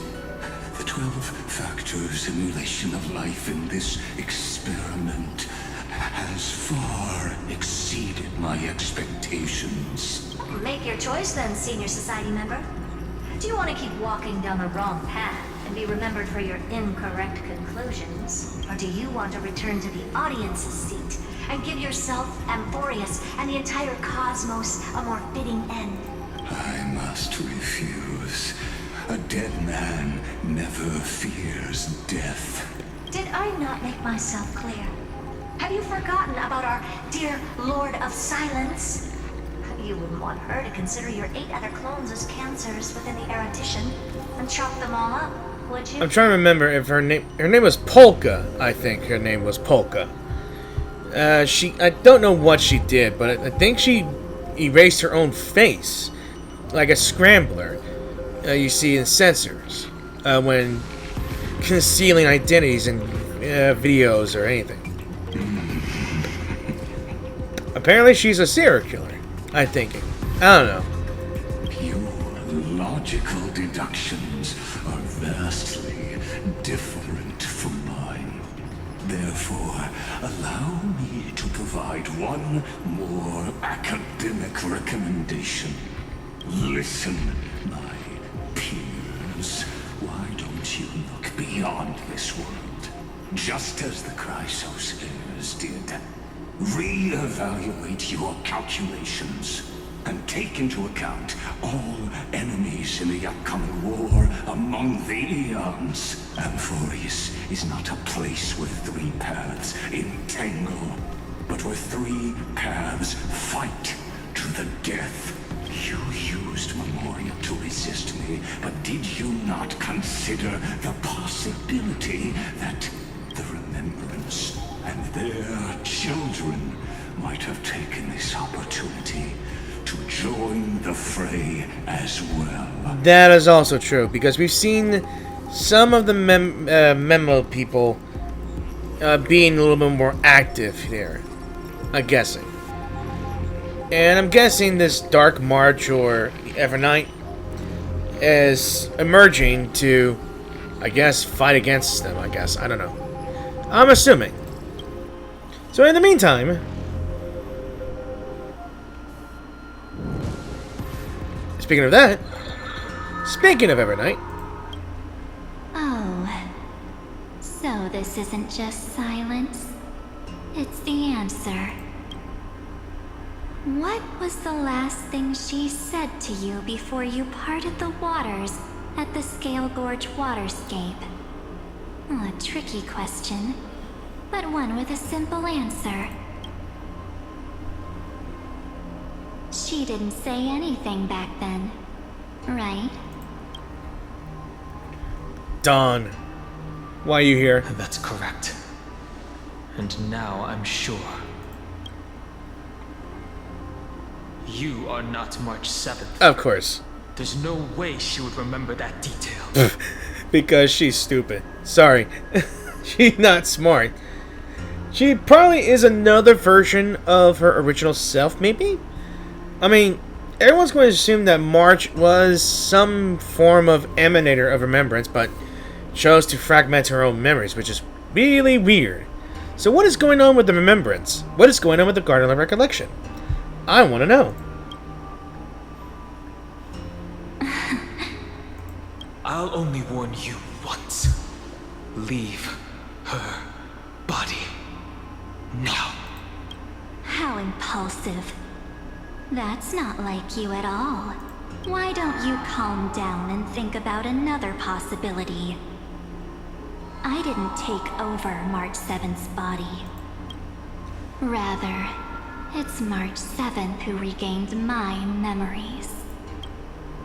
B: the 12-factor simulation of life in this experiment has far exceeded my expectations.
J: Make your choice then, Senior Society member. Do you want to keep walking down the wrong path and be remembered for your incorrect conclusions? Or do you want to return to the audience's seat and give yourself, Amphorius, and the entire cosmos a more fitting end?
B: I must refuse. A dead man never fears death.
J: Did I not make myself clear? Have you forgotten about our dear Lord of Silence? You wouldn't want her to consider your 8 other clones as cancers within the erudition and chop them all up, would you?
A: I'm trying to remember if her name was Polka. I think her name was Polka. I don't know what she did, but I think she erased her own face, like a scrambler you see in sensors when concealing identities in videos or anything. Apparently she's a serial killer, I'm thinking. I don't know.
B: Your logical deductions are vastly different from mine. Therefore, allow me to provide one more academic recommendation. Listen, my peers. Why don't you look beyond this world? Just as the Chrysos heirs did. Re-evaluate your calculations and take into account all enemies in the upcoming war among the eons. Amphorius is not a place where 3 paths entangle, but where 3 paths fight to the death. You used Memoria to resist me, but did you not consider the possibility that the Remembrance and their children might have taken this opportunity to join the fray as well?
A: That is also true, because we've seen some of the memo people being a little bit more active here, I'm guessing. And I'm guessing this Dark March or Evernight is emerging to, I guess, fight against them, I guess. I don't know. I'm assuming. So in the meantime, speaking of that, speaking of Evernight.
P: Oh, so this isn't just silence. It's the answer. What was the last thing she said to you before you parted the waters at the Scale Gorge waterscape? A tricky question, but one with a simple answer. She didn't say anything back then, right?
A: Dawn, why are you here?
T: That's correct. And now I'm sure. You are not March 7th.
A: Of course.
T: There's no way she would remember that detail.
A: Because she's stupid. Sorry. She's not smart. She probably is another version of her original self, maybe? I mean, everyone's going to assume that March was some form of emanator of remembrance, but chose to fragment her own memories, which is really weird. So what is going on with the remembrance? What is going on with the Guardian of Recollection? I want to know.
T: I'll only warn you once. Leave her body now.
P: How impulsive. That's not like you at all. Why don't you calm down and think about another possibility? I didn't take over March 7th's body. Rather, it's March 7th who regained my memories.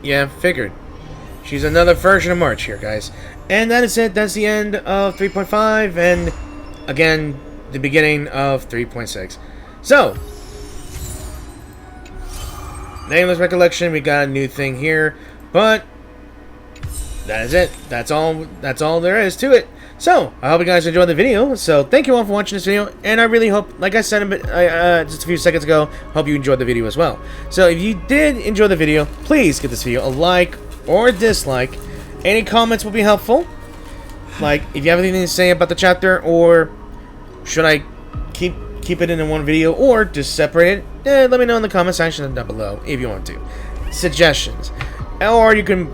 A: Yeah, figured. She's another version of March here, guys. And that is it. That's the end of 3.5, and again, the beginning of 3.6. So, Nameless Recollection, we got a new thing here, but that is it. That's all there is to it. So, I hope you guys enjoyed the video. So, thank you all for watching this video, and I really hope, like I said just a few seconds ago, hope you enjoyed the video as well. So, if you did enjoy the video, please give this video a like or a dislike. Any comments will be helpful. Like, if you have anything to say about the chapter, or should I keep it in one video, or just separate it, let me know in the comment section down below if you want to. Suggestions. Or you can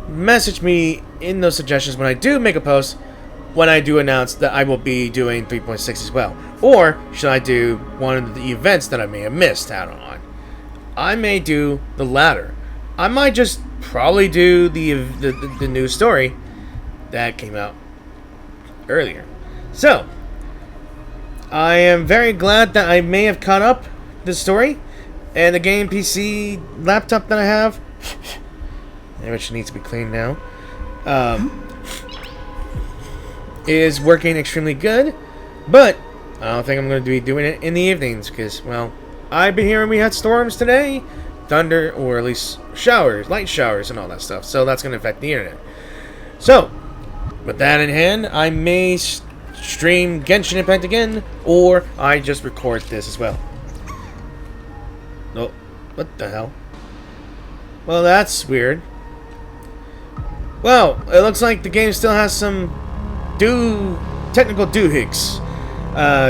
A: message me in those suggestions when I do make a post, when I do announce that I will be doing 3.6 as well. Or should I do one of the events that I may have missed out on? I may do the latter. I might just probably do the new story that came out earlier. So, I am very glad that I may have caught up the story, and the game PC laptop that I have, which needs to be cleaned now, is working extremely good, but I don't think I'm going to be doing it in the evenings because, well, I've been hearing we had storms today, thunder, or at least showers, light showers and all that stuff, so that's going to affect the internet. So, with that in hand, I may stream Genshin Impact again, or I just record this as well. Oh, what the hell? Well, that's weird. Well, it looks like the game still has some technical doohicks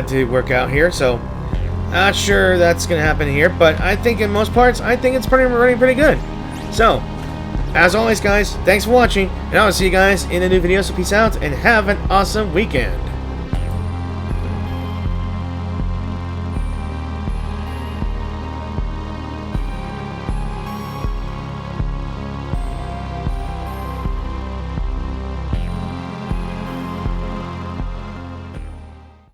A: to work out here, so not sure that's gonna happen here, but I think in most parts, I think it's running pretty good. So, as always, guys, thanks for watching, and I'll see you guys in a new video, so peace out, and have an awesome weekend.